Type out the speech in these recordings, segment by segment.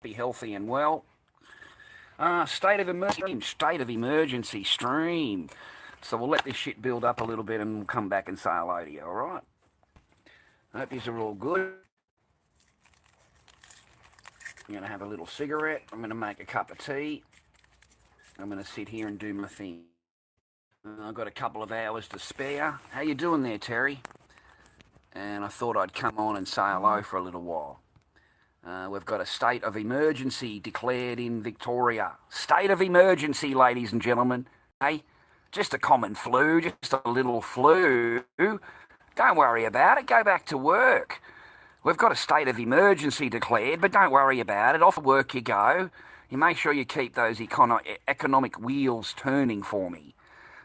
be healthy and well. State of emergency stream. So we'll let this shit build up a little bit and we'll come back and say hello to you, alright? I hope these are all good. I'm going to have a little cigarette. I'm going to make a cup of tea. I'm going to sit here and do my thing. I've got a couple of hours to spare. How you doing there, Terry? And I thought I'd come on and say hello for a little while. We've got a state of emergency declared in Victoria. State of emergency, ladies and gentlemen. Hey, just a common flu, just a little flu. Don't worry about it. Go back to work. We've got a state of emergency declared, but don't worry about it. Off to work you go. You make sure you keep those economic wheels turning for me.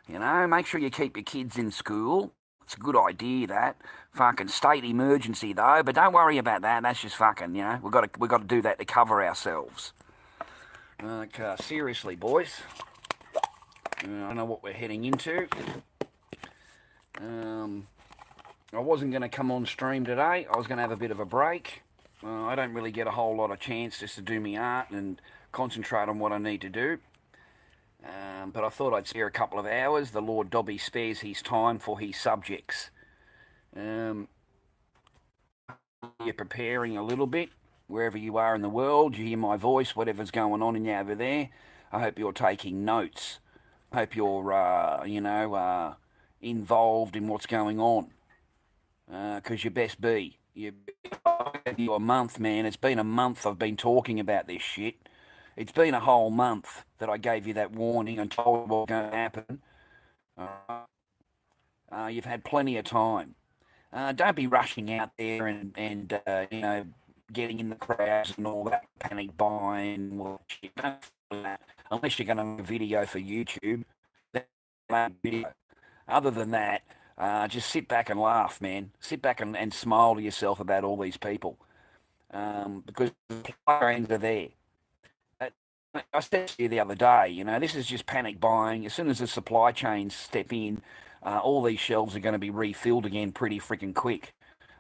You know, make sure you keep your kids in school. It's a good idea, that. Fucking state emergency, though, but don't worry about that. That's just fucking, you know, we've got to do that to cover ourselves. Seriously, boys. I don't know what we're heading into. I wasn't going to come on stream today. I was going to have a bit of a break. I don't really get a whole lot of chance just to do my art and concentrate on what I need to do. But I thought I'd spare a couple of hours. The Lord Dobby spares his time for his subjects. You're preparing a little bit, wherever you are in the world. You hear my voice, whatever's going on in you over there. I hope you're taking notes. I hope you're, involved in what's going on. Because you best be. You a month, man. It's been a month I've been talking about this shit. It's been a whole month that I gave you that warning and told you what was going to happen. You've had plenty of time. Don't be rushing out there and getting in the crowds and all that, panic buying. Well, shit, don't do that. Unless you're going to make a video for YouTube. Other than that, just sit back and laugh, man. Sit back and smile to yourself about all these people. Because the planes are there. I said to you the other day, this is just panic buying. As soon as the supply chains step in, all these shelves are going to be refilled again pretty freaking quick.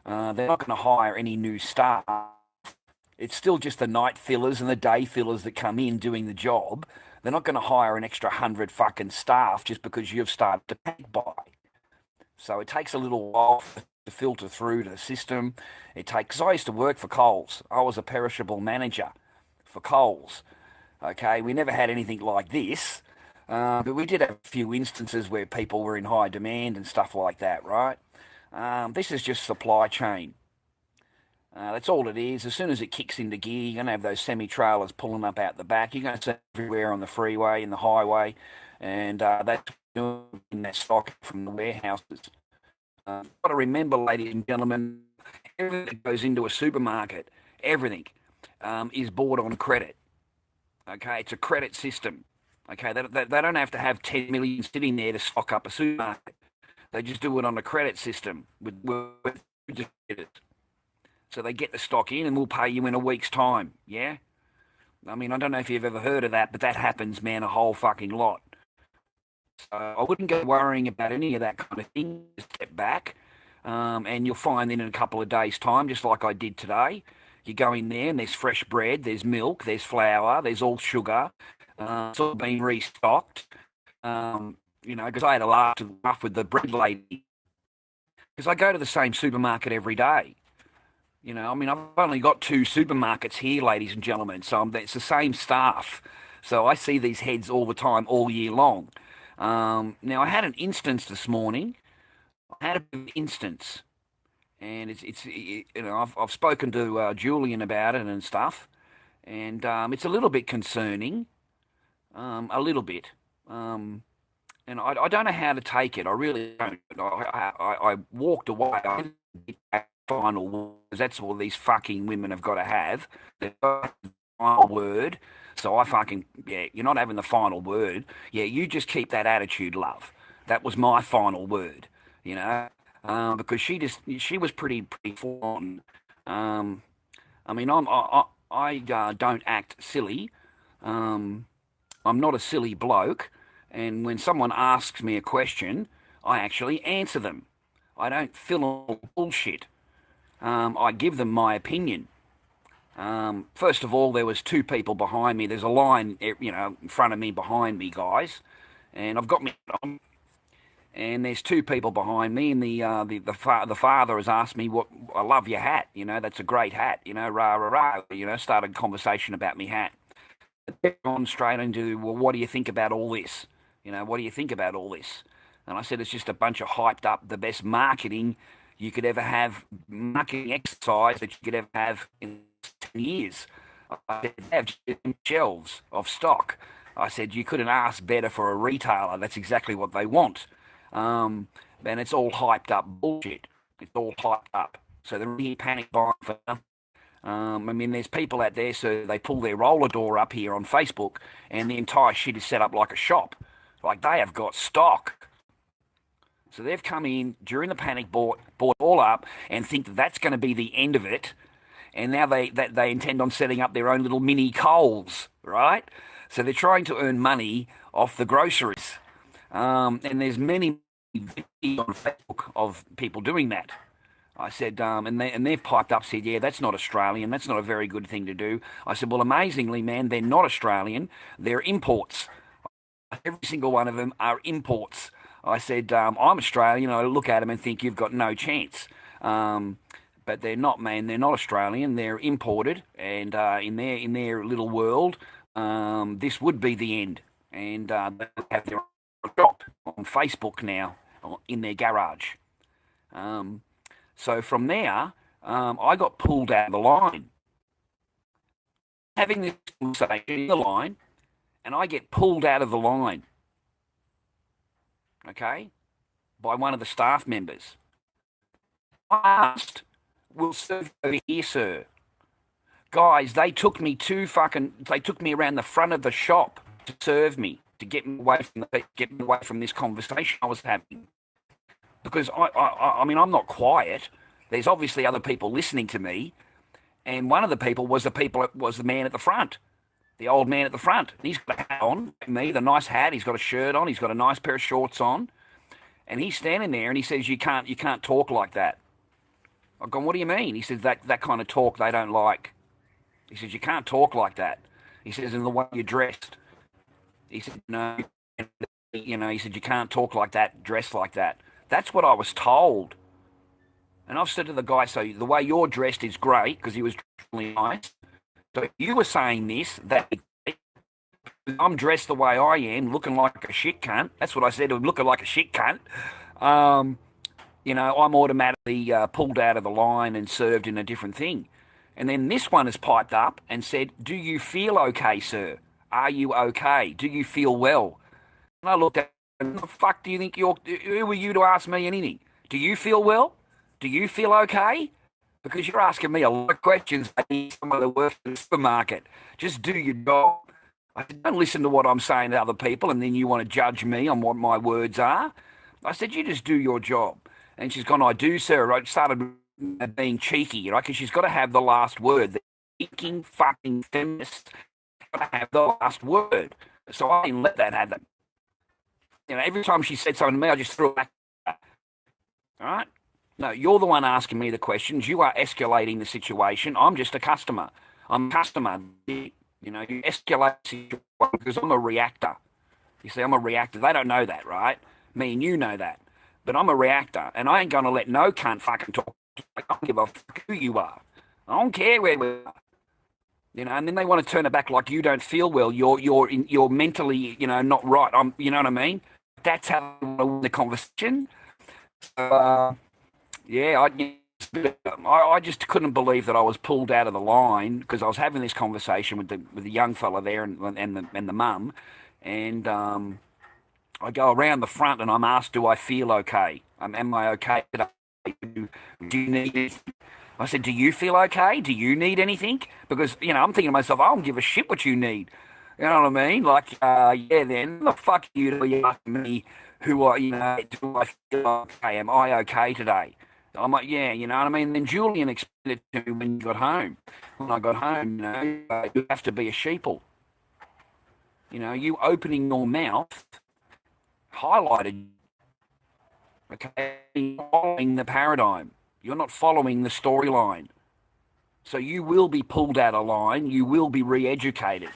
They're not going to hire any new staff. It's still just the night fillers and the day fillers that come in doing the job. They're not going to hire an extra 100 fucking staff just because you've started to panic buy. So it takes a little while to filter through to the system. Because I used to work for Coles. I was a perishable manager for Coles. Okay, we never had anything like this, but we did have a few instances where people were in high demand and stuff like that, right? This is just supply chain. That's all it is. As soon as it kicks into gear, you're going to have those semi-trailers pulling up out the back. You're going to see everywhere on the freeway, in the highway, and that's doing that stock from the warehouses. You've got to remember, ladies and gentlemen, everything that goes into a supermarket, everything is bought on credit. Okay, it's a credit system. Okay, they don't have to have 10 million sitting there to stock up a supermarket. They just do it on a credit system. So they get the stock in and we'll pay you in a week's time, yeah? I mean, I don't know if you've ever heard of that, but that happens, man, a whole fucking lot. So I wouldn't go worrying about any of that kind of thing. Just step back, and you'll find in a couple of days' time, just like I did today, you go in there and there's fresh bread, there's milk, there's flour, there's all sugar. It's all been restocked. Because I had a laugh with the bread lady. Because I go to the same supermarket every day. I've only got 2 supermarkets here, ladies and gentlemen. So it's the same staff. So I see these heads all the time, all year long. Now, I had an instance this morning. And I've spoken to Julian about it and stuff, and it's a little bit concerning, a little bit, and I don't know how to take it. I really don't. I walked away. I didn't get that final word. That's all these fucking women have got to have. They've got the final word. So you're not having the final word. Yeah, you just keep that attitude, love. That was my final word. Because she was pretty full on. I don't act silly. I'm not a silly bloke, and when someone asks me a question, I actually answer them. I don't fill on bullshit. I give them my opinion. First of all, there was two people behind me. There's a line, in front of me, behind me, guys, and I've got me on. And there's two people behind me, and the father has asked me, "What? I love your hat. That's a great hat. Rah rah rah. Started a conversation about me hat. Gone straight into, well, what do you think about all this? What do you think about all this? And I said, it's just a bunch of hyped up, the best marketing you could ever have, marketing exercise that you could ever have in 10 years. I said, they have shelves of stock. I said, you couldn't ask better for a retailer. That's exactly what they want. And it's all hyped up bullshit. It's all hyped up. So they're really panic buying for nothing. There's people out there, so they pull their roller door up here on Facebook, and the entire shit is set up like a shop. Like, they have got stock. So they've come in during the panic, bought all up, and think that that's going to be the end of it. And now they intend on setting up their own little mini Coles, right? So they're trying to earn money off the groceries. And there's many videos on Facebook of people doing that. I said, and they've piped up, said, yeah, that's not Australian. That's not a very good thing to do. I said, well, amazingly, man, they're not Australian. They're imports. Every single one of them are imports. I said, I'm Australian. I look at them and think you've got no chance. But they're not, man. They're not Australian. They're imported. And in their little world, this would be the end. And they have their own shop on Facebook now in their garage. So from there, I got pulled out of the line. Having this conversation in the line, and I get pulled out of the line, okay, by one of the staff members. I asked, we'll serve you over here, sir. Guys, they took me around the front of the shop to serve me, to get me away from this conversation I was having. Because I'm not quiet. There's obviously other people listening to me, and one of the people was the man at the front, the old man at the front. And he's got a hat on, like me, the nice hat. He's got a shirt on. He's got a nice pair of shorts on, and he's standing there and he says, "You can't talk like that." I've gone, "What do you mean?" He says, "That kind of talk they don't like." He says, "You can't talk like that." He says, "In the way you're dressed." He said, "No, He said, you can't talk like that, dress like that." That's what I was told. And I've said to the guy, so the way you're dressed is great, because he was really nice. So you were saying this, that I'm dressed the way I am, looking like a shit cunt. That's what I said, looking like a shit cunt. I'm automatically pulled out of the line and served in a different thing. And then this one has piped up and said, "Do you feel okay, sir? Are you okay? Do you feel well?" And I looked at him, "The fuck do you think who are you to ask me anything? Do you feel well? Do you feel okay? Because you're asking me a lot of questions about someone that works in the supermarket. Just do your job." I said, "Don't listen to what I'm saying to other people and then you want to judge me on what my words are." I said, "You just do your job." And she's gone, "I do, sir." I started being cheeky, because she's got to have the last word. The thinking fucking feminist got to have the last word. So I didn't let that happen. Every time she said something to me, I just threw it back. All right? No, you're the one asking me the questions. You are escalating the situation. I'm just a customer. I'm a customer. You escalate the situation because I'm a reactor. You see, I'm a reactor. They don't know that, right? Me and you know that. But I'm a reactor, and I ain't going to let no cunt fucking talk. I don't give a fuck who you are. I don't care where we are. And then they want to turn it back like you don't feel well. You're mentally, not right. You know what I mean? That's how I win the conversation. Yeah, I just couldn't believe that I was pulled out of the line because I was having this conversation with the young fella there and the mum, and I go around the front and I'm asked, "Do I feel okay? Am I okay today? Do you need anything?" I said, "Do you feel okay? Do you need anything?" Because, I'm thinking to myself, I don't give a shit what you need. You know what I mean? Like, yeah, then, the fuck you do you ask me do I feel okay? Am I okay today? I'm like, yeah, you know what I mean? Then Julian explained it to me when you got home. When I got home, you have to be a sheeple. You opening your mouth highlighted, okay, following the paradigm. You're not following the storyline. So you will be pulled out of line. You will be re-educated.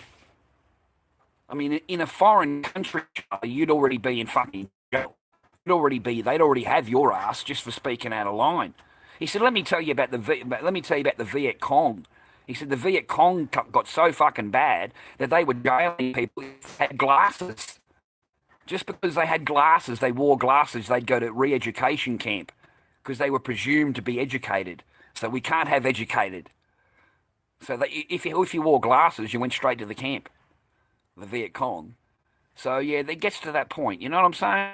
I mean, in a foreign country, you'd already be in fucking jail. They'd already have your ass just for speaking out of line. He said, let me tell you about the Viet Cong. He said the Viet Cong got so fucking bad that they were jailing people who had glasses. Just because they had glasses, they wore glasses, they'd go to re-education camp because they were presumed to be educated. So we can't have educated. So if you wore glasses, you went straight to the camp, the Viet Cong. So yeah, it gets to that point. You know what I'm saying?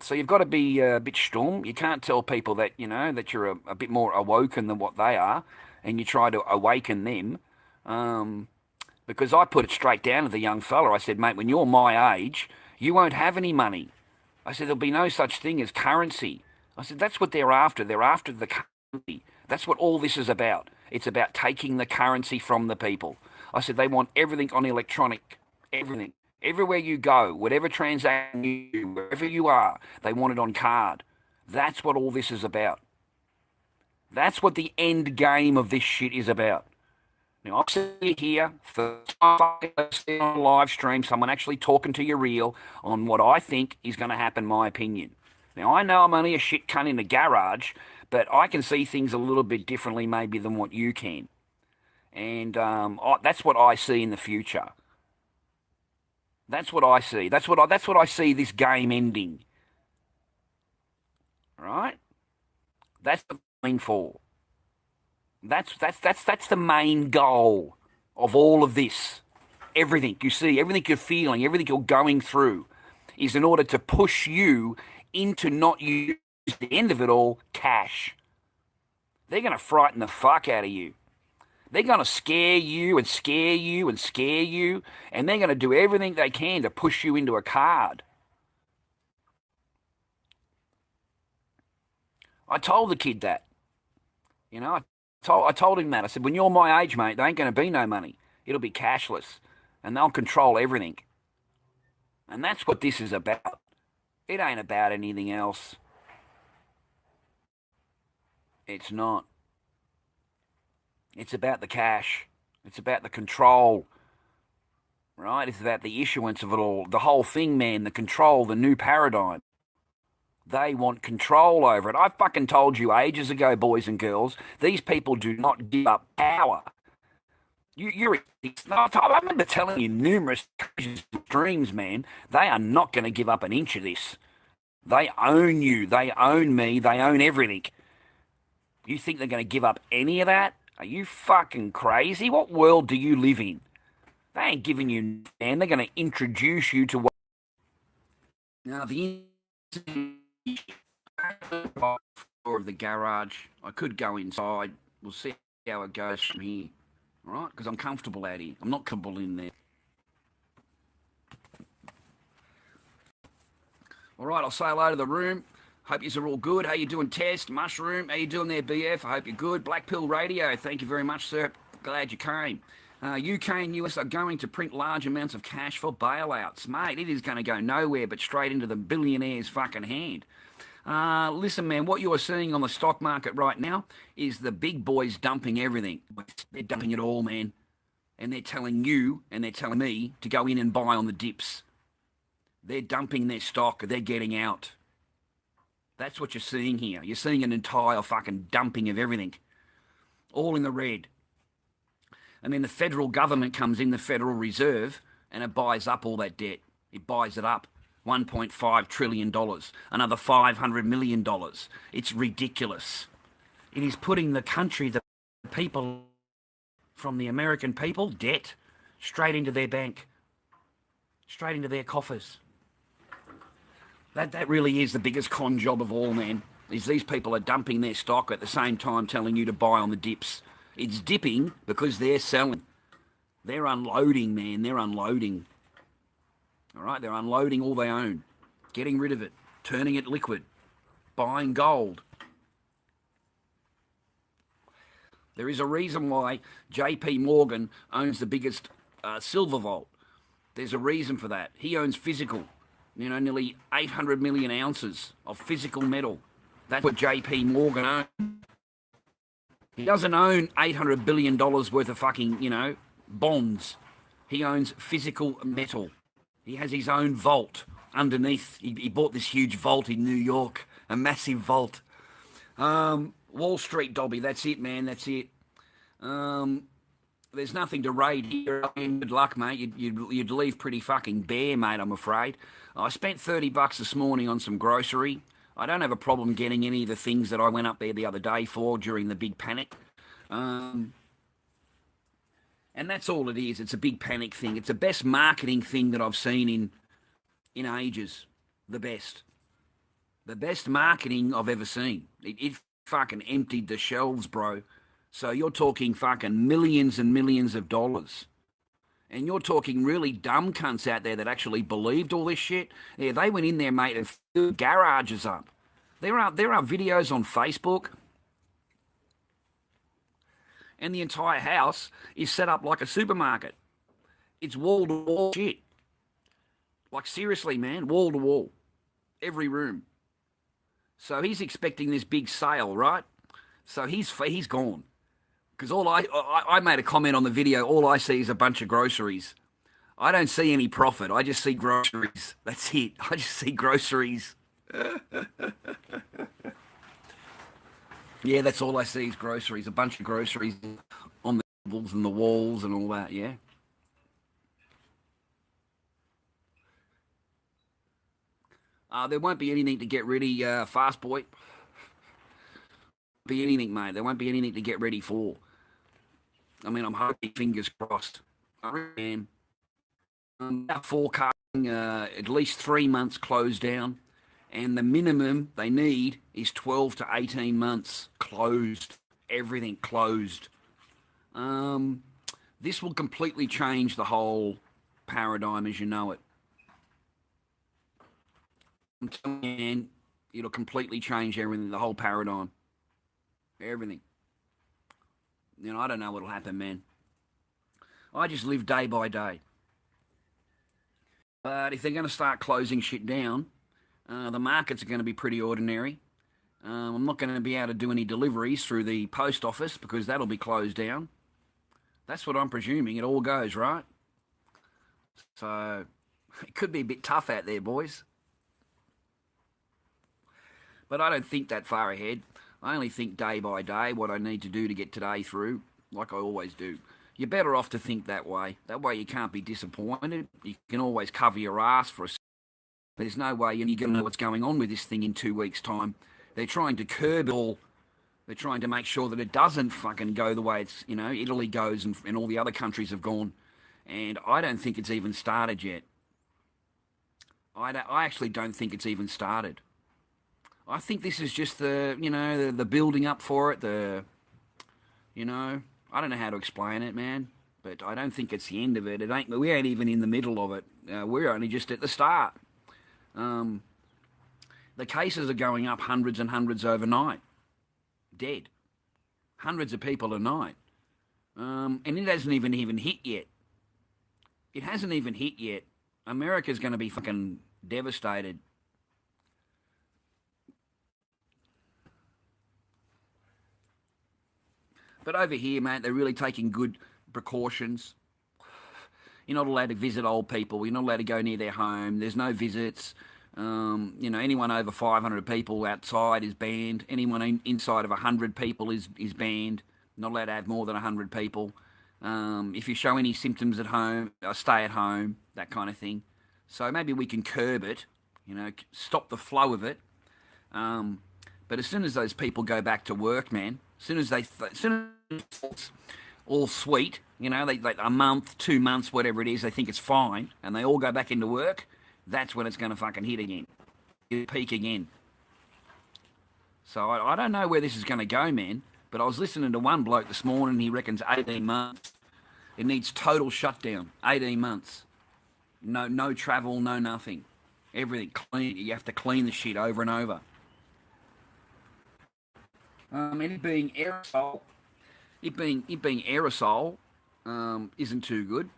So you've got to be a bit stum. You can't tell people that that you're a bit more awoken than what they are, and you try to awaken them. Because I put it straight down to the young fella. I said, mate, when you're my age, you won't have any money. I said, there'll be no such thing as currency. I said, that's what they're after. They're after the currency. That's what all this is about. It's about taking the currency from the people. I said, they want everything on electronic, everything. Everywhere you go, whatever transaction you do, wherever you are, they want it on card. That's what all this is about. That's what the end game of this shit is about. Now, I'm sitting here for on live stream, someone actually talking to you real on what I think is going to happen, my opinion. Now, I know I'm only a shit cunt in the garage, but I can see things a little bit differently maybe than what you can. And that's what I see in the future. That's what I see. That's what I see this game ending. Right? That's the thing for. That's the main goal of all of this. Everything you see, everything you're feeling, everything you're going through is in order to push you into not use at the end of it all cash. They're going to frighten the fuck out of you. They're going to scare you and scare you and scare you, and they're going to do everything they can to push you into a card. I told the kid that. I told him that. I said, when you're my age, mate, there ain't going to be no money. It'll be cashless, and they'll control everything. And that's what this is about. It ain't about anything else. It's not. It's about the cash. It's about the control. Right? It's about the issuance of it all. The whole thing, man, the control, the new paradigm. They want control over it. I fucking told you ages ago, boys and girls, these people do not give up power. I remember telling you numerous streams, man, they are not going to give up an inch of this. They own you. They own me. They own everything. You think they're going to give up any of that? Are you fucking crazy? What world do you live in? They ain't giving you, man. They're going to introduce you to what. Now, the floor of the garage. I could go inside. We'll see how it goes from here. All right? Because I'm comfortable out here. I'm not comfortable in there. All right, I'll say hello to the room. Hope you're all good. How you doing, Test? Mushroom, how you doing there, BF? I hope you're good. Black Pill Radio, thank you very much, sir. Glad you came. UK and US are going to print large amounts of cash for bailouts. Mate, it is going to go nowhere but straight into the billionaire's fucking hand. Listen, man, what you are seeing on the stock market right now is the big boys dumping everything. They're dumping it all, man. And they're telling you and they're telling me to go in and buy on the dips. They're dumping their stock. They're getting out. That's what you're seeing here. You're seeing an entire fucking dumping of everything. All in the red. And then the federal government comes in, the Federal Reserve, and it buys up all that debt. It buys it up. $1.5 trillion. Another $500 million. It's ridiculous. It is putting the country, the people, from the American people, debt, straight into their bank. Straight into their coffers. That really is the biggest con job of all, man, is these people are dumping their stock at the same time telling you to buy on the dips. It's dipping because they're selling. They're unloading, man. They're unloading. All right? They're unloading all they own, getting rid of it, turning it liquid, buying gold. There is a reason why JP Morgan owns the biggest silver vault. There's a reason for that. He owns physical. Nearly 800 million ounces of physical metal. That's what JP Morgan owns. He doesn't own $800 billion worth of fucking, bonds. He owns physical metal. He has his own vault underneath. He bought this huge vault in New York, a massive vault. Wall Street, Dobby. That's it, man. That's it. There's nothing to raid here. Good luck, mate. You'd leave pretty fucking bare, mate, I'm afraid. I spent $30 this morning on some grocery. I don't have a problem getting any of the things that I went up there the other day for during the big panic. And that's all it is. It's a big panic thing. It's the best marketing thing that I've seen in ages. The best. The best marketing I've ever seen. It fucking emptied the shelves, bro. So you're talking fucking millions and millions of dollars. And you're talking really dumb cunts out there that actually believed all this shit. Yeah, they went in there, mate, and filled garages up. There are videos on Facebook, and the entire house is set up like a supermarket. It's wall to wall shit. Like seriously, man, wall to wall, every room. So he's expecting this big sale, right? So he's gone. Because I made a comment on the video, all I see is a bunch of groceries. I don't see any profit. I just see groceries. That's it. I just see groceries. Yeah, that's all I see is groceries. A bunch of groceries on the tables and the walls and all that, yeah. There won't be anything to get ready fast, boy. Be anything, mate. There won't be anything to get ready for. I mean, I'm hoping, fingers crossed. I really am. I'm now forecasting at least 3 months closed down, and the minimum they need is 12 to 18 months closed. Everything closed. This will completely change the whole paradigm as you know it. I'm telling you, man, it'll completely change everything, the whole paradigm. Everything. I don't know what'll happen, man. I just live day by day. But if they're going to start closing shit down, the markets are going to be pretty ordinary. I'm not going to be able to do any deliveries through the post office because that'll be closed down. That's what I'm presuming. It all goes, right? So it could be a bit tough out there, boys. But I don't think that far ahead. I only think day by day what I need to do to get today through, like I always do. You're better off to think that way. That way you can't be disappointed. You can always cover your ass for a second. There's no way you're going to know what's going on with this thing in 2 weeks' time. They're trying to curb it all. They're trying to make sure that it doesn't fucking go the way it's, Italy goes and all the other countries have gone. And I don't think it's even started yet. I actually don't think it's even started. I think this is just the building up for it. I don't know how to explain it, man. But I don't think it's the end of it. We ain't even in the middle of it. We're only just at the start. The cases are going up hundreds and hundreds overnight. Dead. Hundreds of people a night. And it hasn't even hit yet. It hasn't even hit yet. America's going to be fucking devastated. But over here, mate, they're really taking good precautions. You're not allowed to visit old people. You're not allowed to go near their home. There's no visits. Anyone over 500 people outside is banned. Anyone inside of 100 people is banned. Not allowed to have more than 100 people. If you show any symptoms at home, stay at home, that kind of thing. So maybe we can curb it, stop the flow of it. But as soon as those people go back to work, man, as soon as it's all sweet, they a month, 2 months, whatever it is, they think it's fine, and they all go back into work, that's when it's going to fucking hit again. It'll peak again. So I don't know where this is going to go, man, but I was listening to one bloke this morning, he reckons 18 months. It needs total shutdown, 18 months. No travel, no nothing. Everything clean. You have to clean the shit over and over. And it being aerosol, isn't too good.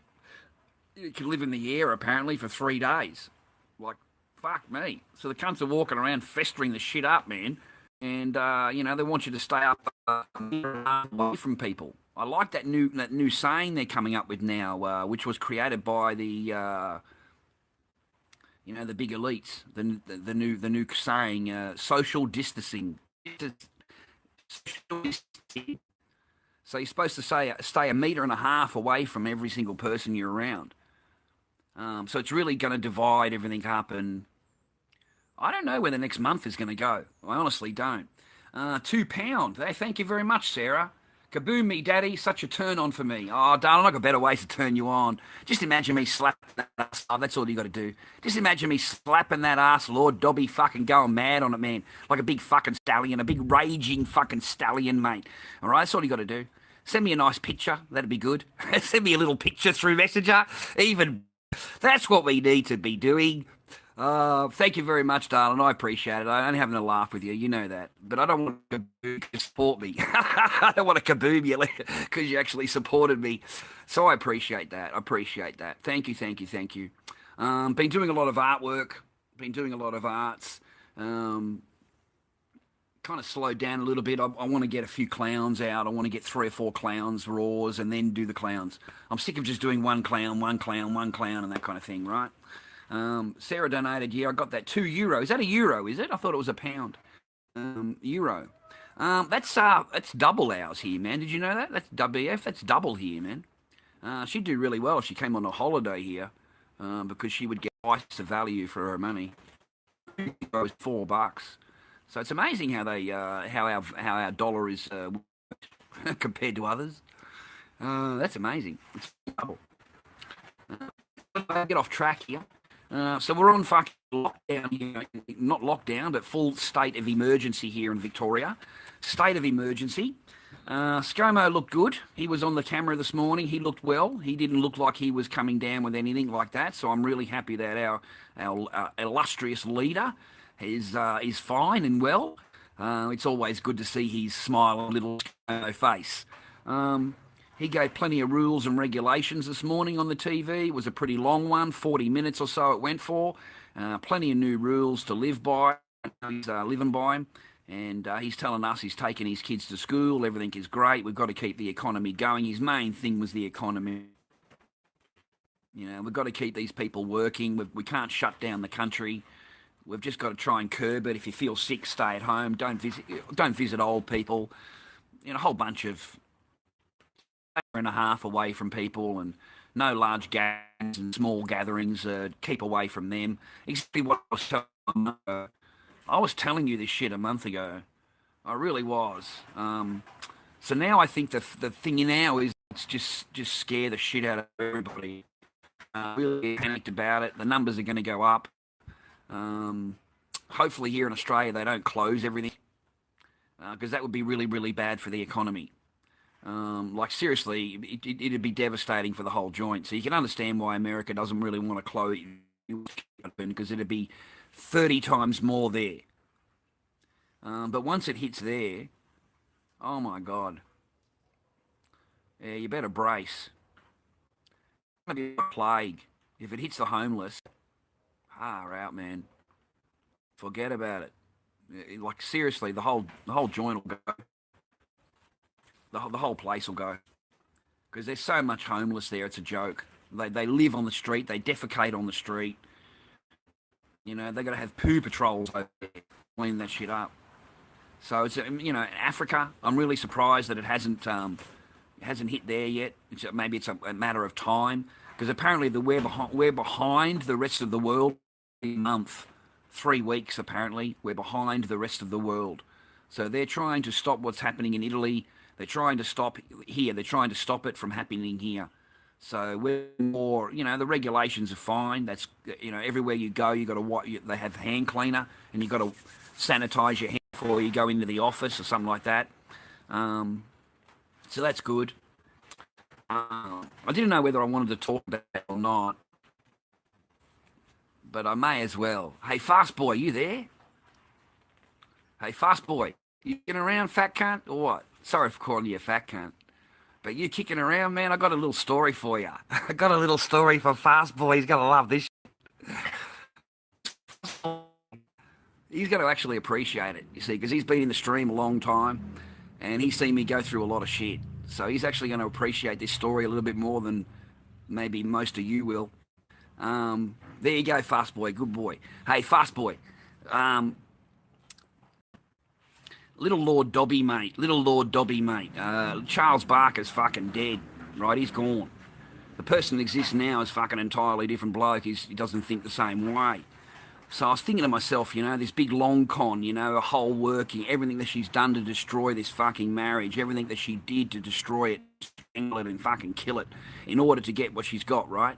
It can live in the air apparently for 3 days. Like, fuck me. So the cunts are walking around festering the shit up, man. and they want you to stay up away from people. I like that new saying they're coming up with now, which was created by the big elites. The new saying, social distancing. Social distancing. So you're supposed to stay a metre and a half away from every single person you're around. So it's really going to divide everything up, and I don't know where the next month is going to go. I honestly don't. £2. Hey, thank you very much, Sarah. Kaboom me, daddy. Such a turn on for me. Oh, darling, I've got better ways to turn you on. Just imagine me slapping that ass. Oh, that's all you got to do. Just imagine me slapping that ass, Lord Dobby, fucking going mad on it, man. Like a big fucking stallion, a big raging fucking stallion, mate. All right, that's all you got to do. Send me a nice picture. That'd be good. Send me a little picture through Messenger. Even that's what we need to be doing. Thank you very much, darling. I appreciate it. I'm only having a laugh with you. You know that. But I don't want to kaboom to support me. I don't want to kaboom you because you actually supported me. So I appreciate that. I appreciate that. Thank you, thank you, thank you. Been doing a lot of artwork. Been doing a lot of arts. Kind of slowed down a little bit. I want to get a few clowns out. I want to get 3 or 4 clowns, raws, and then do the clowns. I'm sick of just doing one clown, and that kind of thing, right? Sarah donated. Yeah, I got that €2. Is that a euro? Is it? I thought it was a pound. Euro. That's double ours here, man. Did you know that? That's WF. That's double here, man. She'd do really well if she came on a holiday here, because she would get twice the value for her money. It was $4. So it's amazing how our dollar is compared to others. That's amazing. It's double. Get off track here. So we're on fucking lockdown here. Not lockdown, but full state of emergency here in Victoria. State of emergency. ScoMo looked good. He was on the camera this morning. He looked well. He didn't look like he was coming down with anything like that. So I'm really happy that our illustrious leader is fine and well. It's always good to see his smiling little face. He gave plenty of rules and regulations this morning on the TV. It was a pretty long one, 40 minutes or so it went for. Plenty of new rules to live by. He's living by. And he's telling us he's taking his kids to school. Everything is great. We've got to keep the economy going. His main thing was the economy. We've got to keep these people working. We can't shut down the country. We've just got to try and curb it. If you feel sick, stay at home. Don't visit old people. A whole bunch of and a half away from people, and no large gatherings and small gatherings. Keep away from them. Exactly what I was telling you this shit a month ago. I really was. So now I think the thing now is it's just scare the shit out of everybody. Really panicked about it. The numbers are going to go up. Hopefully here in Australia they don't close everything, because that would be really, really bad for the economy. Seriously, it'd be devastating for the whole joint. So you can understand why America doesn't really want to close, because it'd be 30 times more there. But once it hits there, oh my God. Yeah, you better brace. It's going to be a plague. If it hits the homeless, out, man. Forget about it. Seriously, the whole joint will go. The whole place will go. Because there's so much homeless there, it's a joke. They live on the street, they defecate on the street. They got to have poo patrols over there, clean that shit up. So it's Africa. I'm really surprised that it hasn't hit there yet. Maybe it's a matter of time, because apparently we're behind the rest of the world. Month, 3 weeks apparently. We're behind the rest of the world. So they're trying to stop what's happening in Italy. They're trying to stop here. They're trying to stop it from happening here. So we're more, the regulations are fine. That's, everywhere you go, you got to they have hand cleaner, and you got to sanitize your hands before you go into the office or something like that. So that's good. I didn't know whether I wanted to talk about that or not, but I may as well. Hey, Fast Boy, you there? Hey, Fast Boy, you kicking around, fat cunt, or what? Sorry for calling you a fat cunt, but you kicking around, man. I got a little story for you. I got a little story for Fast Boy. He's gonna love this. He's going to actually appreciate it, you see, because he's been in the stream a long time and he's seen me go through a lot of shit. So he's actually going to appreciate this story a little bit more than maybe most of you will. There you go, Fast Boy. Good boy. Hey, Fast Boy. Little Lord Dobby, mate. Little Lord Dobby, mate. Charles Barker's fucking dead, right? He's gone. The person that exists now is fucking entirely different bloke. He doesn't think the same way. So I was thinking to myself, you know, this big long con, you know, a whole working, everything that she's done to destroy this fucking marriage, everything that she did to destroy it, strangle it and fucking kill it in order to get what she's got, right?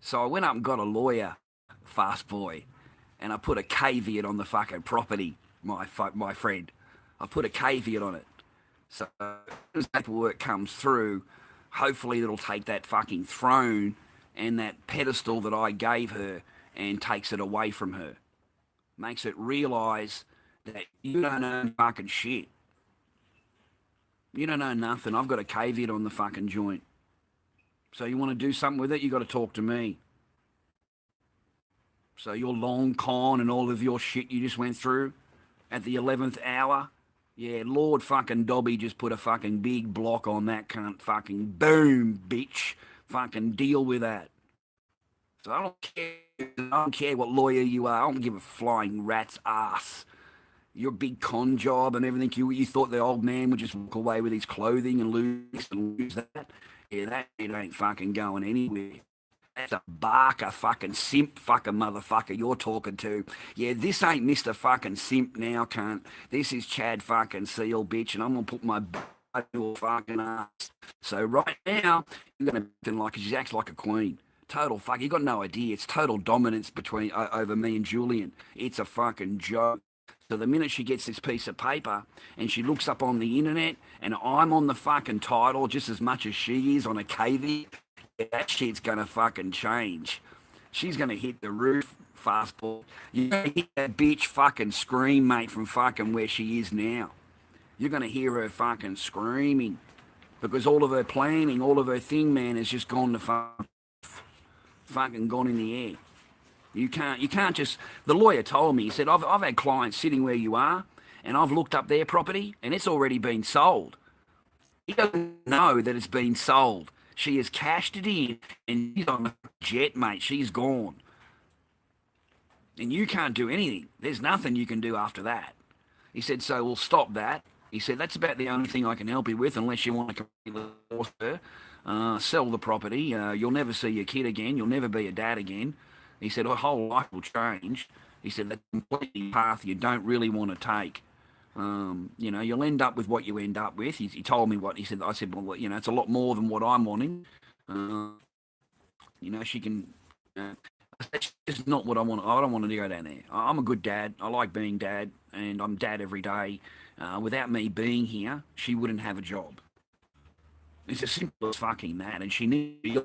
So I went up and got a lawyer, Fast Boy, and I put a caveat on the fucking property, my friend. I put a caveat on it. So as paperwork comes through, hopefully it'll take that fucking throne and that pedestal that I gave her and takes it away from her. Makes it realise that you don't know fucking shit. You don't know nothing. I've got a caveat on the fucking joint. So you want to do something with it, you got to talk to me. So your long con and all of your shit you just went through at the 11th hour, yeah, Lord fucking Dobby just put a fucking big block on that cunt. Fucking boom, bitch. Fucking deal with that. So I don't care what lawyer you are. I don't give a flying rat's ass. Your big con job and everything. You thought the old man would just walk away with his clothing and lose that. Yeah, that shit ain't fucking going anywhere. That's a Barker fucking simp fucking motherfucker you're talking to. Yeah, this ain't Mr. fucking simp now, cunt. This is Chad fucking Seal, bitch, and I'm gonna put my butt in your fucking ass. So right now, you're gonna be like she acts like a queen. Total fuck. You got no idea. It's total dominance between over me and Julian. It's a fucking joke. So the minute she gets this piece of paper and she looks up on the internet and I'm on the fucking title just as much as she is on a caveat, that shit's gonna fucking change. She's gonna hit the roof, Fast Boy. You're gonna hear that bitch fucking scream, mate, from fucking where she is now. You're gonna hear her fucking screaming because all of her planning, all of her thing, man, has just gone to fucking gone in the air. You can't just. The lawyer told me. He said, I've had clients sitting where you are, and I've looked up their property, and it's already been sold. He doesn't know that it's been sold. She has cashed it in, and she's on a jet, mate. She's gone. And you can't do anything. There's nothing you can do after that. He said, so we'll stop that. He said, that's about the only thing I can help you with, unless you want to divorce her, sell the property. You'll never see your kid again. You'll never be a dad again. He said, her whole life will change. He said, that's a completely path you don't really want to take. You know, you'll end up with what you end up with. He told me what he said. I said, well, you know, it's a lot more than what I'm wanting. You know, she can. That's just not what I want. I don't want to go down there. I'm a good dad. I like being dad, and I'm dad every day. Without me being here, she wouldn't have a job. It's as simple as fucking that. And she needs.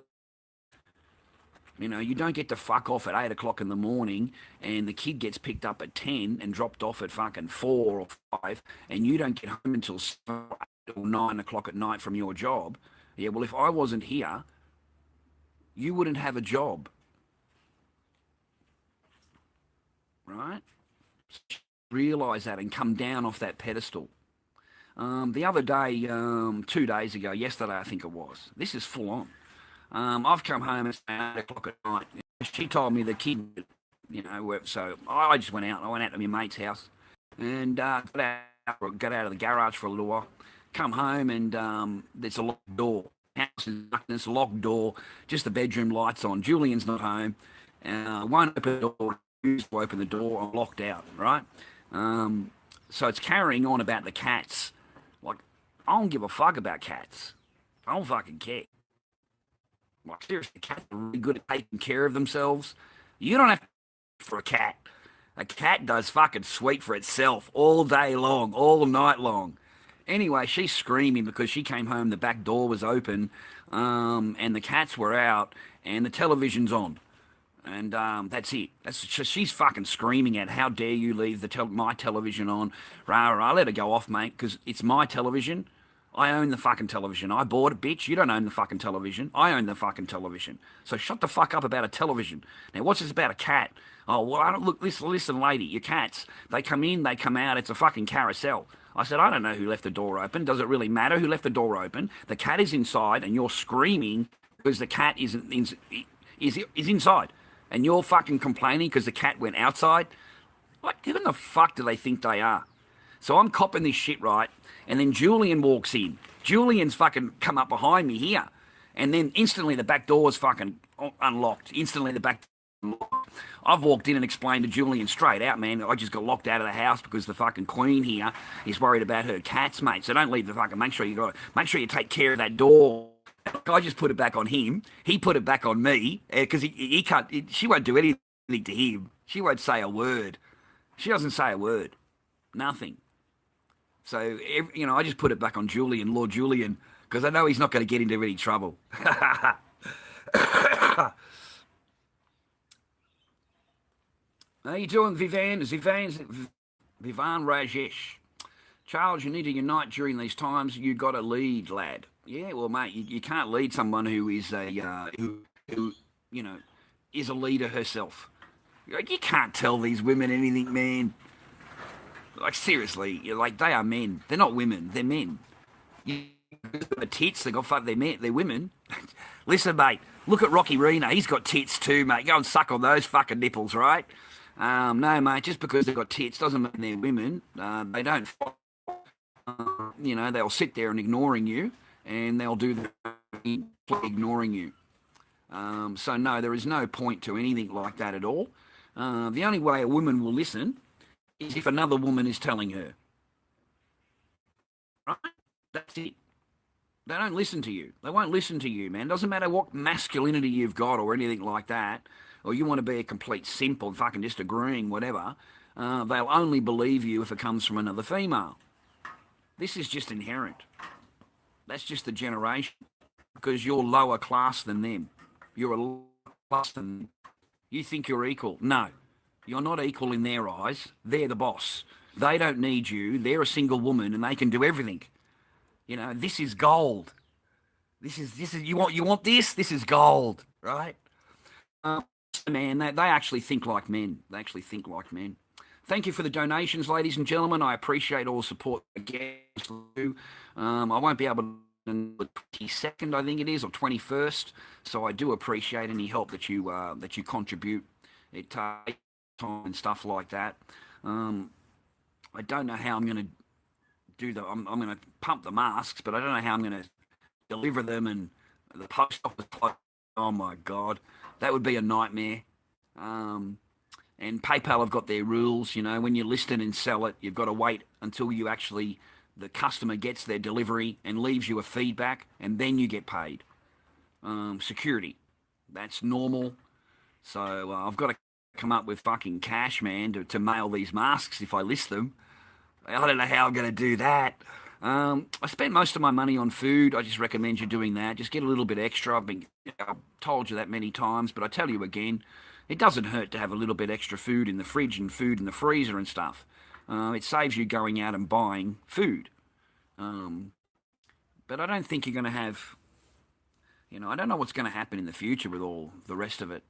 You know, you don't get to fuck off at 8 o'clock in the morning and the kid gets picked up at 10 and dropped off at fucking 4 or 5 and you don't get home until 7 or 9 o'clock at night from your job. Yeah, well, if I wasn't here, you wouldn't have a job. Right? Realise that and come down off that pedestal. The other day, 2 days ago, yesterday I think it was, this is full on. I've come home at 8 o'clock at night. She told me the kid, you know, so I just went out. I went out to my mate's house and got out of the garage for a little while. Come home and there's a locked door. House is darkness, locked door, just the bedroom lights on. Julian's not home. Won't open the door. Refuse to open the door. I'm locked out, right? So it's carrying on about the cats. Like, I don't give a fuck about cats. I don't fucking care. Like, seriously, cats are really good at taking care of themselves. You don't have to for a cat. A cat does fucking sweet for itself all day long, all night long. Anyway, she's screaming because she came home, the back door was open, and the cats were out, and the television's on. And that's it. She's fucking screaming at, how dare you leave my television on? Rah, rah. I let her go off, mate, because it's my television. I own the fucking television. I bought it, bitch. You don't own the fucking television. I own the fucking television. So shut the fuck up about a television. Now, what's this about a cat? Oh, well, I don't look. Listen, lady, your cats. They come in, they come out. It's a fucking carousel. I said, I don't know who left the door open. Does it really matter who left the door open? The cat is inside, and you're screaming because the cat is inside, and you're fucking complaining because the cat went outside. What? Who in the fuck do they think they are? So I'm copping this shit, right? And then Julian walks in. Julian's fucking come up behind me here. And then instantly the back door's fucking unlocked. Instantly the back door unlocked. I've walked in and explained to Julian straight out, man, I just got locked out of the house because the fucking queen here is worried about her cats, mate. So don't leave the fucking, make sure you take care of that door. I just put it back on him. He put it back on me because he can't, she won't do anything to him. She won't say a word. She doesn't say a word. Nothing. So, I just put it back on Julian, Lord Julian, because I know he's not going to get into any trouble. How you doing, Vivan Rajesh? Charles, you need to unite during these times. You got to lead, lad. Yeah, well, mate, you can't lead someone who is who is a leader herself. You can't tell these women anything, man. Like, seriously, like, they are men. They're not women. They're men. You got tits. They got fuck. They're men. They're women. Listen, mate. Look at Rocky Rena. He's got tits too, mate. Go and suck on those fucking nipples, right? No, mate. Just because they've got tits doesn't mean they're women. They don't. They'll sit there and ignoring you, and they'll do the ignoring you. So no, there is no point to anything like that at all. The only way a woman will listen is if another woman is telling her. Right? That's it. They don't listen to you. They won't listen to you, man. Doesn't matter what masculinity you've got or anything like that, or you want to be a complete simp or fucking just agreeing, whatever. They'll only believe you if it comes from another female. This is just inherent. That's just the generation. Because you're lower class than them. You're a lower class than them. You think you're equal. No. You're not equal in their eyes. They're the boss. They don't need you. They're a single woman and they can do everything. This is gold. This is you want this? This is gold, right? Man, they actually think like men. They actually think like men. Thank you for the donations, ladies and gentlemen. I appreciate all the support again. I won't be able to on the 22nd, I think it is, or 21st. So I do appreciate any help that you contribute. It takes time and stuff like that. I don't know how I'm going to do I'm going to pump the masks, but I don't know how I'm going to deliver them, and the post office. Oh my God, that would be a nightmare. And PayPal have got their rules. When you list it and sell it, you've got to wait until the customer gets their delivery and leaves you a feedback, and then you get paid. Security, that's normal. So I've got to come up with fucking cash, man, to mail these masks if I list them. I don't know how I'm going to do that. I spent most of my money on food. I just recommend you doing that. Just get a little bit extra. I've told you that many times, but I tell you again, it doesn't hurt to have a little bit extra food in the fridge and food in the freezer and stuff. It saves you going out and buying food. But I don't think you're going to have, I don't know what's going to happen in the future with all the rest of it.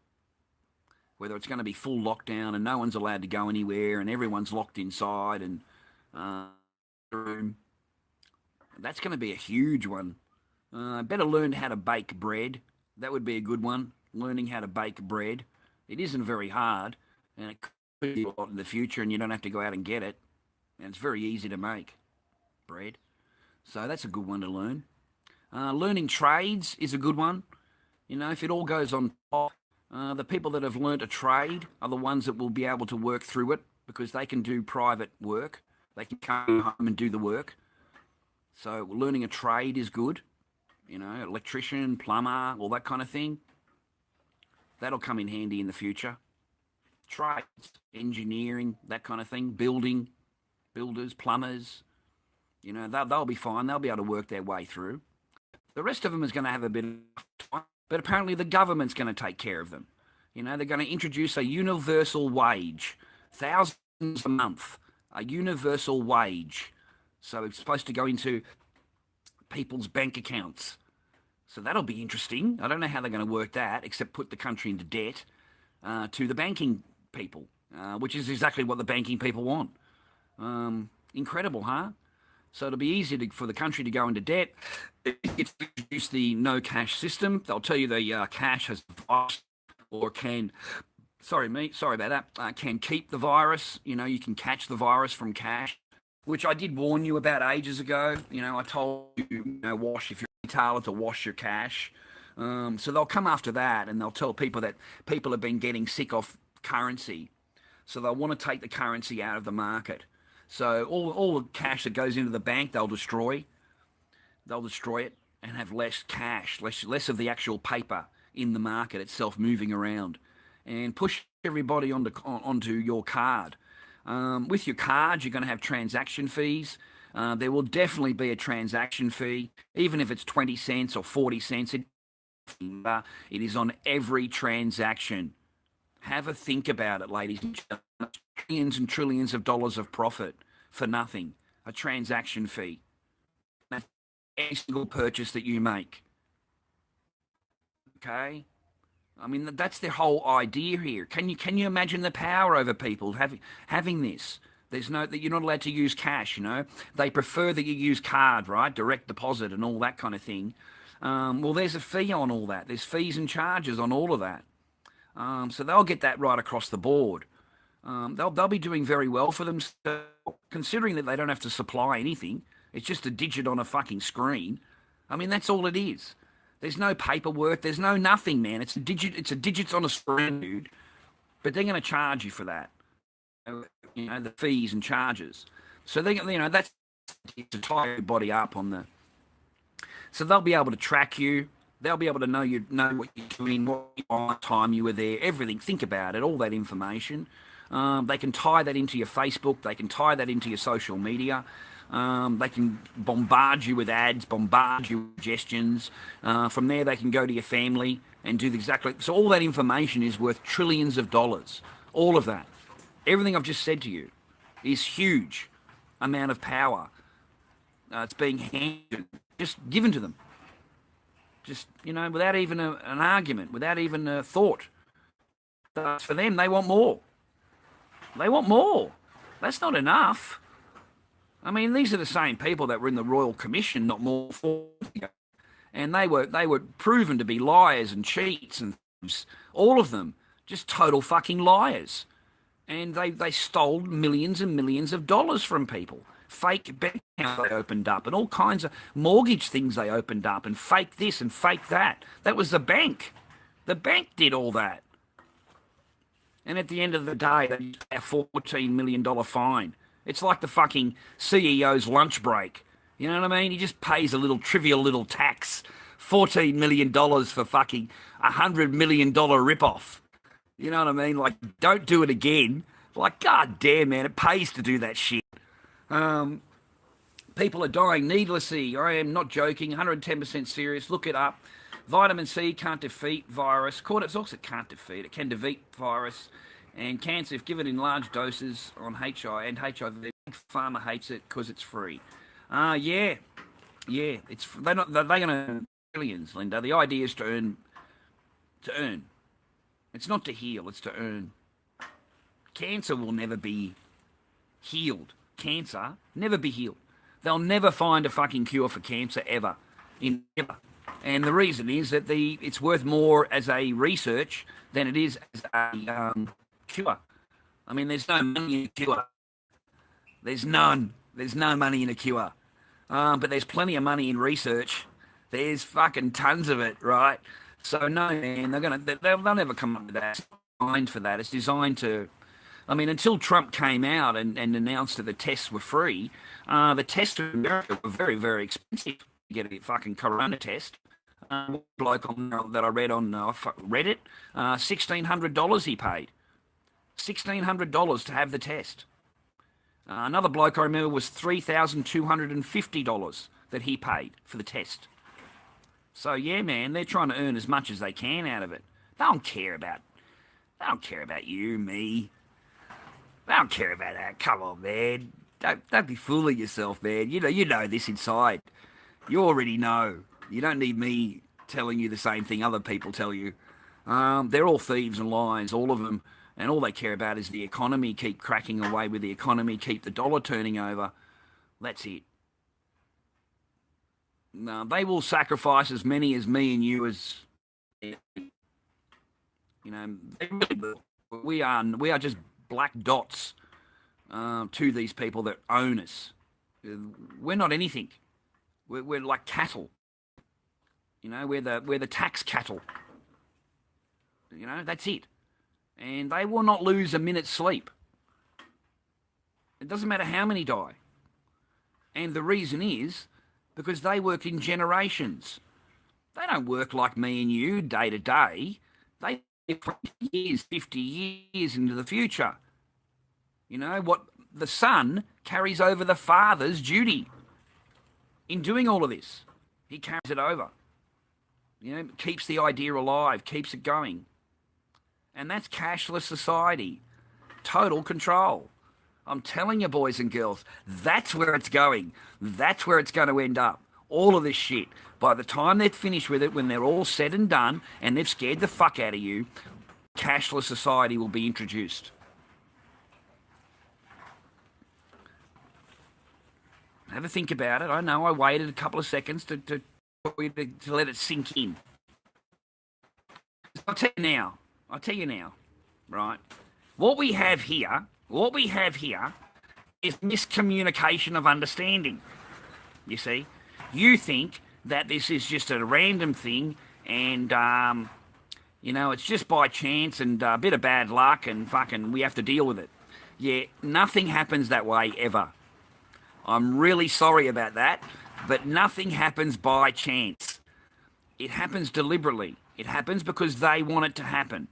Whether it's going to be full lockdown and no one's allowed to go anywhere and everyone's locked inside and room. That's going to be a huge one. Better learn how to bake bread. That would be a good one. Learning how to bake bread. It isn't very hard, and it could be a lot in the future, and you don't have to go out and get it. And it's very easy to make bread. So that's a good one to learn. Learning trades is a good one. If it all goes on top, the people that have learnt a trade are the ones that will be able to work through it because they can do private work. They can come home and do the work. So learning a trade is good. Electrician, plumber, all that kind of thing. That'll come in handy in the future. Trades, engineering, that kind of thing. Builders, plumbers. They'll be fine. They'll be able to work their way through. The rest of them is going to have a bit of time, but apparently the government's going to take care of them. They're going to introduce a universal wage, thousands a month, a universal wage. So it's supposed to go into people's bank accounts. So that'll be interesting. I don't know how they're going to work that, except put the country into debt to the banking people, which is exactly what the banking people want. Incredible, huh? So it'll be easier for the country to go into debt. It's introduce the no cash system. They'll tell you the cash has virus or can, sorry about that, can keep the virus. You can catch the virus from cash, which I did warn you about ages ago. I told you, wash if you're a retailer to wash your cash. So they'll come after that and they'll tell people that people have been getting sick of currency. So they'll want to take the currency out of the market. So all the cash that goes into the bank, they'll destroy. They'll destroy it and have less cash, less of the actual paper in the market itself moving around, and push everybody onto your card. With your card, you're going to have transaction fees. There will definitely be a transaction fee, even if it's 20 cents or 40 cents. It is on every transaction. Have a think about it, ladies and gentlemen. Trillions and trillions of dollars of profit for nothing. A transaction fee. That's every single purchase that you make. Okay? I mean, that's the whole idea here. Can you imagine the power over people having this? There's that you're not allowed to use cash. They prefer that you use card, right? Direct deposit and all that kind of thing. Well, there's a fee on all that. There's fees and charges on all of that. So they'll get that right across the board. They'll be doing very well for themselves, considering that they don't have to supply anything. It's just a digit on a fucking screen. I mean, that's all it is. There's no paperwork. There's no nothing, man. It's a digit. It's a digits on a screen, dude. But they're going to charge you for that. The fees and charges. So that's to tie everybody up on the. So they'll be able to track you. They'll be able to know what you're doing, what time you were there, everything. Think about it, all that information. They can tie that into your Facebook. They can tie that into your social media. They can bombard you with ads, bombard you with suggestions. From there, they can go to your family and do exactly. So all that information is worth trillions of dollars. All of that. Everything I've just said to you is huge amount of power. It's being handed, just given to them. Just, without even an argument, without even a thought. But for them, they want more. They want more. That's not enough. I mean, these are the same people that were in the Royal Commission not more than 4 years ago. And they were proven to be liars and cheats and things. All of them. Just total fucking liars. And they stole millions and millions of dollars from people. Fake bank accounts they opened up and all kinds of mortgage things they opened up and fake this and fake that. That was the bank. The bank did all that. And at the end of the day, they pay a $14 million fine. It's like the fucking CEO's lunch break. You know what I mean? He just pays a little trivial little tax. $14 million for fucking $100 million rip-off. You know what I mean? Like, don't do it again. Like, god damn, man, it pays to do that shit. People are dying needlessly. I am not joking. 110% serious. Look it up. Vitamin C can't defeat virus. Cortisol can't defeat. It can defeat virus. And cancer, if given in large doses on HIV, Big Pharma hates it because it's free. Yeah. They're going to earn billions, Linda. The idea is to earn. It's not to heal. It's to earn. Cancer will never be healed. Cancer never be healed. They'll never find a fucking cure for cancer ever. Ever. And the reason is that it's worth more as a research than it is as a cure. I mean, there's no money in a cure. There's none. There's no money in a cure. But there's plenty of money in research. There's fucking tons of it, right? So no, man, they'll never come up with that. It's designed for that. It's designed to. I mean, until Trump came out and announced that the tests were free, the tests in America were very, very expensive to get a fucking corona test. Bloke that I read on Reddit, $1,600 he paid. $1,600 to have the test. Another bloke I remember was $3,250 that he paid for the test. So yeah, man, they're trying to earn as much as they can out of it. They don't care about you, me. They don't care about that. Come on, man. Don't be fooling yourself, man. You know this inside. You already know. You don't need me telling you the same thing other people tell you. They're all thieves and liars, all of them, and all they care about is the economy. Keep cracking away with the economy. Keep the dollar turning over. That's it. No, they will sacrifice as many as me and you as they really will. We are just black dots to these people that own us. We're not anything. We're like cattle. We're the tax cattle. That's it. And they will not lose a minute's sleep. It doesn't matter how many die. And the reason is because they work in generations. They don't work like me and you day to day. They live 20 years, 50 years into the future. What the son carries over the father's duty in doing all of this. He carries it over. Keeps the idea alive, keeps it going. And that's cashless society. Total control. I'm telling you, boys and girls, that's where it's going. That's where it's going to end up. All of this shit. By the time they're finished with it, when they're all said and done, and they've scared the fuck out of you, cashless society will be introduced. Have a think about it. I know I waited a couple of seconds to let it sink in. I'll tell you now, right? What we have here is miscommunication of understanding. You see? You think that this is just a random thing and, it's just by chance and a bit of bad luck and fucking we have to deal with it. Yeah, nothing happens that way ever. I'm really sorry about that, but nothing happens by chance. It happens deliberately. It happens because they want it to happen.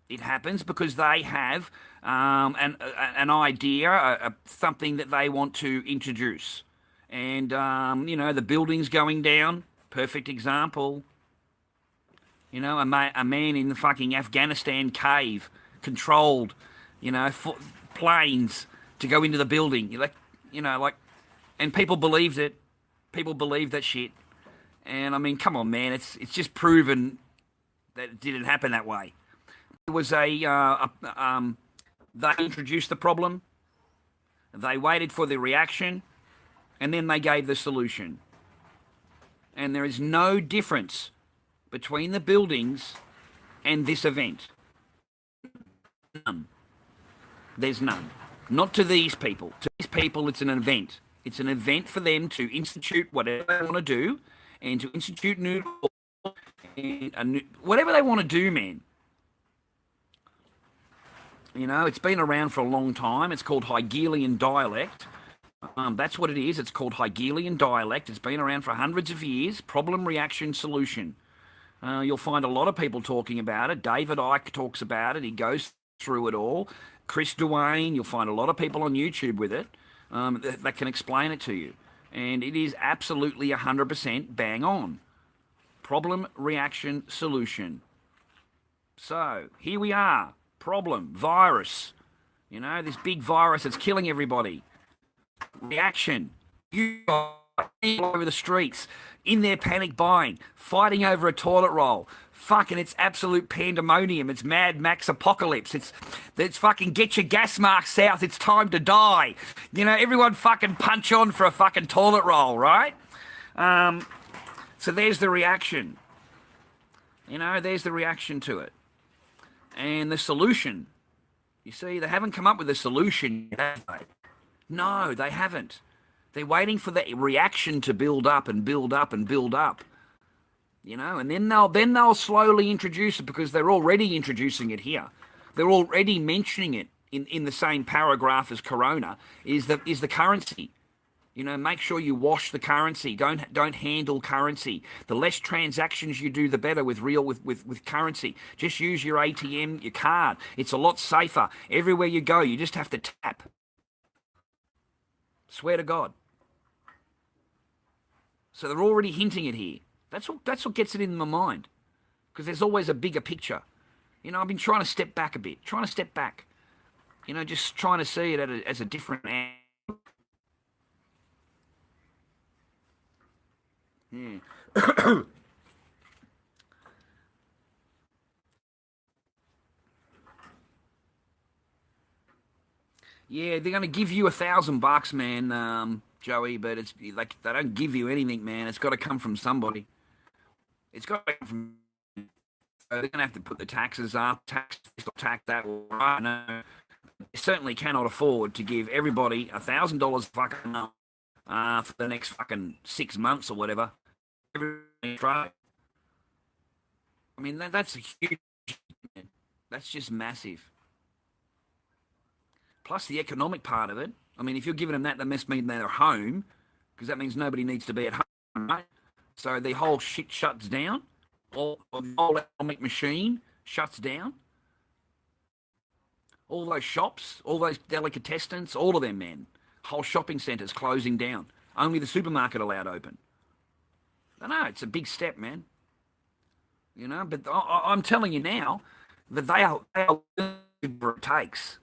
It happens because they have an idea, something that they want to introduce. And, the building's going down, perfect example. A man in the fucking Afghanistan cave controlled, planes to go into the building. And people believed it. People believed that shit. And, I mean, come on, man, it's just proven that it didn't happen that way. It was they introduced the problem, they waited for the reaction, and then they gave the solution. And there is no difference between the buildings and this event. None. There's none. Not to these people. To these people, it's an event. It's an event for them to institute whatever they want to do and to institute new law and whatever they want to do, man. It's been around for a long time. It's called Hegelian dialect. That's what it is. It's called Hegelian dialect. It's been around for hundreds of years. Problem, reaction, solution. You'll find a lot of people talking about it. David Icke talks about it. He goes through it all. Chris Duane, you'll find a lot of people on YouTube with it that can explain it to you. And it is absolutely 100% bang on. Problem, reaction, solution. So, here we are. Problem, virus. This big virus that's killing everybody. Reaction. You are all over the streets, in there panic buying, fighting over a toilet roll. Fucking, it's absolute pandemonium. It's Mad Max apocalypse. It's fucking get your gas masks out. It's time to die. Everyone fucking punch on for a fucking toilet roll, right? So there's the reaction. There's the reaction to it. And the solution. You see, they haven't come up with a solution yet, have they? No, they haven't. They're waiting for the reaction to build up and build up and build up. And then they'll slowly introduce it because they're already introducing it here. They're already mentioning it in the same paragraph as Corona is the currency. Make sure you wash the currency. Don't handle currency. The less transactions you do, the better with currency. Just use your ATM, your card. It's a lot safer. Everywhere you go, you just have to tap. Swear to God. So they're already hinting it here. That's what gets it in my mind. Because there's always a bigger picture. I've been trying to step back a bit. Just trying to see it as a different angle. Yeah. Yeah, they're going to give you $1,000, man, Joey. But it's like they don't give you anything, man. It's got to come from somebody. It's got to come from. So they're going to have to put the taxes up, tax this or tax that. Right? No, they certainly cannot afford to give everybody $1,000 fucking for the next fucking 6 months or whatever. Everybody try. I mean, that's a huge. That's just massive. Plus the economic part of it. I mean, if you're giving them that, that must mean they're home, because that means nobody needs to be at home, right? So the whole shit shuts down. All the whole economic machine shuts down. All those shops, all those delicatessens, all of them, man. Whole shopping centres closing down. Only the supermarket allowed open. I know it's a big step, man. But I'm telling you now that they are whatever it takes.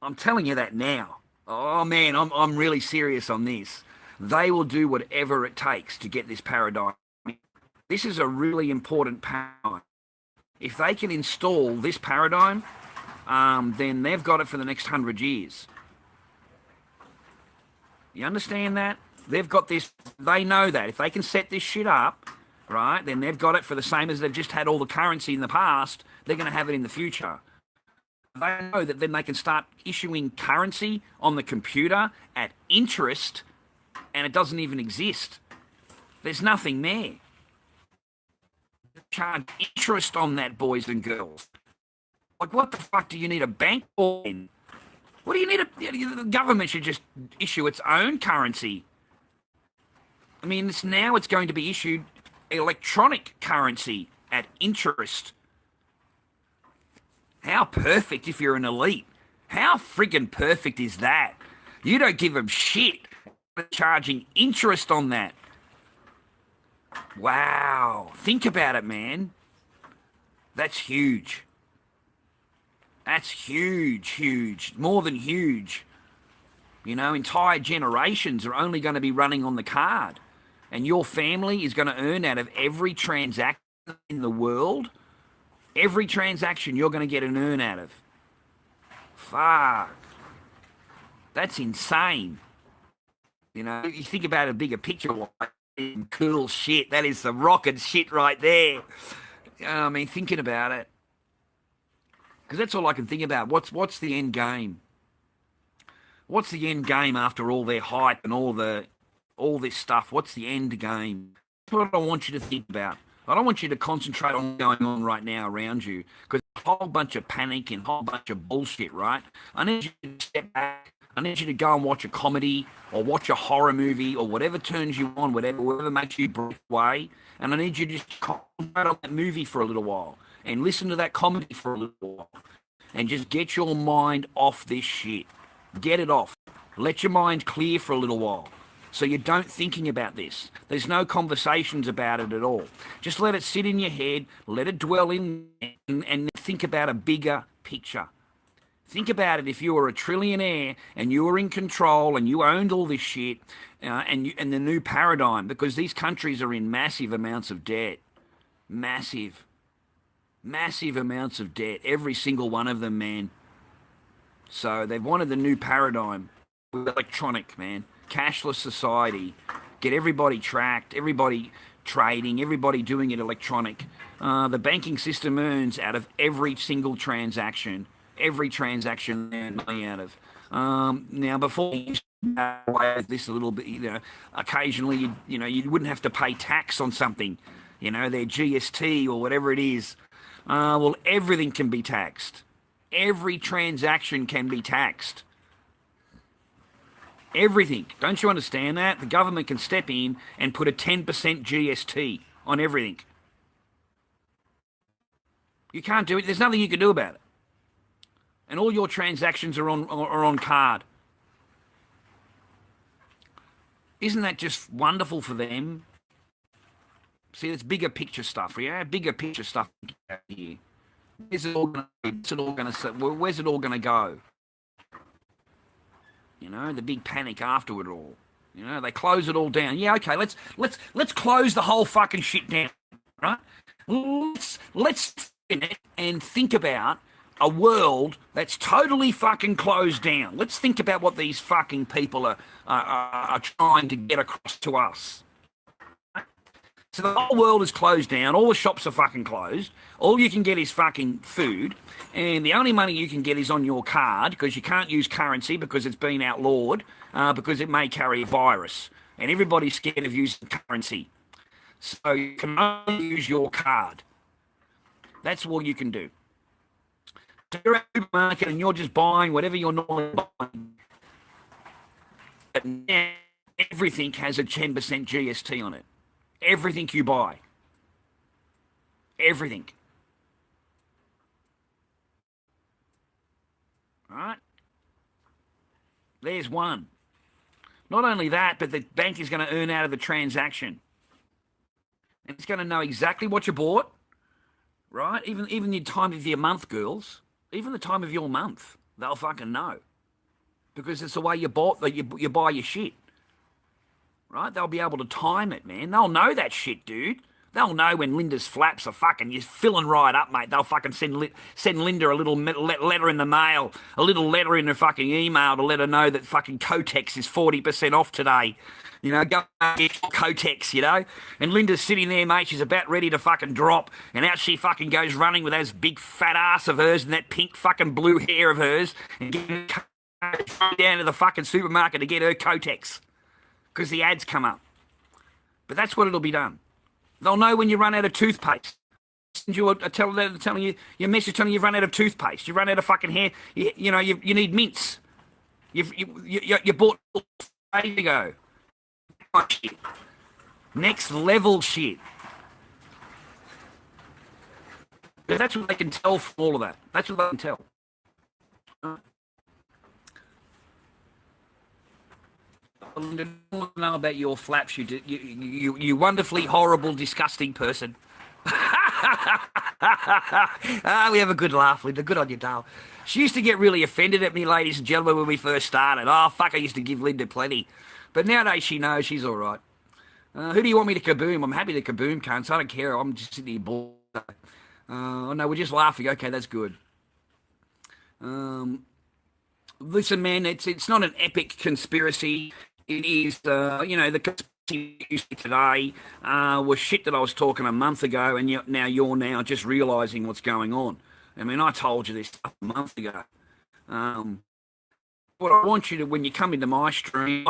I'm telling you that now. Oh man, I'm really serious on this. They will do whatever it takes to get this paradigm. This is a really important paradigm. If they can install this paradigm, then they've got it for the next 100 years. You understand that? They've got this. They know that if they can set this shit up, right, then they've got it for the same as they've just had all the currency in the past. They're going to have it in the future. They know that then they can start issuing currency on the computer at interest, and it doesn't even exist. There's nothing there. Charge interest on that, boys and girls. Like, what the fuck do you need a bank for? What do you need? The government should just issue its own currency. I mean, now it's going to be issued electronic currency at interest. How perfect if you're an elite. How friggin' perfect is that? You don't give them shit. Charging interest on that. Wow. Think about it, man. That's huge. That's huge, huge. More than huge. Entire generations are only going to be running on the card. And your family is going to earn out of every transaction in the world. Every transaction you're going to get an earn out of. Fuck. That's insane. You think about a bigger picture, like cool shit. That is some rocket shit right there. I mean, thinking about it. Because that's all I can think about. What's the end game? What's the end game after all their hype and all this stuff? What's the end game? That's what I want you to think about. I don't want you to concentrate on what's going on right now around you, because a whole bunch of panic and a whole bunch of bullshit, right? I need you to step back. I need you to go and watch a comedy or watch a horror movie or whatever turns you on, whatever makes you breathe away. And I need you to just concentrate on that movie for a little while and listen to that comedy for a little while and just get your mind off this shit. Get it off. Let your mind clear for a little while. So you don't thinking about this. There's no conversations about it at all. Just let it sit in your head, let it dwell in, and think about a bigger picture. Think about it if you were a trillionaire and you were in control and you owned all this shit and the new paradigm, because these countries are in massive amounts of debt. Massive amounts of debt. Every single one of them, man. So they've wanted the new paradigm with electronic, man. Cashless society, get everybody tracked, everybody trading, everybody doing it electronic. The banking system earns out of every single transaction. Every transaction they earn money out of. Now, before you with this a little bit, occasionally, you wouldn't have to pay tax on something, their GST or whatever it is. Well, everything can be taxed. Every transaction can be taxed. Everything. Don't you understand that? The government can step in and put a 10% GST on everything. You can't do it. There's nothing you can do about it. And all your transactions are on card. Isn't that just wonderful for them? See, it's bigger picture stuff, yeah? Bigger picture stuff here. Where's it all going to go? The big panic afterward all. You know, they close it all down. Yeah, okay, let's close the whole fucking shit down, right? Let's in it and think about a world that's totally fucking closed down. Let's think about what these fucking people are trying to get across to us. So the whole world is closed down. All the shops are fucking closed. All you can get is fucking food. And the only money you can get is on your card because you can't use currency because it's been outlawed because it may carry a virus. And everybody's scared of using currency. So you can only use your card. That's all you can do. So you're at the supermarket and you're just buying whatever you're normally buying. But now everything has a 10% GST on it. Everything you buy. Everything. All right? There's one. Not only that, but the bank is going to earn out of the transaction. And it's going to know exactly what you bought, right? Even the time of your month, girls. Even the time of your month. They'll fucking know. Because it's the way you bought that you buy your shit. Right? They'll be able to time it, man. They'll know that shit, dude. They'll know when Linda's flaps are fucking, you're filling right up, mate. They'll fucking send Linda a little letter in the mail, a little letter in her fucking email to let her know that fucking Kotex is 40% off today. You know, go get Kotex, you know. And Linda's sitting there, mate. She's about ready to fucking drop. And out she fucking goes running with that big fat ass of hers and that pink fucking blue hair of hers and getting down to the fucking supermarket to get her Kotex. Because the ads come up. But that's what it'll be done. They'll know when you run out of toothpaste. You telling you your message telling you've run out of toothpaste. You run out of fucking hair. You know you need mints. You bought days ago. Shit. Next level shit. But that's what they can tell from all of that. That's what they can tell. I don't know about your flaps, you wonderfully horrible, disgusting person. We have a good laugh, Linda. Good on you, Dale. She used to get really offended at me, ladies and gentlemen, when we first started. Oh, fuck, I used to give Linda plenty. But nowadays she knows she's all right. Who do you want me to kaboom? I'm happy to kaboom, cunts. I don't care. I'm just sitting here bored. Oh, no, we're just laughing. Okay, that's good. Listen, man, it's not an epic conspiracy. It is, the conspiracy today was shit that I was talking a month ago, and you're now just realising what's going on. I mean, I told you this a month ago. What I want you to, when you come into my stream,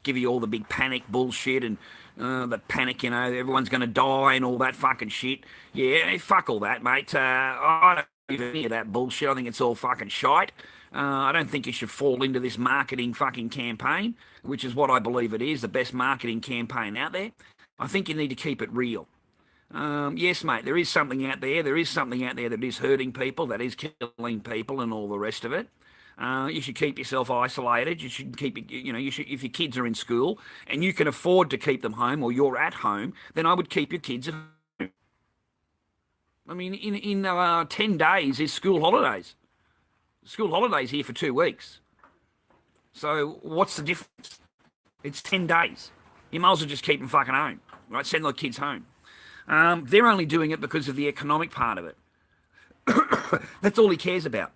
give you all the big panic bullshit and the panic, everyone's going to die and all that fucking shit. Yeah, fuck all that, mate. I don't believe any of that bullshit. I think it's all fucking shite. I don't think you should fall into this marketing fucking campaign, which is what I believe it is, the best marketing campaign out there. I think you need to keep it real. Yes, mate, there is something out there. There is something out there that is hurting people, that is killing people and all the rest of it. You should keep yourself isolated. You should keep, if your kids are in school and you can afford to keep them home or you're at home, then I would keep your kids at home. I mean, in 10 days is school holidays. School holidays here for 2 weeks. So what's the difference? It's 10 days. You might as well just keep them fucking home, right? Send the kids home. They're only doing it because of the economic part of it. That's all he cares about.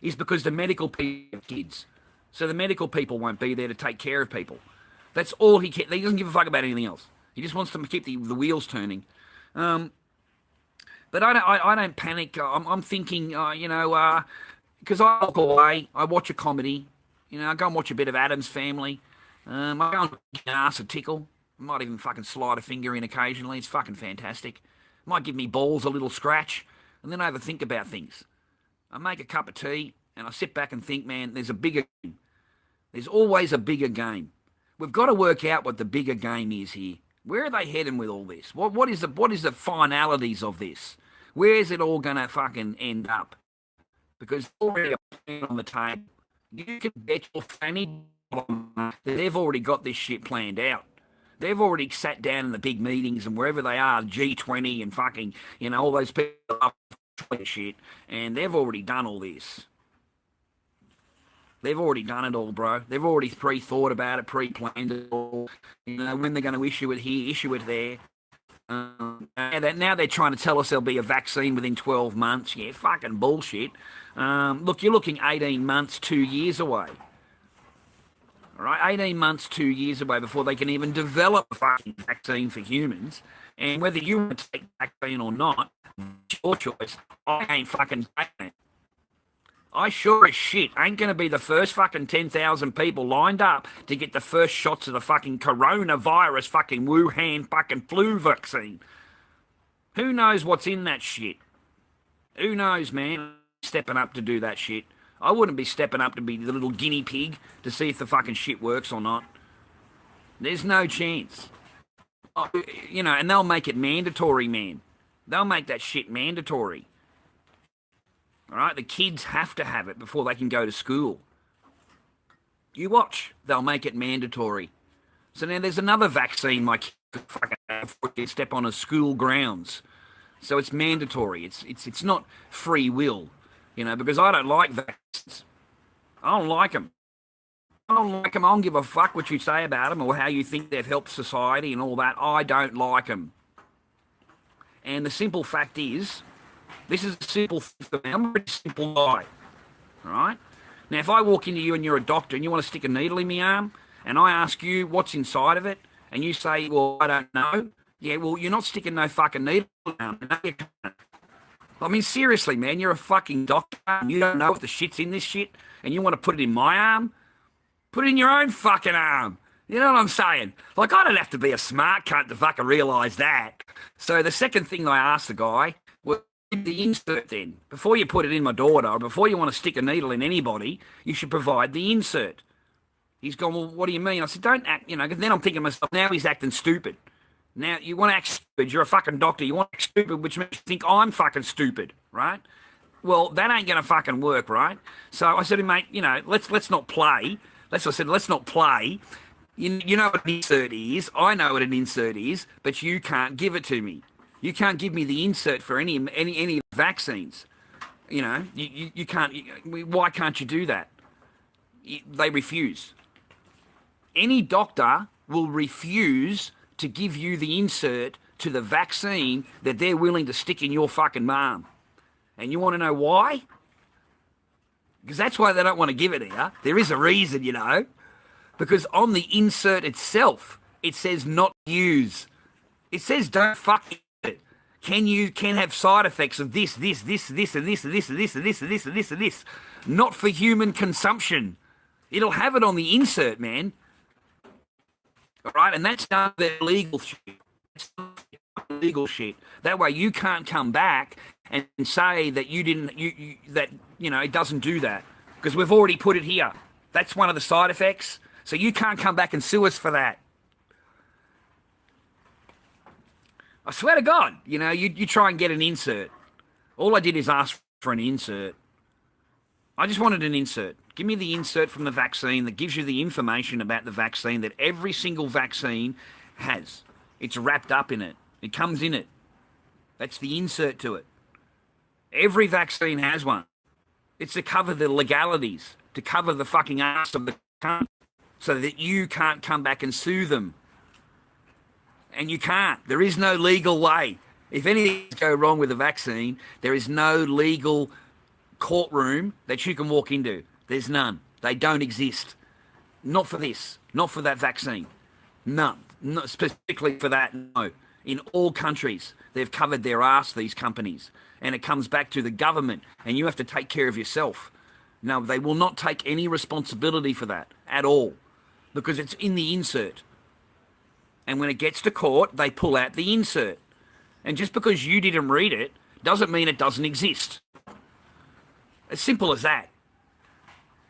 Is because the medical people have kids. So the medical people won't be there to take care of people. That's all he cares. He doesn't give a fuck about anything else. He just wants to keep the wheels turning. But I don't panic. I'm thinking, because I walk away, I watch a comedy. I go and watch a bit of Addams Family. I go and give an ass a tickle. I might even fucking slide a finger in occasionally. It's fucking fantastic. Might give me balls a little scratch. And then I overthink about things. I make a cup of tea and I sit back and think, man, there's a bigger game. There's always a bigger game. We've got to work out what the bigger game is here. Where are they heading with all this? What is the finalities of this? Where is it all going to fucking end up? Because already a plan on the table. You can bet your fanny that they've already got this shit planned out. They've already sat down in the big meetings and wherever they are, G20 and fucking, all those people up shit, and they've already done all this. They've already done it all, bro. They've already pre-thought about it, pre-planned it all. You know, when they're going to issue it here, issue it there. Now they're trying to tell us there'll be a vaccine within 12 months. Yeah, fucking bullshit. Look, you're looking 18 months, 2 years away. All right, 18 months, 2 years away before they can even develop a fucking vaccine for humans. And whether you want to take the vaccine or not, it's your choice. I ain't fucking taking it. I sure as shit ain't going to be the first fucking 10,000 people lined up to get the first shots of the fucking coronavirus fucking Wuhan fucking flu vaccine. Who knows what's in that shit? Who knows, man? Stepping up to do that shit. I wouldn't be stepping up to be the little guinea pig to see if the fucking shit works or not. There's no chance. You know, and they'll make it mandatory, man. They'll make that shit mandatory. All right, the kids have to have it before they can go to school. You watch, they'll make it mandatory. So now there's another vaccine my kids could fucking have before they step on a school grounds. So it's mandatory. It's not free will, you know, because I don't like vaccines. I don't like them. I don't give a fuck what you say about them or how you think they've helped society and all that. I don't like them. And the simple fact is, this is a simple thing for me. I'm a pretty simple guy, all right? Now, if I walk into you and you're a doctor and you want to stick a needle in my arm and I ask you what's inside of it and you say, well, I don't know, yeah, well, you're not sticking no fucking needle in my arm. I mean, seriously, man, you're a fucking doctor and you don't know what the shit's in this shit and you want to put it in my arm? Put it in your own fucking arm. You know what I'm saying? Like, I don't have to be a smart cunt to fucking realise that. So the second thing I asked the guy was, the insert then. Before you put it in my daughter, or before you want to stick a needle in anybody, you should provide the insert. He's gone, well, what do you mean? I said, don't act, you know, because then I'm thinking to myself, now he's acting stupid. Now, you want to act stupid, you're a fucking doctor, you want to act stupid, which makes you think I'm fucking stupid, right? Well, that ain't going to fucking work, right? So I said to him, mate, you know, let's not play. Let's not play. You know what an insert is, I know what an insert is, but you can't give it to me. You can't give me the insert for any vaccines. You know, you can't. Why can't you do that? They refuse. Any doctor will refuse to give you the insert to the vaccine that they're willing to stick in your fucking arm. And you want to know why? Because that's why they don't want to give it here. There is a reason, you know. Because on the insert itself, it says not use. It says don't fucking can have side effects of this, and this, and this, and this, and this, and this, and this, and this, and this. Not for human consumption. It'll have it on the insert, man. All right, and that's done the legal shit. It's legal shit. That way you can't come back and say that you didn't, it doesn't do that. Because we've already put it here. That's one of the side effects. So you can't come back and sue us for that. I swear to God, you know, you try and get an insert. All I did is ask for an insert. I just wanted an insert. Give me the insert from the vaccine that gives you the information about the vaccine that every single vaccine has. It's wrapped up in it. It comes in it. That's the insert to it. Every vaccine has one. It's to cover the legalities, to cover the fucking ass of the country so that you can't come back and sue them. And you can't. There is no legal way. If anything go wrong with the vaccine, there is no legal courtroom that you can walk into. There's none. They don't exist. Not for this. Not for that vaccine. None. Not specifically for that, no. In all countries, they've covered their ass, these companies. And it comes back to the government, and you have to take care of yourself. No, they will not take any responsibility for that at all, because it's in the insert. And when it gets to court, they pull out the insert. And just because you didn't read it doesn't mean it doesn't exist. As simple as that.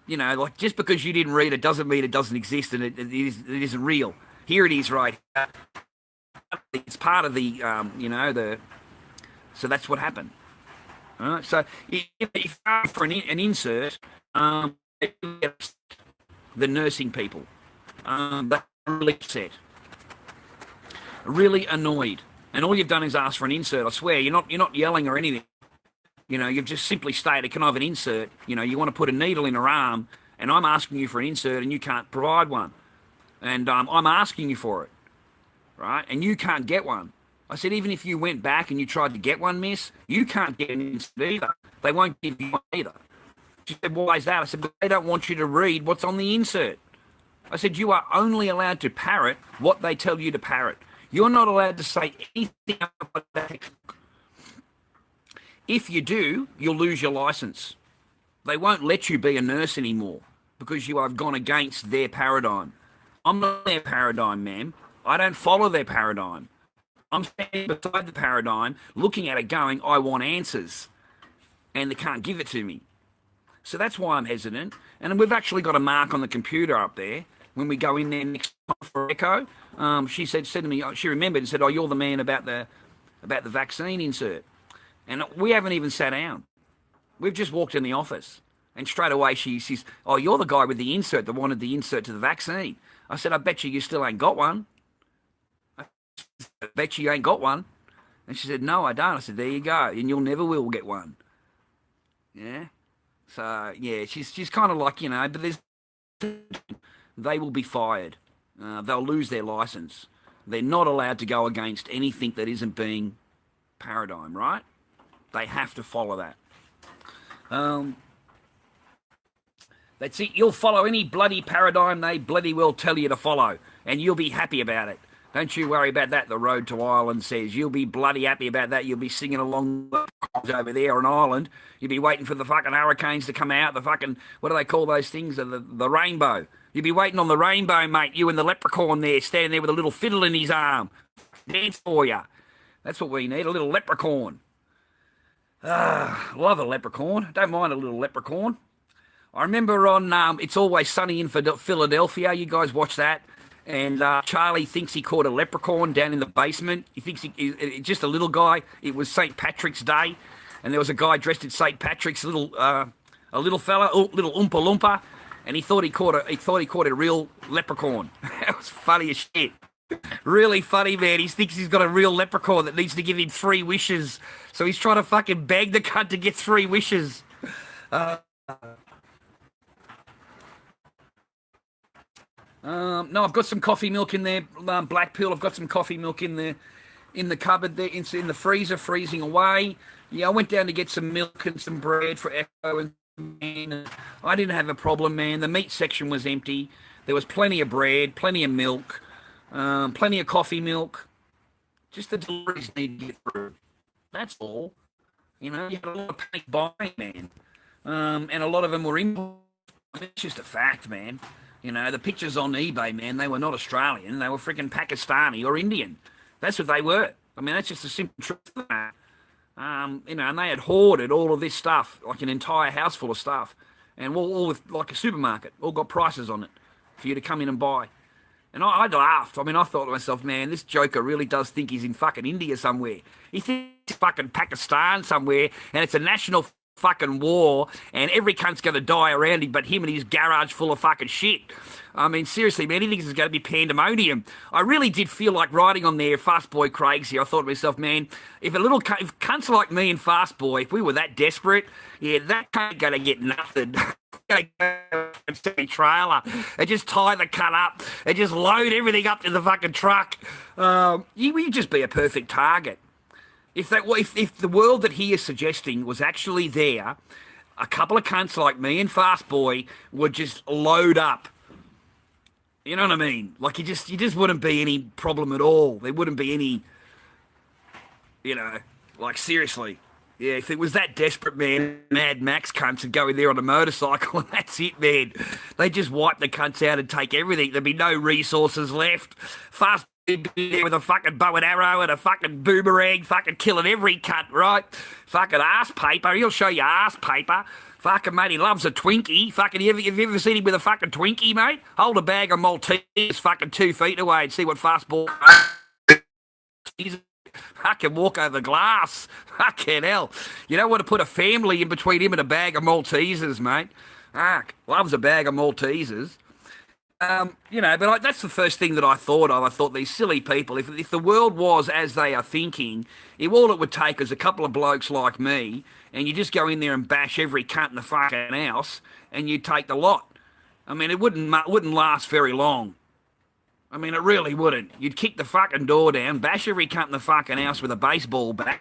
You know, like, just because you didn't read it doesn't mean it doesn't exist and it isn't real. Here it is right here. It's part of the, so that's what happened. All right, so if you ask for an insert, the nursing people, they're really upset. Really annoyed, and all you've done is ask for an insert. I swear, you're not yelling or anything. You know, you've just simply stated, "Can I have an insert?" You know, you want to put a needle in her arm, and I'm asking you for an insert and you can't provide one. And I'm asking you for it, right? And you can't get one. I said, even if you went back and you tried to get one, miss, you can't get an insert either. They won't give you one either. She said, why is that? I said, but they don't want you to read what's on the insert. I said, you are only allowed to parrot what they tell you to parrot. You're not allowed to say anything about that. If you do, you'll lose your license. They won't let you be a nurse anymore because you have gone against their paradigm. I'm not their paradigm, ma'am. I don't follow their paradigm. I'm standing beside the paradigm, looking at it going, I want answers. And they can't give it to me. So that's why I'm hesitant. And we've actually got a mark on the computer up there. When we go in there next time for echo, she said to me, she remembered and said, oh, you're the man about the vaccine insert. And we haven't even sat down. We've just walked in the office. And straight away she says, oh, you're the guy with the insert that wanted the insert to the vaccine. I said, I bet you still ain't got one. I bet you ain't got one. And she said, no, I don't. I said, there you go. And you'll never will get one. Yeah. So, yeah, she's kind of like, but they will be fired. They'll lose their license. They're not allowed to go against anything that isn't being paradigm, right? They have to follow that. That's it. You'll follow any bloody paradigm they bloody well tell you to follow, and you'll be happy about it. Don't you worry about that, the Road to Ireland says. You'll be bloody happy about that. You'll be singing along over there on Ireland. You'll be waiting for the fucking hurricanes to come out, the fucking, what do they call those things, the rainbow. You'll be waiting on the rainbow, mate, you and the leprechaun there, standing there with a little fiddle in his arm. Dance for you. That's what we need, a little leprechaun. Love a leprechaun. Don't mind a little leprechaun. I remember on It's Always Sunny in Philadelphia, you guys watch that? And Charlie thinks he caught a leprechaun down in the basement. He thinks he's just a little guy. It was St. Patrick's Day, and there was a guy dressed in St. Patrick's, a little fella, little Oompa Loompa, and he thought he caught a real leprechaun. That was funny as shit. Really funny, man. He thinks he's got a real leprechaun that needs to give him 3 wishes. So he's trying to fucking beg the cunt to get 3 wishes. No, I've got some coffee milk in there, Black Pill. I've got some coffee milk in the cupboard there, in the freezer, freezing away. Yeah, I went down to get some milk and some bread for Echo, and I didn't have a problem, man. The meat section was empty. There was plenty of bread, plenty of milk, plenty of coffee milk. Just the deliveries need to get through. That's all. You had a lot of panic buying, man. And a lot of them were in. It's just a fact, man. The pictures on eBay, man, they were not Australian. They were freaking Pakistani or Indian. That's what they were. I mean, that's just a simple truth of that. And they had hoarded all of this stuff, like an entire house full of stuff, and all with like a supermarket, all got prices on it for you to come in and buy. And I laughed. I mean, I thought to myself, man, this joker really does think he's in fucking India somewhere. He thinks he's fucking Pakistan somewhere, and it's a national fucking war, and every cunt's going to die around him but him and his garage full of fucking shit. I mean, seriously, man, he thinks it's going to be pandemonium. I really did feel like riding on there, Fast Boy Craig's here. I thought to myself, man, if cunts like me and Fast Boy, if we were that desperate, yeah, that cunt going to get nothing. Going to go and trailer and just tie the cunt up and just load everything up to the fucking truck. You'd just be a perfect target. If the world that he is suggesting was actually there, a couple of cunts like me and Fast Boy would just load up. You know what I mean? Like you just wouldn't be any problem at all. There wouldn't be any, like seriously. Yeah, if it was that desperate, man, Mad Max cunts would go in there on a motorcycle and that's it, man. They just wipe the cunts out and take everything. There'd be no resources left. Fast Boy there with a fucking bow and arrow and a fucking boomerang, fucking killing every cunt, right? Fucking ass paper. He'll show you ass paper. Fucking, mate, he loves a Twinkie. Fucking, have you ever seen him with a fucking Twinkie, mate? Hold a bag of Maltesers fucking 2 feet away and see what Fast Boy... I can walk over glass. Fucking hell. You don't want to put a family in between him and a bag of Maltesers, mate. Loves a bag of Maltesers. But that's the first thing that I thought of. I thought these silly people, if the world was as they are thinking, all it would take is a couple of blokes like me, and you just go in there and bash every cunt in the fucking house, and you take the lot. I mean, it wouldn't last very long. I mean, it really wouldn't. You'd kick the fucking door down, bash every cunt in the fucking house with a baseball bat,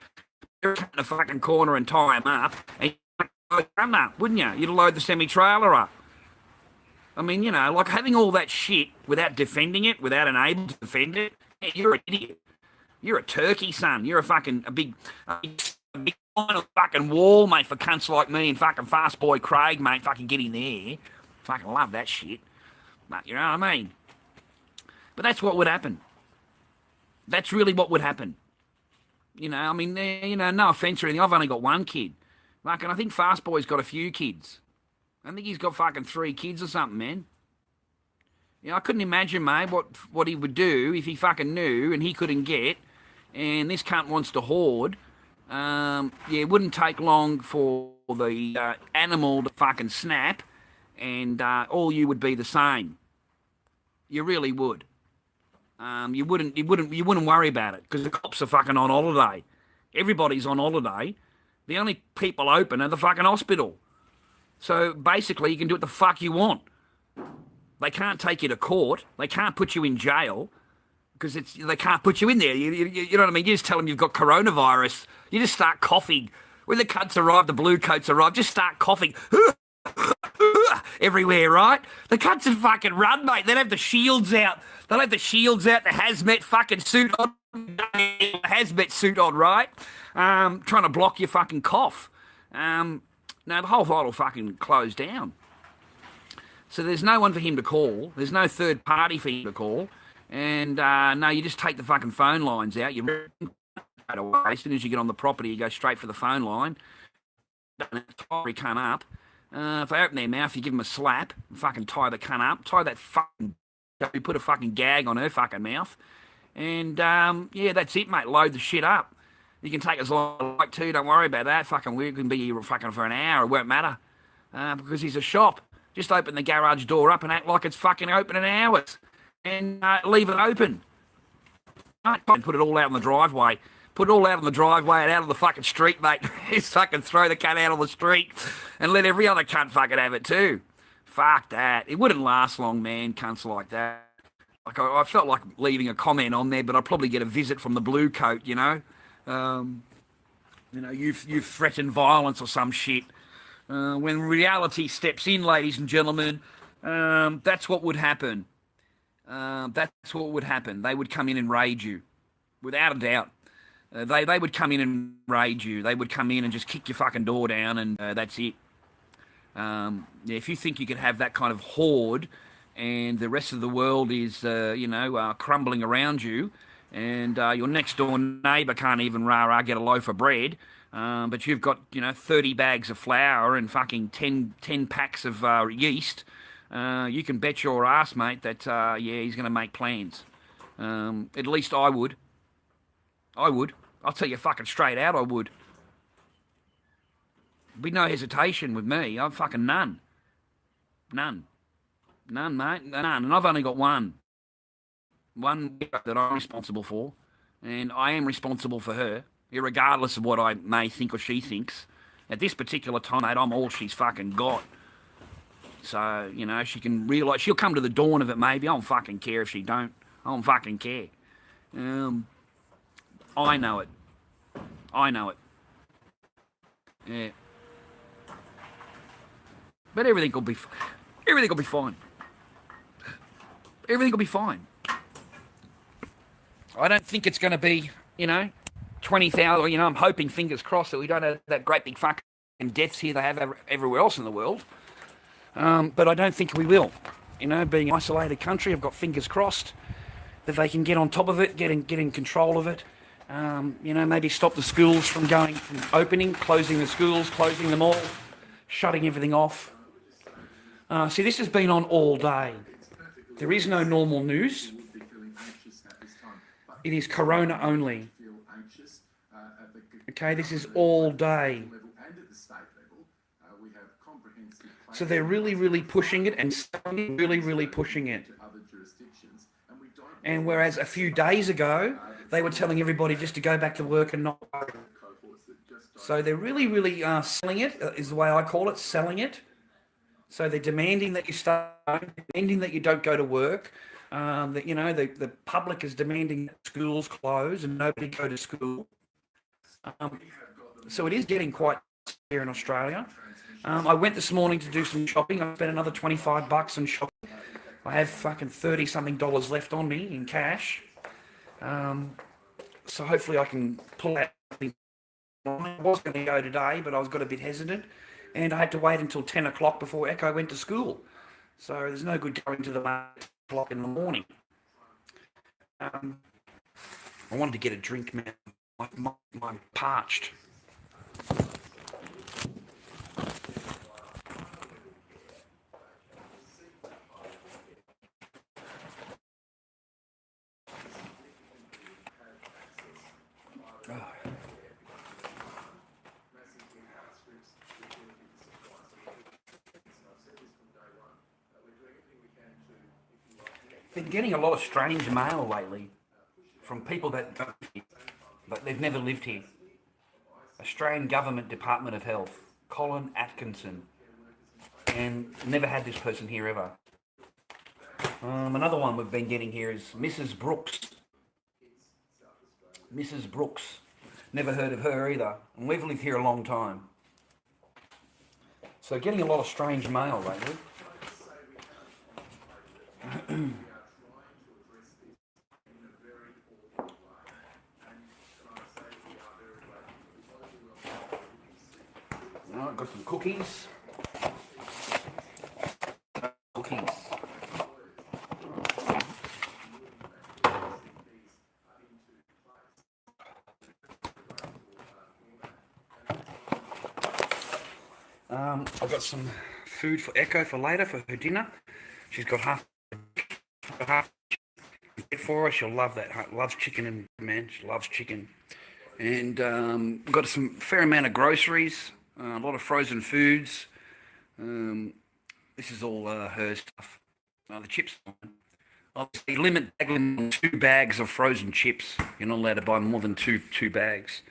every cunt in the fucking corner and tie him up, and you'd run up, wouldn't you? You'd load the semi-trailer up. I mean, you know, like having all that shit without defending it, without unable to defend it, yeah, you're an idiot. You're a turkey, son. You're a big fucking wall, mate, for cunts like me and fucking fast boy Craig, mate. Fucking get in there. Fucking love that shit. But you know what I mean? But that's what would happen. That's really what would happen. You know, I mean, you know, no offence or anything. I've only got one kid. Fucking, I think Fast Boy's got a few kids. I think he's got fucking 3 kids or something, man. You know, I couldn't imagine, mate, what he would do if he fucking knew and he couldn't get, and this cunt wants to hoard. Yeah, it wouldn't take long for the animal to fucking snap, and all you would be the same. You really would. You wouldn't worry about it because the cops are fucking on holiday. Everybody's on holiday. The only people open are the fucking hospital. So basically, you can do what the fuck you want. They can't take you to court. They can't put you in jail because they can't put you in there. You know what I mean? You just tell them you've got coronavirus. You just start coughing. When the cunts arrive, the blue coats arrive, just start coughing. Everywhere, right? The cunts would fucking run, mate. They'd have the shields out. They'll have the shields out, the hazmat fucking suit on, hazmat suit on, right? Trying to block your fucking cough. No, the whole fight will fucking close down. So there's no one for him to call. There's no third party for him to call. And no, you just take the fucking phone lines out. You right away. As soon as you get on the property, you go straight for the phone line. Tie the cunt up. If they open their mouth, you give them a slap. And fucking tie the cunt up. Tie that fucking... You put a fucking gag on her fucking mouth. And, yeah, that's it, mate. Load the shit up. You can take as long as you like to. Don't worry about that. Fucking we can be here fucking for an hour. It won't matter. Because he's a shop. Just open the garage door up and act like it's fucking open in hours. And leave it open. And put it all out on the driveway. Put it all out on the driveway and out on the fucking street, mate. Just fucking throw the cunt out on the street and let every other cunt fucking have it too. Fuck that. It wouldn't last long, man, cunts like that. Like I felt like leaving a comment on there, but I'd probably get a visit from the blue coat, you know. You know, you've threatened violence or some shit. When reality steps in, ladies and gentlemen, that's what would happen. That's what would happen. They would come in and raid you, without a doubt. They would come in and raid you. They would come in and just kick your fucking door down, and that's it. Yeah, if you think you can have that kind of horde, and the rest of the world is, you know, crumbling around you, and your next door neighbour can't even get a loaf of bread, but you've got, you know, 30 bags of flour and fucking 10 packs of yeast, you can bet your ass, mate, that, yeah, he's going to make plans. At least I would. I'll tell you fucking straight out, I would. There'd be no hesitation with me. I'm fucking none. None, mate. None. And I've only got one. One that I'm responsible for. And I am responsible for her, irregardless of what I may think or she thinks. At this particular time, mate, I'm all she's fucking got. So, you know, she can realise... She'll come to the dawn of it, maybe. I don't fucking care if she don't. I don't fucking care. I know it. Yeah. But everything will be fine. Everything will be fine. I don't think it's going to be, you know, 20,000. You know, I'm hoping, fingers crossed, that we don't have that great big fucking deaths here they have everywhere else in the world. But I don't think we will. You know, being an isolated country, I've got fingers crossed that they can get on top of it, get in control of it. You know, maybe stop the schools from opening, closing the schools, closing them all, shutting everything off. See, this has been on all day. There is no normal news. It is corona only. Okay, this is all day. So they're really, really pushing it and really pushing it. And whereas a few days ago, they were telling everybody just to go back to work and not worry. So they're really, really selling it, is the way I call it, selling it. So they're demanding that you stay home, demanding that you don't go to work. That the public is demanding that schools close and nobody go to school. Um, so it is getting quite here in Australia. I went this morning to do some shopping. I spent another $25 on shopping. I have fucking 30 something dollars left on me in cash. So hopefully I can pull out. I was going to go today, but I got a bit hesitant, and I had to wait until 10 o'clock before Echo went to school. So there's no good going to the market at 10 o'clock in the morning. I wanted to get a drink, man. I'm parched. Been getting a lot of strange mail lately from people that they've never lived here. Australian Government Department of Health, Colin Atkinson, and never had this person here ever. Another one we've been getting here is Mrs. Brooks. Mrs. Brooks, never heard of her either, and we've lived here a long time. So getting a lot of strange mail lately. Right, got some cookies. Cookies. I've got some food for Echo for later for her dinner. She's got half for her. She'll love that. Loves chicken, and man, she loves chicken. And got some fair amount of groceries. A lot of frozen foods. This is all her stuff. The chips. Obviously, limit on 2 bags of frozen chips. You're not allowed to buy more than two bags.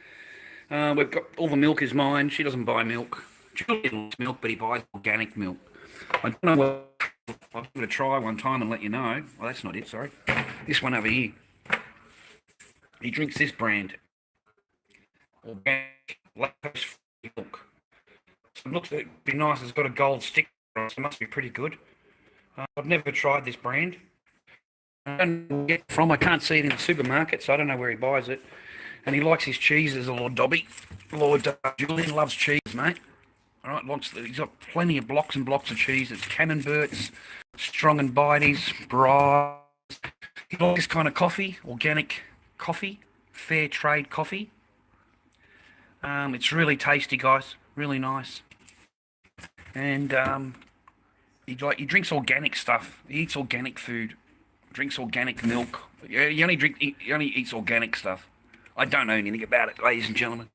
We've got all the milk is mine. She doesn't buy milk. Julian likes milk, but he buys organic milk. I don't know what. I'll give it a try one time and let you know. Well, that's not it. Sorry. This one over here. He drinks this brand. Organic lactose-free milk. It looks like it'd be nice. It's got a gold sticker on it, so it must be pretty good. I've never tried this brand. I don't know where get it from. I can't see it in the supermarket, so I don't know where he buys it. And he likes his cheeses, Lord Dobby. Lord Julian loves cheese, mate. All right, he's got plenty of blocks and blocks of cheese. It's Camemberts, Strong and Bitey's, Bryce. He likes this kind of coffee, organic coffee, fair trade coffee. It's really tasty, guys. Really nice. And he drinks organic stuff. He eats organic food. Drinks organic milk. He only eats organic stuff. I don't know anything about it, ladies and gentlemen.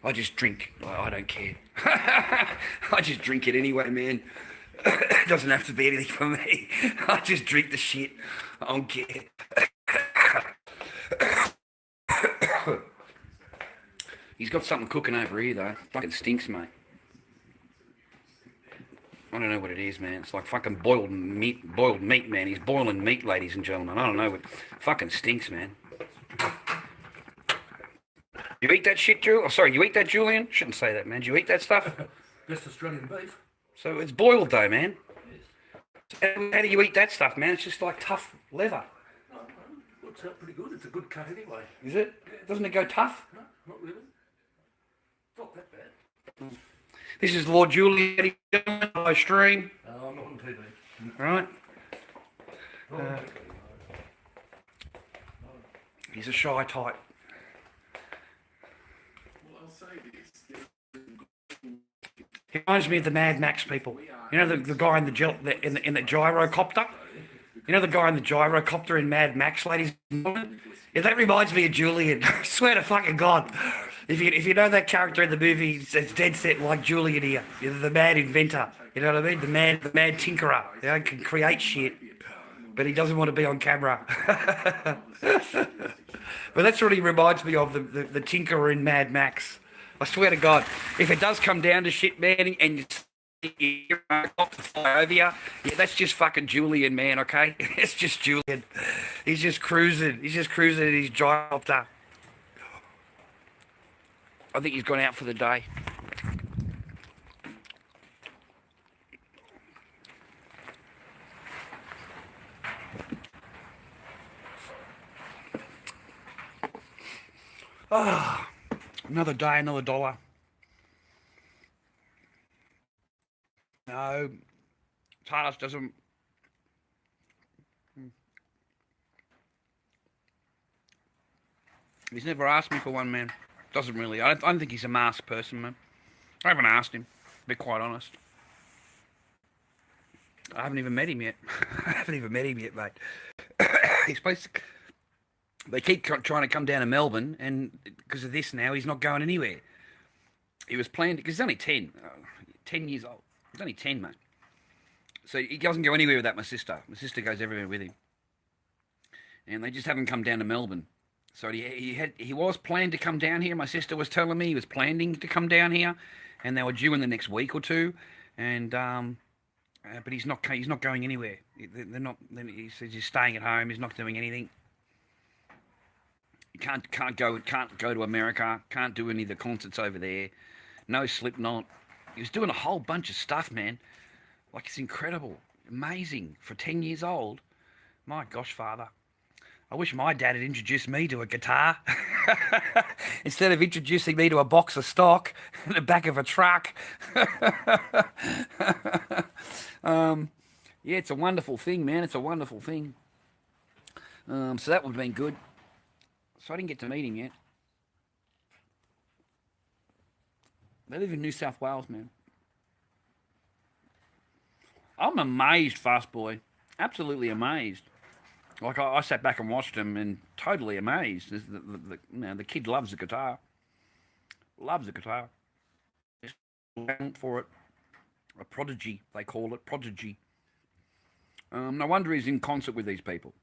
I just drink. I don't care. I just drink it anyway, man. It doesn't have to be anything for me. I just drink the shit. I don't care. He's got something cooking over here, though. Fucking stinks, mate. I don't know what it is, man. It's like fucking boiled meat, man. He's boiling meat, ladies and gentlemen. I don't know. It fucking stinks, man. You eat that shit, Julian? Oh, sorry, you eat that, Julian? Shouldn't say that, man. Do you eat that stuff? Just Australian beef. So it's boiled, though, man. Yes. How do you eat that stuff, man? It's just like tough leather. No, looks out pretty good. It's a good cut anyway. Is it? Yeah. Doesn't it go tough? No, not really. Not that bad. This is Lord Julian on stream. I'm not on TV. Right. Not on TV. He's a shy type. Well, I'll say this. He reminds me of the Mad Max people. You know the guy in the gyrocopter? You know the guy in the gyrocopter in Mad Max, ladies and gentlemen? Yeah, that reminds me of Julian. I swear to fucking God. If you know that character in the movie, it's dead set like Julian here. You're the mad inventor. You know what I mean? The mad tinkerer. You know, can create shit. But he doesn't want to be on camera. But that's what he reminds me of, the tinkerer in Mad Max. I swear to God, if it does come down to shit, man, and you got to fly over you, yeah, that's just fucking Julian, man. Okay, it's just Julian. He's just cruising. He's just cruising in his giant copter. I think he's gone out for the day. Ah, another day, another dollar. No, Talis doesn't. He's never asked me for one, man. Doesn't really. I don't think he's a masked person, man. I haven't asked him, to be quite honest. I haven't even met him yet. I haven't even met him yet, mate. He's supposed to, they keep trying to come down to Melbourne, and because of this now, he's not going anywhere. He was planned, because he's only 10. 10 years old. He's only 10, mate. So he doesn't go anywhere without my sister. My sister goes everywhere with him. And they just haven't come down to Melbourne. So he was planned to come down here. My sister was telling me he was planning to come down here, and they were due in the next week or two. And but he's not going anywhere. They're not. He says he's staying at home. He's not doing anything. He can't go to America. Can't do any of the concerts over there. No Slipknot. He was doing a whole bunch of stuff, man. Like, it's incredible, amazing for 10 years old. My gosh, father. I wish my dad had introduced me to a guitar instead of introducing me to a box of stock in the back of a truck. Yeah, it's a wonderful thing, man. It's a wonderful thing. So that would have been good. So I didn't get to meet him yet. They live in New South Wales, man. I'm amazed, Fast Boy. Absolutely amazed. Like, I sat back and watched him and totally amazed. The kid loves the guitar. Loves the guitar. For it. A prodigy, they call it. Prodigy. No wonder he's in concert with these people.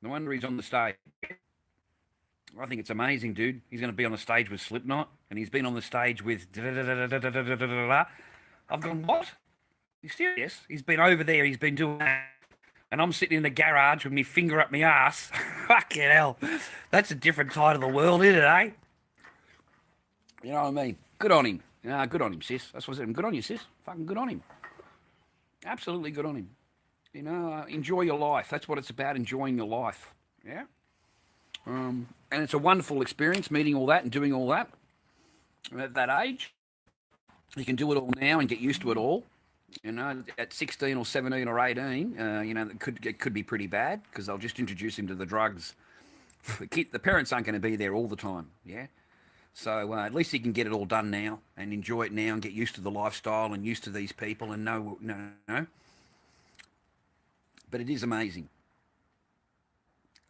No wonder he's on the stage. I think it's amazing, dude. He's going to be on the stage with Slipknot, and he's been on the stage with... I've gone, what? You serious? He's been over there, he's been doing that. And I'm sitting in the garage with my finger up my ass. Fucking hell. That's a different side of the world, isn't it, eh? You know what I mean? Good on him. Good on him, sis. That's what I said. Good on you, sis. Fucking good on him. Absolutely good on him. You know, enjoy your life. That's what it's about, enjoying your life. Yeah? And it's a wonderful experience, meeting all that and doing all that. At that age, you can do it all now and get used to it all. You know, at 16 or 17 or 18, you know, it could be pretty bad because they'll just introduce him to the drugs. The parents aren't going to be there all the time, yeah? So at least he can get it all done now and enjoy it now and get used to the lifestyle and used to these people and no. But it is amazing.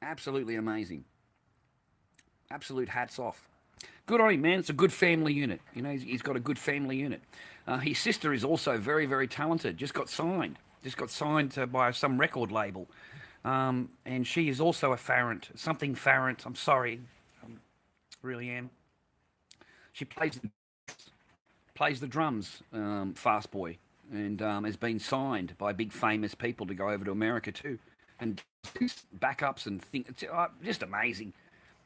Absolutely amazing. Absolute hats off. Good on him, man. It's a good family unit. You know, he's got a good family unit. His sister is also very, very talented. Just got signed by some record label. And she is also a Farrant. Something Farrant. I'm sorry. I really am. She plays the drums, Fast Boy. And has been signed by big famous people to go over to America too. And backups and things. It's just amazing.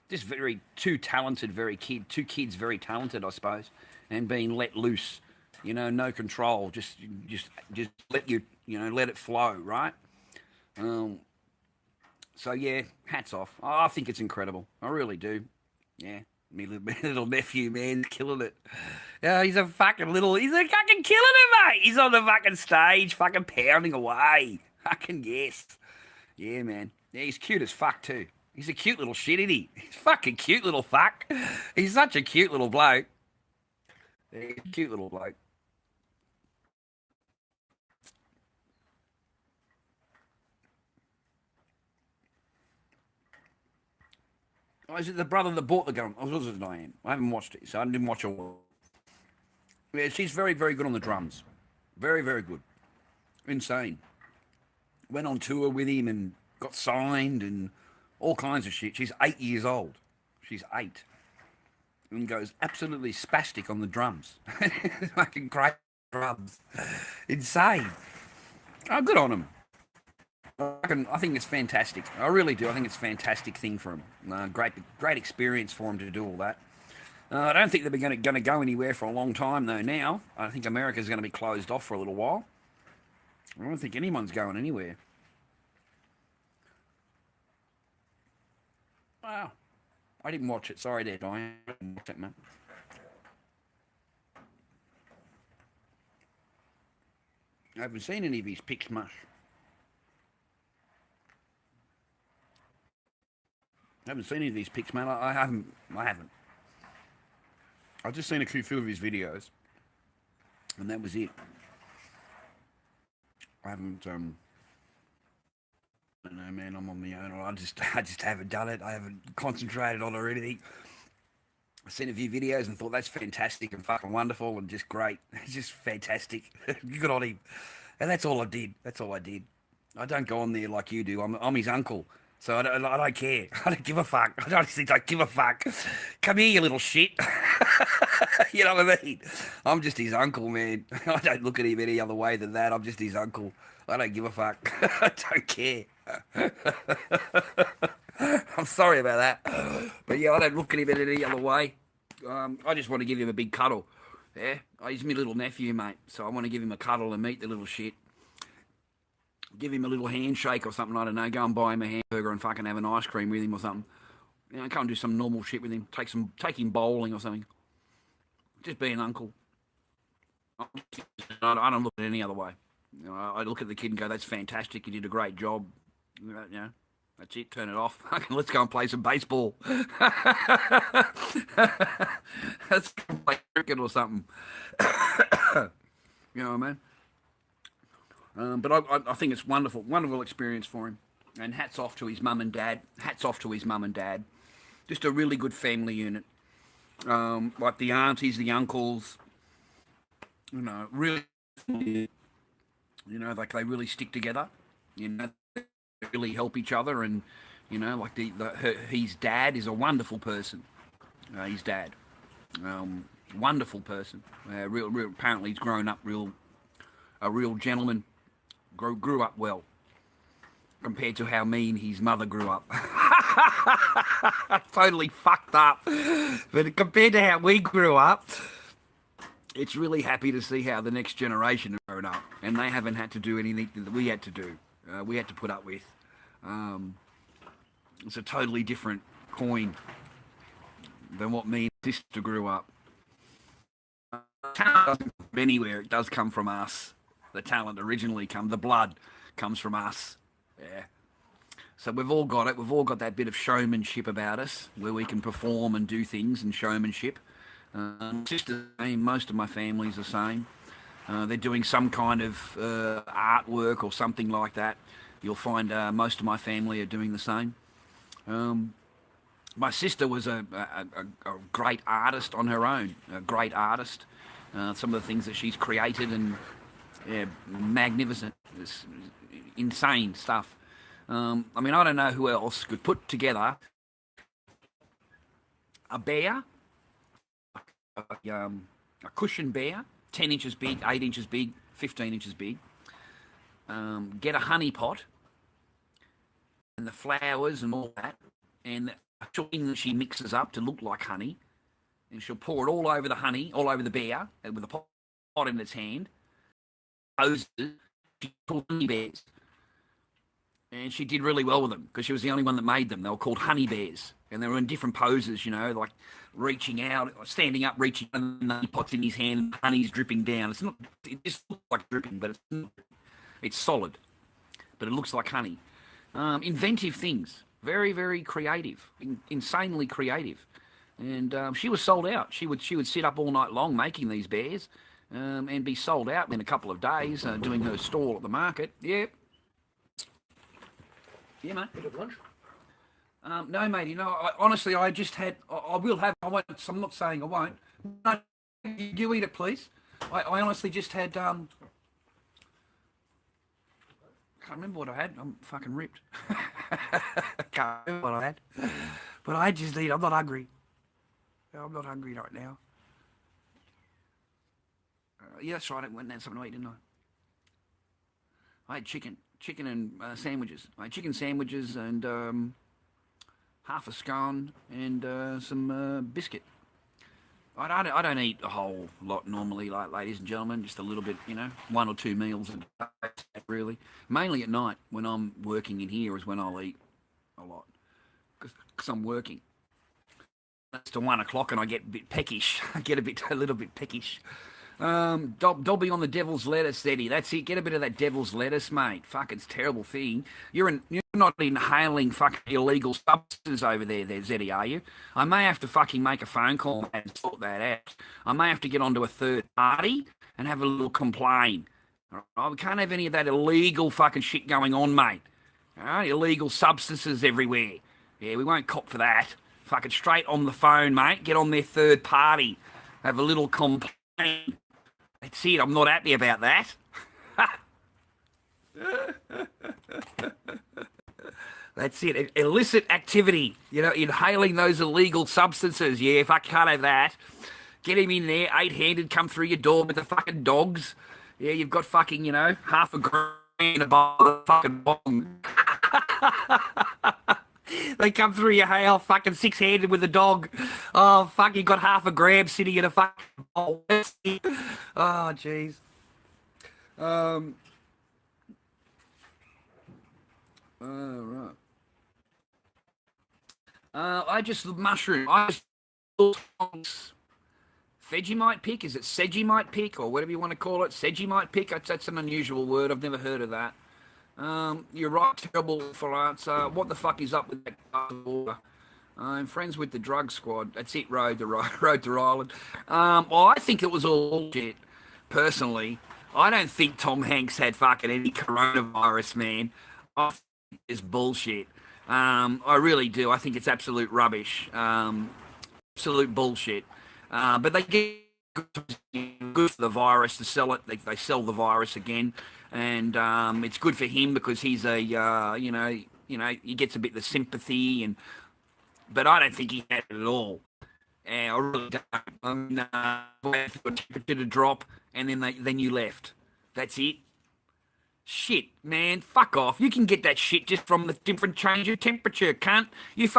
Just two kids very talented, I suppose, and being let loose, you know, no control, just let let it flow, right? So yeah, hats off. I think it's incredible. I really do. Yeah, me little nephew, man, killing it. Yeah, he's a fucking killing it, mate. He's on the fucking stage, fucking pounding away. Fucking yes. Yeah, man. Yeah, he's cute as fuck too. He's a cute little shit, isn't he? He's fucking cute little fuck. He's such a cute little bloke. He's a cute little bloke. Oh, is it the brother that bought the gun? Oh, was it Diane? I haven't watched it, so I didn't watch it all. Yeah, she's very, very good on the drums. Very, very good. Insane. Went on tour with him and got signed and all kinds of shit. She's 8 years old. She's 8. and goes absolutely spastic on the drums. Fucking great drums. Insane. Oh, good on him. I think it's fantastic. I really do. I think it's a fantastic thing for him. Great experience for him to do all that. I don't think they're going to go anywhere for a long time, though, now. I think America's going to be closed off for a little while. I don't think anyone's going anywhere. Wow. I didn't watch it. Sorry there, Diane. I didn't watch it, mate. I haven't seen any of his pics much. I haven't seen any of these pics, man. I haven't. I've just seen a few of his videos, and that was it. I haven't. I don't know, man. I'm on my own. I just haven't done it. I haven't concentrated on it or anything. I seen a few videos and thought that's fantastic and fucking wonderful and just great. It's just fantastic. Good on him. And that's all I did. That's all I did. I don't go on there like you do. I'm his uncle. So I don't care. I don't give a fuck. I honestly don't give a fuck. Come here, you little shit. You know what I mean? I'm just his uncle, man. I don't look at him any other way than that. I'm just his uncle. I don't give a fuck. I don't care. I'm sorry about that. But yeah, I don't look at him in any other way. I just want to give him a big cuddle. Yeah, he's my little nephew, mate. So I want to give him a cuddle and meet the little shit. Give him a little handshake or something, I don't know. Go and buy him a hamburger and fucking have an ice cream with him or something. You know, come and do some normal shit with him. Take him bowling or something. Just be an uncle. I don't look at it any other way. You know, I look at the kid and go, that's fantastic. You did a great job. You know, that's it. Turn it off. Let's go and play some baseball. Let's go play cricket or something. You know what I mean? But I think it's wonderful experience for him. And hats off to his mum and dad. Just a really good family unit. Like the aunties, the uncles. You know, really. You know, like they really stick together. You know, they really help each other. And you know, like his dad is a wonderful person. His dad, wonderful person. Real. Apparently, he's grown up a real gentleman. Grew up well compared to how mean his mother grew up. Totally fucked up. But compared to how we grew up, it's really happy to see how the next generation has grown up and they haven't had to do anything that we had to do. We had to put up with. It's a totally different coin than what me and sister grew up. Talent doesn't come from anywhere. It does come from us. The talent the blood comes from us. Yeah. So we've all got it. We've all got that bit of showmanship about us where we can perform and do things and showmanship. Just the same. Most of my family's the same. They're doing some kind of artwork or something like that. You'll find most of my family are doing the same. My sister was a great artist on her own. A great artist. Some of the things that she's created and yeah, magnificent, it's insane stuff. I mean, I don't know who else could put together a bear, a cushion bear, 10 inches big, 8 inches big, 15 inches big, get a honey pot and the flowers and all that, and a thing that she mixes up to look like honey, and she'll pour it all over the honey, all over the bear, with a pot in its hand. Poses, she called honey bears, and she did really well with them because she was the only one that made them. They were called honey bears, and they were in different poses, you know, like reaching out, standing up, reaching, and the pot's in his hand, and honey's dripping down. It's not, it just looks like dripping, but it's not. It's solid, but it looks like honey. Inventive things, very, very creative, insanely creative, and she was sold out. She would sit up all night long making these bears. And be sold out in a couple of days, doing her stall at the market. Yeah. Yeah, mate. Bit of lunch? No, mate, you know, honestly, I just had, I will have, I won't, I'm not saying I won't. No, you eat it, please. I honestly just had, can't remember what I had. I'm fucking ripped. Can't remember what I had. But I just eat, I'm not hungry. I'm not hungry right now. Yeah, that's right. I went and had something to eat, didn't I? I had chicken and sandwiches. I had chicken sandwiches and half a scone and some biscuit. I don't eat a whole lot normally, like ladies and gentlemen, just a little bit, one or two meals a day, really. Mainly at night when I'm working in here is when I'll eat a lot because I'm working. It's to 1 o'clock and I get a bit peckish. I get a little bit peckish. Dobby on the devil's lettuce, Eddie. That's it. Get a bit of that devil's lettuce, mate. Fuck, it's a terrible thing. You're not inhaling fucking illegal substances over there, Zeddy, are you? I may have to fucking make a phone call and sort that out. I may have to get onto a third party and have a little complaint. All right? We can't have any of that illegal fucking shit going on, mate. All right? Illegal substances everywhere. Yeah, we won't cop for that. Fucking straight on the phone, mate. Get on their third party. Have a little complaint. That's it. I'm not happy about that. That's it. Illicit activity. Inhaling those illegal substances. Yeah, if I can't have that, get him in there, 8-handed, come through your door with the fucking dogs. Yeah, you've got fucking, half a grand above the fucking bong. They come through your house fucking 6-handed with a dog. Oh, fuck, you got half a grab sitting in a fucking bowl. Oh, jeez. Right. I just mushroom. Vegemite pick? Is it Segimite pick or whatever you want to call it? Segimite pick? That's an unusual word. I've never heard of that. You're right, terrible for answer. What the fuck is up with that glass of water? I'm friends with the drug squad. That's it, Road to Ireland. Well, I think it was all shit, personally. I don't think Tom Hanks had fucking any coronavirus, man. I think it's bullshit. I really do. I think it's absolute rubbish. Absolute bullshit. But they get good for the virus to sell it. They sell the virus again. And it's good for him because he's a, he gets a bit of sympathy, but I don't think he had it at all. I really don't. I mean, waited for a temperature to drop, and then you left. That's it. Shit, man, fuck off. You can get that shit just from the different change of temperature, cunt. You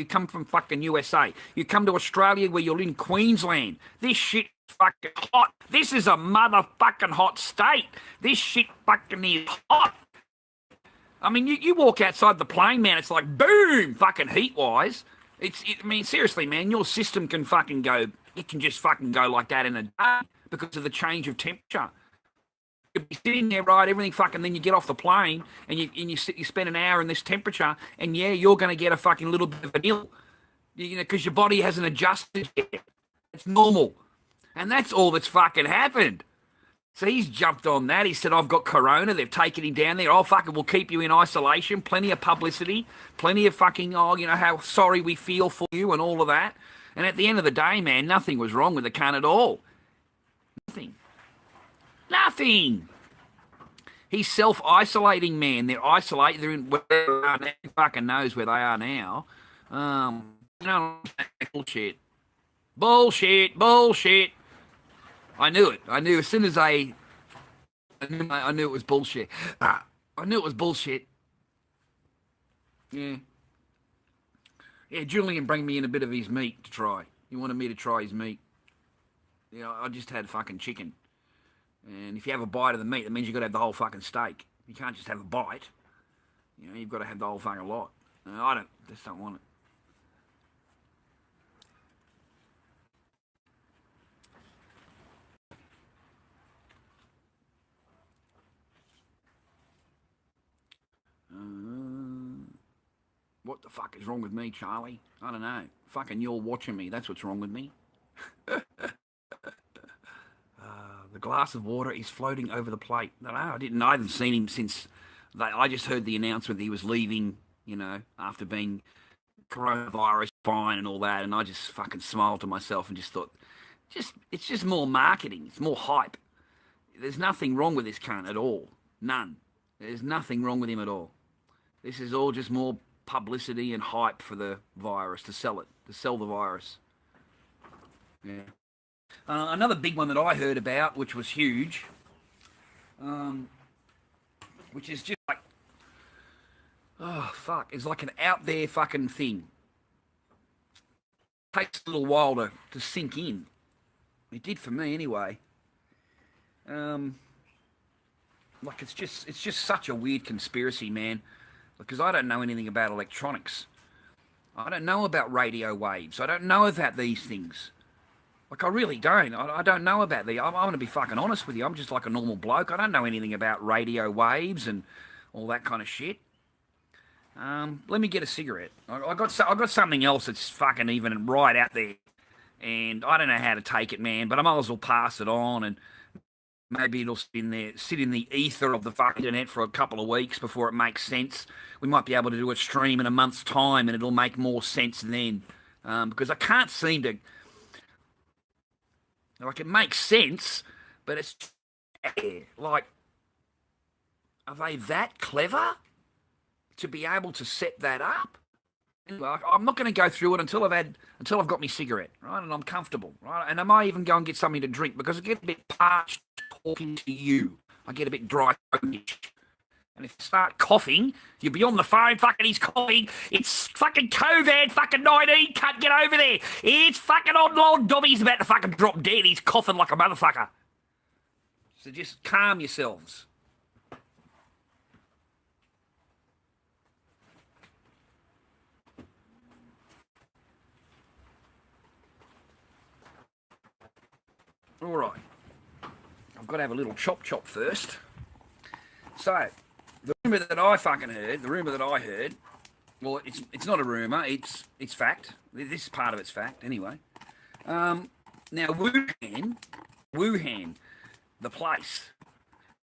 come from fucking USA. You come to Australia where you're in Queensland. This shit is fucking hot. This is a motherfucking hot state. This shit fucking is hot. I mean, you walk outside the plane, man, it's like boom, fucking heat-wise. I mean, seriously, man, your system can fucking go, it can just fucking go like that in a day because of the change of temperature. You'd be sitting there, right, everything fucking, then you get off the plane and you spend an hour in this temperature and, yeah, you're going to get a fucking little bit of an ill, because your body hasn't adjusted yet. It's normal. And that's all that's fucking happened. So he's jumped on that. He said, I've got corona. They've taken him down there. Oh, fuck it, we'll keep you in isolation. Plenty of publicity. Plenty of fucking, how sorry we feel for you and all of that. And at the end of the day, man, nothing was wrong with the cunt at all. Nothing. Nothing. He's self-isolating, man. They're isolated. They're in where they are now. Who fucking knows where they are now. Bullshit. Bullshit. I knew it. I knew as soon as I knew it was bullshit. I knew it was bullshit. Yeah. Yeah, Julian bring me in a bit of his meat to try. He wanted me to try his meat. I just had fucking chicken. And if you have a bite of the meat, that means you've got to have the whole fucking steak. You can't just have a bite. You've got to have the whole fucking lot. I just don't want it. What the fuck is wrong with me, Charlie? I don't know. Fucking you're watching me. That's what's wrong with me. The glass of water is floating over the plate. No, I haven't seen him since. I just heard the announcement that he was leaving, after being coronavirus fine and all that. And I just fucking smiled to myself and just thought, it's just more marketing. It's more hype. There's nothing wrong with this cunt at all. None. There's nothing wrong with him at all. This is all just more publicity and hype for the virus, to sell the virus. Yeah. Another big one that I heard about, which was huge, which is just like, oh fuck, it's like an out there fucking thing. Takes a little while to sink in. It did for me anyway. Like it's just such a weird conspiracy, man. Because I don't know anything about electronics. I don't know about radio waves. I don't know about these things. Like I really don't. I don't know about these. I'm going to be fucking honest with you. I'm just like a normal bloke. I don't know anything about radio waves and all that kind of shit. Let me get a cigarette. I got something else that's fucking even right out there, and I don't know how to take it, man. But I might as well pass it on, and maybe it'll sit in the ether of the fucking internet for a couple of weeks before it makes sense. We might be able to do a stream in a month's time, and it'll make more sense then. Because I can't seem to, like, it makes sense, but it's like, are they that clever to be able to set that up? Anyway, I'm not going to go through it until I've got my cigarette, right, and I'm comfortable, right, and I might even go and get something to drink because I get a bit parched talking to you. I get a bit dry, and if you start coughing, you'll be on the phone. Fucking, he's coughing. It's fucking COVID, fucking 19. Can't get over there. It's fucking on long. Dobby's about to fucking drop dead. He's coughing like a motherfucker. So just calm yourselves. All right, I've got to have a little chop first. So, the rumour that I heard, well, it's not a rumour, it's fact. This is part of it's fact, anyway. Now, Wuhan, the place,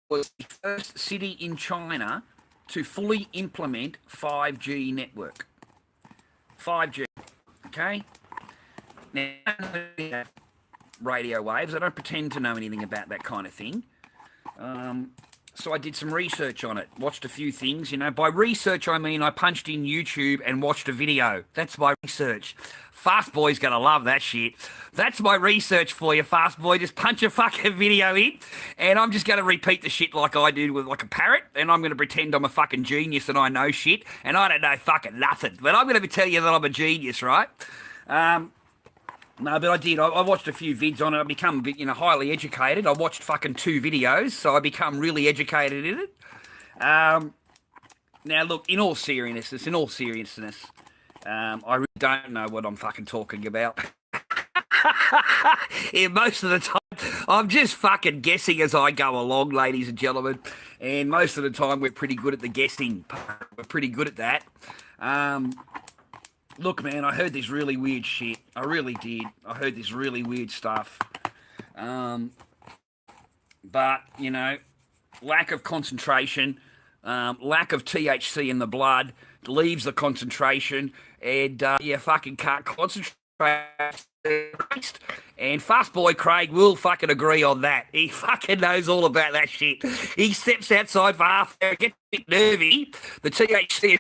was the first city in China to fully implement 5G network. 5G, okay? Now, radio waves. I don't pretend to know anything about that kind of thing. So I did some research on it, watched a few things. You know, by research I mean I punched in YouTube and watched a video. That's my research. Fast Boy's gonna love that shit. That's my research for you, Fast Boy. Just punch a fucking video in, and I'm just gonna repeat the shit like I did with like a parrot, and I'm gonna pretend I'm a fucking genius and I know shit, and I don't know fucking nothing. But I'm gonna tell you that I'm a genius, right? No, but I did. I watched a few vids on it. I become a bit, highly educated. I watched fucking 2 videos, so I become really educated in it. Now, look, in all seriousness, I really don't know what I'm fucking talking about. Yeah, most of the time, I'm just fucking guessing as I go along, ladies and gentlemen. And most of the time, we're pretty good at the guessing. We're pretty good at that. Look, man, I heard this really weird shit. I really did. I heard this really weird stuff. But, lack of concentration, lack of THC in the blood leaves the concentration, and you fucking can't concentrate. And Fast Boy Craig will fucking agree on that. He fucking knows all about that shit. He steps outside for half an hour, gets a bit nervy. The THC is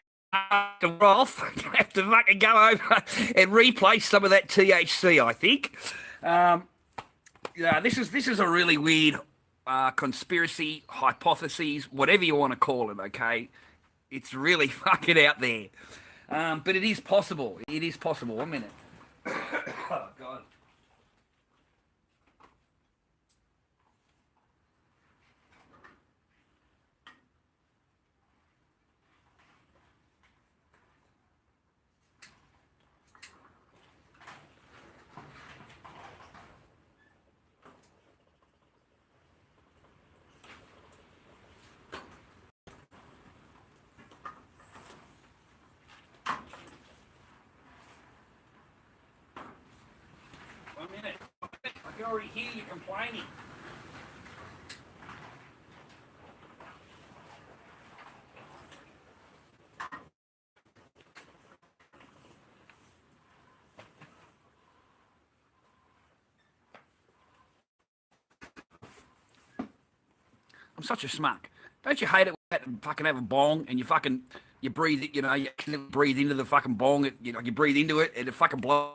off. Have to fucking go over and replace some of that THC, I think. This is a really weird conspiracy, hypotheses, whatever you want to call it, okay? It's really fucking out there. But it is possible. It is possible. 1 minute. Oh, God. I can already hear you complaining. I'm such a smuck. Don't you hate it when you fucking have a bong and you fucking You breathe it, you know, you breathe into the fucking bong, you breathe into it and it fucking blows.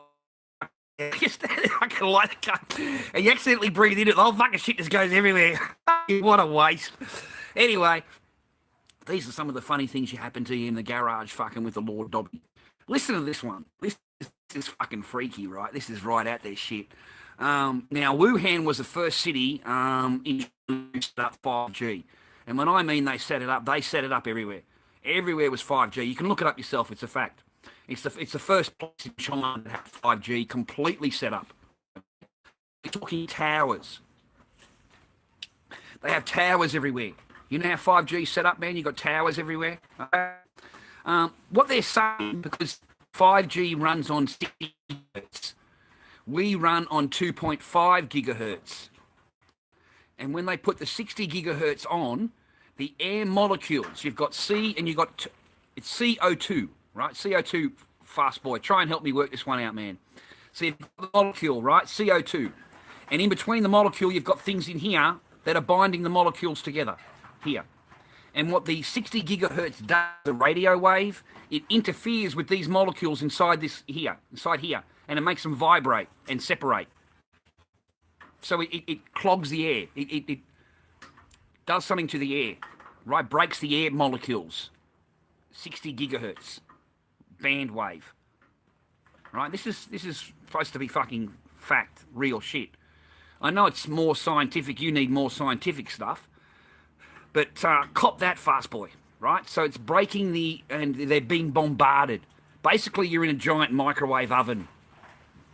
You stand there, fucking light the cup, and you accidentally breathe into it, the whole fucking shit just goes everywhere. What a waste. Anyway, these are some of the funny things you happen to you in the garage fucking with the Lord Dobby. Listen to this one. This is fucking freaky, right? This is right out there shit. Now, Wuhan was the first city in set up 5G. And when I mean they set it up everywhere. Everywhere was 5G. You can look it up yourself. It's a fact. It's the first place in China that had 5G completely set up. We're talking towers. They have towers everywhere. You know how 5G set up, man? You got towers everywhere. What they're saying, because 5G runs on 60 gigahertz, we run on 2.5 gigahertz. And when they put the 60 gigahertz on, the air molecules, you've got C and you've got, it's CO2, right? CO2, fast boy. Try and help me work this one out, man. So you've got the molecule, right? CO2. And in between the molecule, you've got things in here that are binding the molecules together, here. And what the 60 gigahertz does, the radio wave, it interferes with these molecules inside here, and it makes them vibrate and separate. So it clogs the air. It does something to the air, right? Breaks the air molecules. 60 gigahertz band wave, right? This is supposed to be fucking fact, real shit. I know it's more scientific. You need more scientific stuff, but cop that, fast boy, right? So it's breaking and they're being bombarded. Basically, you're in a giant microwave oven,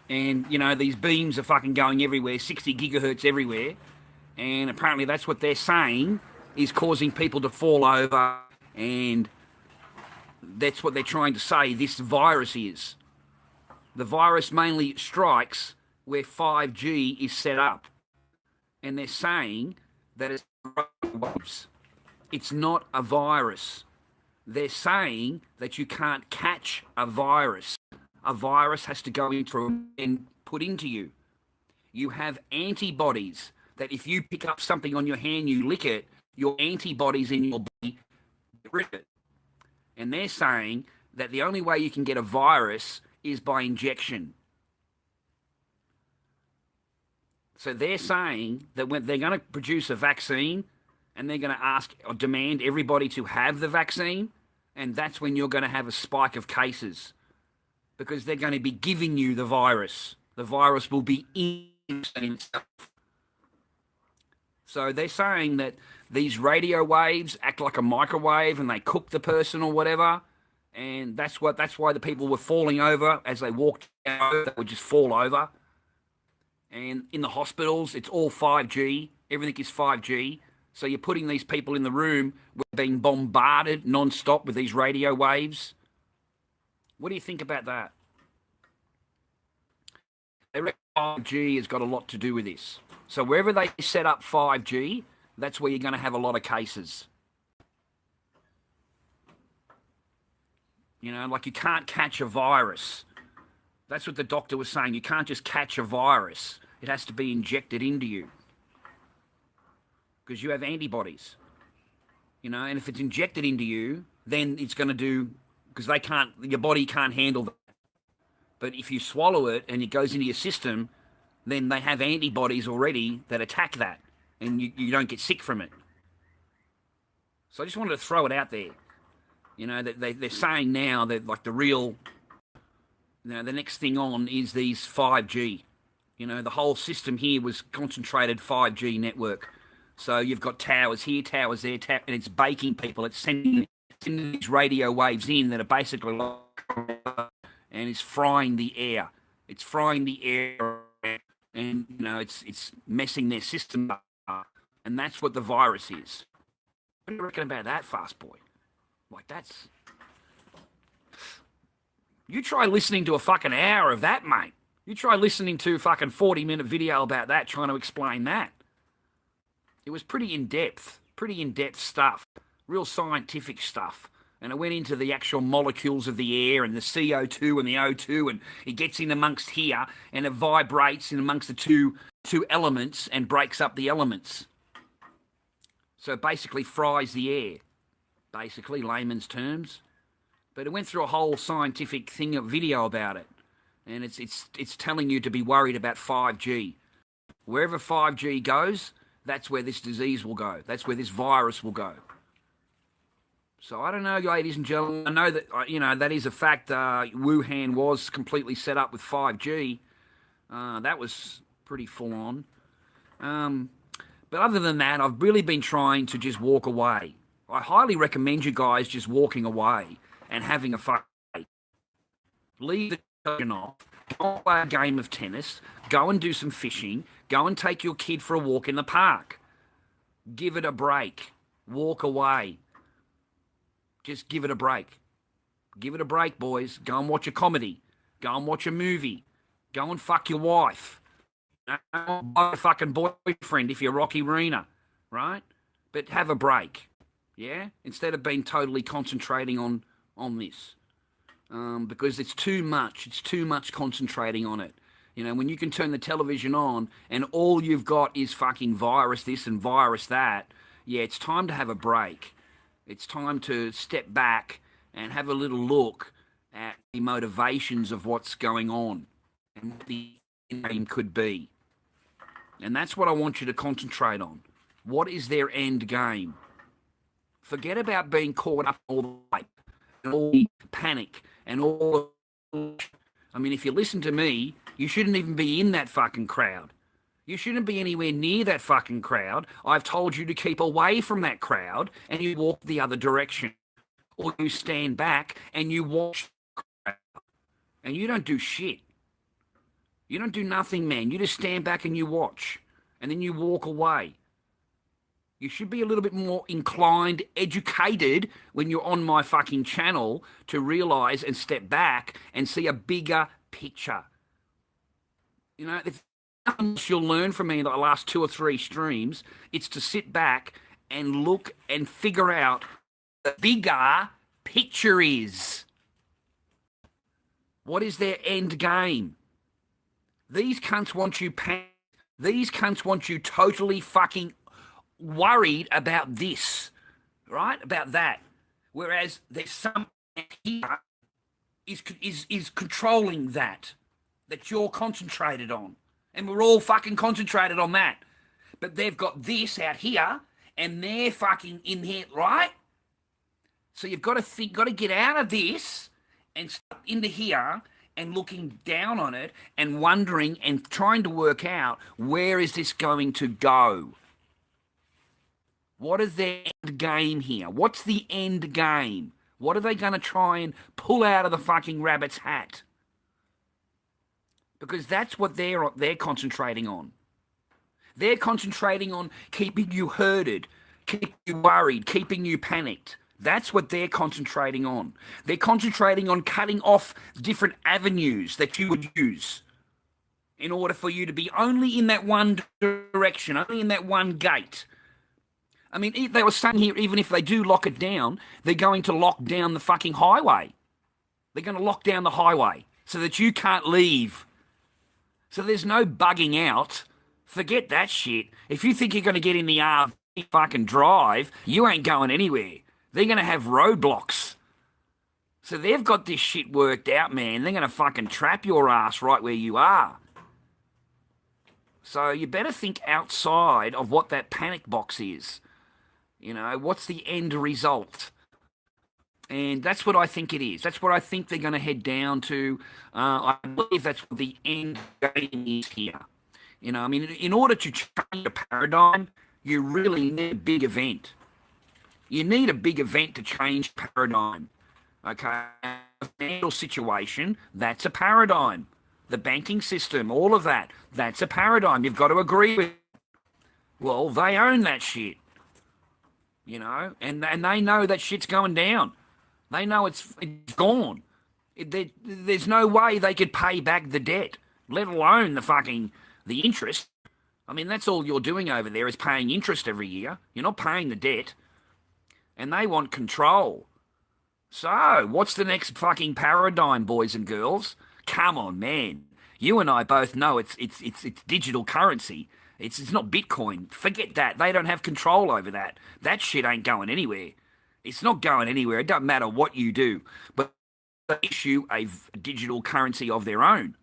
and you know these beams are fucking going everywhere, 60 gigahertz everywhere. And apparently that's what they're saying is causing people to fall over, and that's what they're trying to say this virus is. The virus mainly strikes where 5G is set up. And they're saying that it's waves. It's not a virus. They're saying that you can't catch a virus. A virus has to go into and put into you. You have antibodies that if you pick up something on your hand, you lick it, your antibodies in your body get rid of it. And they're saying that the only way you can get a virus is by injection. So they're saying that when they're going to produce a vaccine and they're going to ask or demand everybody to have the vaccine, and that's when you're going to have a spike of cases because they're going to be giving you the virus. The virus will be in itself. So they're saying that these radio waves act like a microwave and they cook the person or whatever, and that's why the people were falling over as they walked out. They would just fall over. And in the hospitals, it's all 5G. Everything is 5G. So you're putting these people in the room, we're being bombarded non-stop with these radio waves. What do you think about that? They reckon 5G has got a lot to do with this. So wherever they set up 5G, that's where you're going to have a lot of cases. You know, like you can't catch a virus. That's what the doctor was saying. You can't just catch a virus. It has to be injected into you. Because you have antibodies. You know, and if it's injected into you, then it's going to do, because your body can't handle that. But if you swallow it and it goes into your system, then they have antibodies already that attack that, and you don't get sick from it. So I just wanted to throw it out there. You know, that they're saying now that like the real, you know, the next thing on is these 5G. You know, the whole system here was concentrated 5G network. So you've got towers here, towers there, and it's baking people. It's sending these radio waves in that are basically and it's frying the air. It's frying the air. And, you know, it's messing their system up. And that's what the virus is. What do you reckon about that, fast boy? Like, that's... You try listening to a fucking hour of that, mate. You try listening to a fucking 40-minute video about that, trying to explain that. It was pretty in-depth stuff. Real scientific stuff. And it went into the actual molecules of the air and the CO2 and the O2, and it gets in amongst here and it vibrates in amongst the two elements and breaks up the elements. So it basically fries the air. Basically, layman's terms. But it went through a whole scientific thing, a video about it, and it's telling you to be worried about 5G. Wherever 5G goes, that's where this disease will go. That's where this virus will go. So I don't know, ladies and gentlemen. I know that that is a fact. Wuhan was completely set up with 5G. That was pretty full on. But other than that, I've really been trying to just walk away. I highly recommend you guys just walking away and having a fuck. Leave the television off. Go and play a game of tennis. Go and do some fishing. Go and take your kid for a walk in the park. Give it a break. Walk away. Just give it a break. Give it a break, boys. Go and watch a comedy. Go and watch a movie. Go and fuck your wife. Buy a fucking boyfriend if you're Rocky Rena, right? But have a break, yeah? Instead of being totally concentrating on this. Because it's too much. It's too much concentrating on it. You know, when you can turn the television on and all you've got is fucking virus this and virus that, yeah, it's time to have a break. It's time to step back and have a little look at the motivations of what's going on and what the aim could be. And that's what I want you to concentrate on. What is their end game? Forget about being caught up in all the hype and all the panic and all the... I mean, if you listen to me, you shouldn't even be in that fucking crowd. You shouldn't be anywhere near that fucking crowd. I've told you to keep away from that crowd and you walk the other direction. Or you stand back and you watch the crowd. And you don't do shit. You don't do nothing, man. You just stand back and you watch. And then you walk away. You should be a little bit more inclined, educated when you're on my fucking channel to realise and step back and see a bigger picture. You know, if nothing else you'll learn from me in the last 2 or 3 streams, it's to sit back and look and figure out what the bigger picture is. What is their end game? These cunts want you panicked. These cunts want you totally fucking worried about this, right? About that. Whereas there's something here is controlling that you're concentrated on. And we're all fucking concentrated on that. But they've got this out here and they're fucking in here, right? So you've got to get out of this and start into here and looking down on it and wondering and trying to work out, where is this going to go? What is their end game here? What's the end game? What are they going to try and pull out of the fucking rabbit's hat? Because that's what they're concentrating on. They're concentrating on keeping you herded, keeping you worried, keeping you panicked. That's what they're concentrating on. They're concentrating on cutting off different avenues that you would use in order for you to be only in that one direction, only in that one gate. I mean, they were saying here, even if they do lock it down, they're going to lock down the fucking highway. They're going to lock down the highway so that you can't leave. So there's no bugging out. Forget that shit. If you think you're going to get in the RV fucking drive, you ain't going anywhere. They're going to have roadblocks. So they've got this shit worked out, man. They're going to fucking trap your ass right where you are. So you better think outside of what that panic box is. You know, what's the end result? And that's what I think it is. That's what I think they're going to head down to. I believe that's what the end game is here. You know, I mean, in order to change a paradigm, you really need a big event. You need a big event to change paradigm. Okay? A financial situation, that's a paradigm. The banking system, all of that, that's a paradigm. You've got to agree with it. Well, they own that shit. You know? And they know that shit's going down. They know it's gone. There's no way they could pay back the debt, let alone the interest. I mean, that's all you're doing over there is paying interest every year. You're not paying the debt. And they want control. So, what's the next fucking paradigm, boys and girls? Come on, man. You and I both know it's digital currency. It's not Bitcoin. Forget that. They don't have control over that. That shit ain't going anywhere. It's not going anywhere. It doesn't matter what you do. But they issue a digital currency of their own.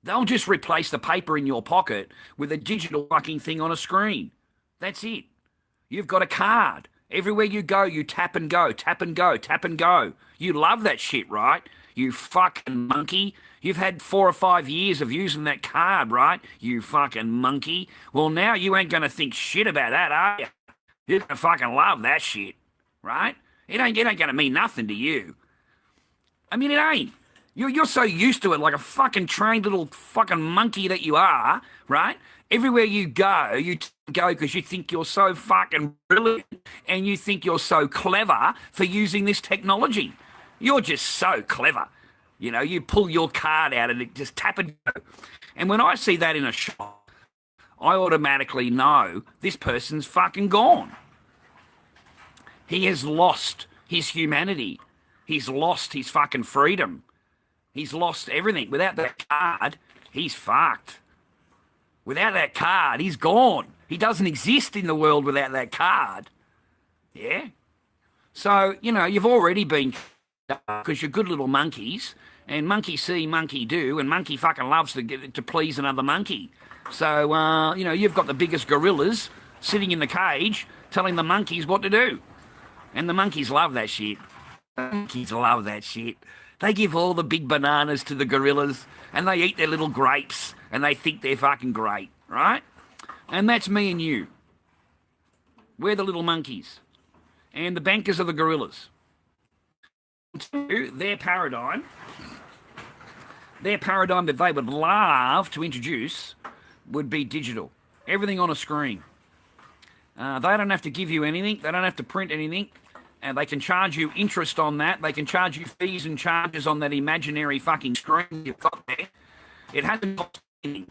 They'll just replace the paper in your pocket with a digital fucking thing on a screen. That's it. You've got a card. Everywhere you go, you tap and go, tap and go, tap and go. You love that shit, right? You fucking monkey. You've had 4 or 5 years of using that card, right? You fucking monkey. Well, now you ain't going to think shit about that, are you? You're going to fucking love that shit, right? It ain't going to mean nothing to you. I mean, it ain't. You're so used to it, like a fucking trained little fucking monkey that you are, right? Everywhere you go because you think you're so fucking brilliant and you think you're so clever for using this technology. You're just so clever. You know, you pull your card out and it just tap and go. And when I see that in a shop, I automatically know this person's fucking gone. He has lost his humanity. He's lost his fucking freedom. He's lost everything. Without that card, he's fucked. Without that card, he's gone. He doesn't exist in the world without that card. Yeah? So, you know, you've already been because you're good little monkeys, and monkey see, monkey do, and monkey fucking loves to please another monkey. So, you know, you've got the biggest gorillas sitting in the cage telling the monkeys what to do. And the monkeys love that shit. The monkeys love that shit. They give all the big bananas to the gorillas, and they eat their little grapes, and they think they're fucking great, right? And that's me and you. We're the little monkeys. And the bankers are the gorillas. Their paradigm that they would love to introduce would be digital. Everything on a screen. They don't have to give you anything. They don't have to print anything. And they can charge you interest on that. They can charge you fees and charges on that imaginary fucking screen you've got there. It hasn't cost anything.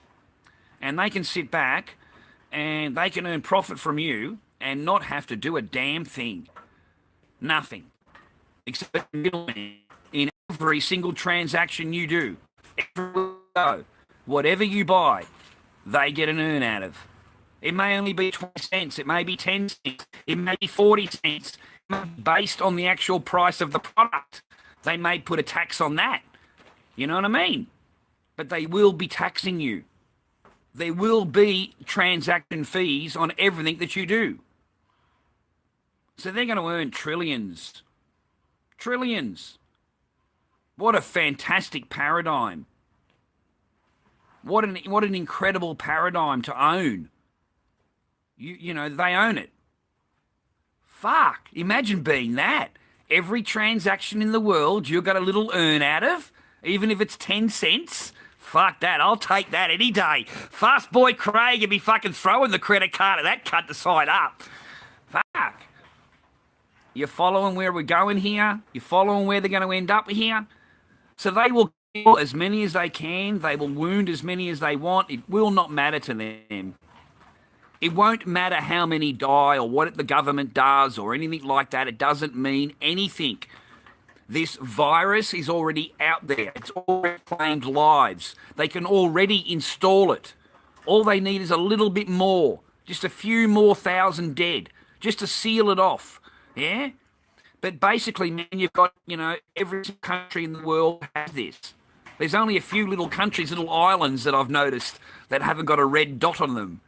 And they can sit back and they can earn profit from you and not have to do a damn thing. Nothing. Except middlemen in every single transaction you do. Whatever you buy, they get an earn out of. It may only be 20 cents. It may be 10 cents. It may be 40 cents. Based on the actual price of the product. They may put a tax on that. You know what I mean? But they will be taxing you. There will be transaction fees on everything that you do. So they're going to earn trillions. Trillions. What a fantastic paradigm. What an incredible paradigm to own. You know, they own it. Fuck, imagine being that. Every transaction in the world you've got a little earn out of, even if it's 10 cents. Fuck that, I'll take that any day. Fast boy Craig would be fucking throwing the credit card at that cut to side up. Fuck. You're following where we're going here? You're following where they're going to end up here? So they will kill as many as they can. They will wound as many as they want. It will not matter to them. It won't matter how many die or what the government does or anything like that. It doesn't mean anything. This virus is already out there. It's already claimed lives. They can already install it. All they need is a little bit more, just a few more thousand dead, just to seal it off. Yeah? But basically, man, you've got, you know, every country in the world has this. There's only a few little countries, little islands that I've noticed that haven't got a red dot on them.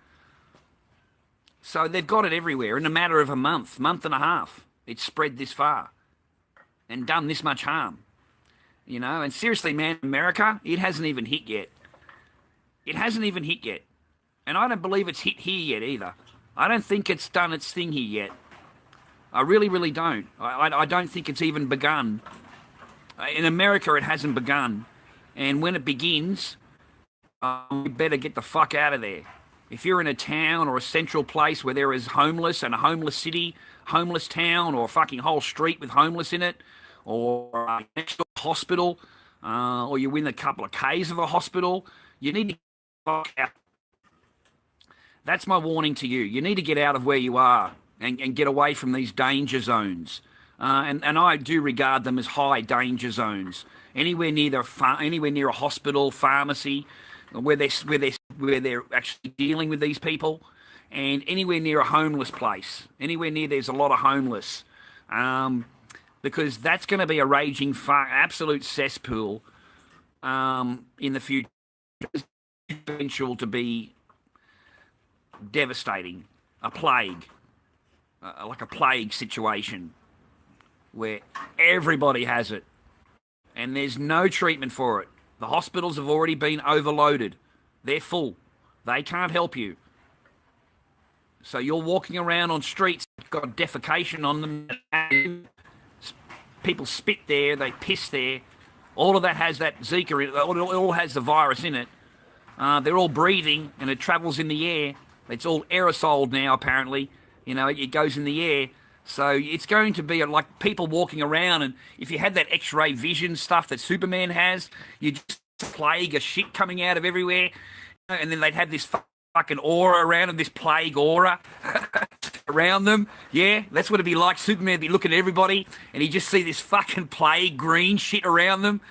So they've got it everywhere in a matter of a month and a half. It's spread this far and done this much harm. You know, and seriously, man, America, it hasn't even hit yet. It hasn't even hit yet. And I don't believe it's hit here yet either. I don't think it's done its thing here yet. I really, really don't. I don't think it's even begun. In America, it hasn't begun. And when it begins, we better get the fuck out of there. If you're in a town or a central place where there is homeless and a homeless city, homeless town, or a fucking whole street with homeless in it, or next to a hospital, or you're within a couple of Ks of a hospital, you need to get the fuck out. That's my warning to you. You need to get out of where you are and get away from these danger zones. And I do regard them as high danger zones. Anywhere near a hospital, pharmacy, where they're actually dealing with these people, and anywhere near a homeless place, anywhere near there's a lot of homeless, because that's going to be a raging, absolute cesspool in the future. Potential to be devastating, a plague, like a plague situation where everybody has it and there's no treatment for it. The hospitals have already been overloaded. They're full. They can't help you. So you're walking around on streets, got defecation on them. People spit there, they piss there. All of that has that Zika in it. It all has the virus in it. They're all breathing, and it travels in the air. It's all aerosoled now, apparently. You know, it goes in the air. So it's going to be like people walking around, and if you had that X-ray vision stuff that Superman has, you'd just plague of shit coming out of everywhere, and then they'd have this fucking aura around them, this plague aura around them. Yeah, that's what it'd be like. Superman would be looking at everybody, and he'd just see this fucking plague green shit around them.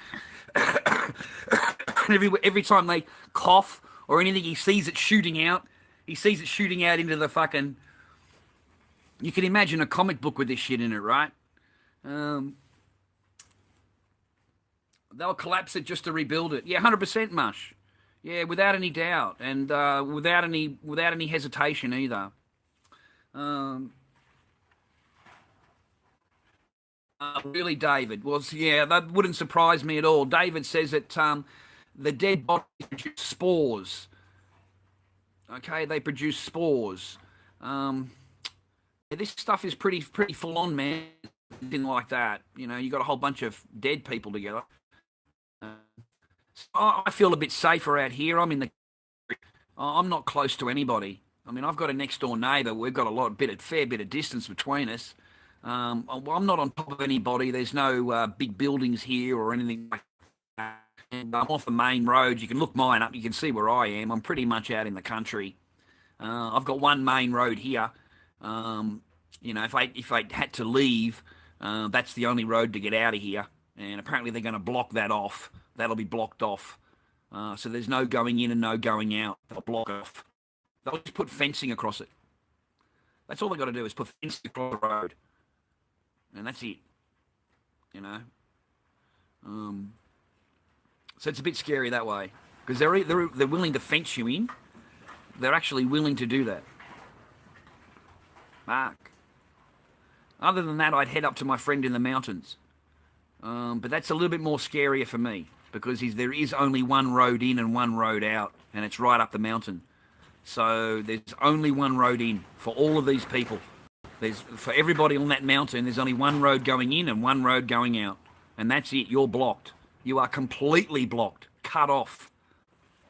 every time they cough or anything, he sees it shooting out. He sees it shooting out into the fucking... You can imagine a comic book with this shit in it, right? They'll collapse it just to rebuild it. Yeah, 100%, Mush. Yeah, without any doubt, and without any hesitation either. Really, David? Well, yeah, that wouldn't surprise me at all. David says that the dead bodies produce spores. Okay, they produce spores. This stuff is pretty full on, man. Anything like that, you know, you got a whole bunch of dead people together. So I feel a bit safer out here. I'm not close to anybody. I mean, I've got a next door neighbour. We've got fair bit of distance between us. I'm not on top of anybody. There's no big buildings here or anything like that. And I'm off the main road. You can look mine up. You can see where I am. I'm pretty much out in the country. I've got one main road here. You know, if I had to leave, that's the only road to get out of here. And apparently they're going to block that off. That'll be blocked off. So there's no going in and no going out. They'll block it off. They'll just put fencing across it. That's all they've got to do is put fencing across the road. And that's it. You know? So it's a bit scary that way. Because they're willing to fence you in. They're actually willing to do that. Mark. Other than that, I'd head up to my friend in the mountains. But that's a little bit more scarier for me because there is only one road in and one road out, and it's right up the mountain. So there's only one road in for all of these people. For everybody on that mountain, there's only one road going in and one road going out. And that's it. You're blocked. You are completely blocked, cut off.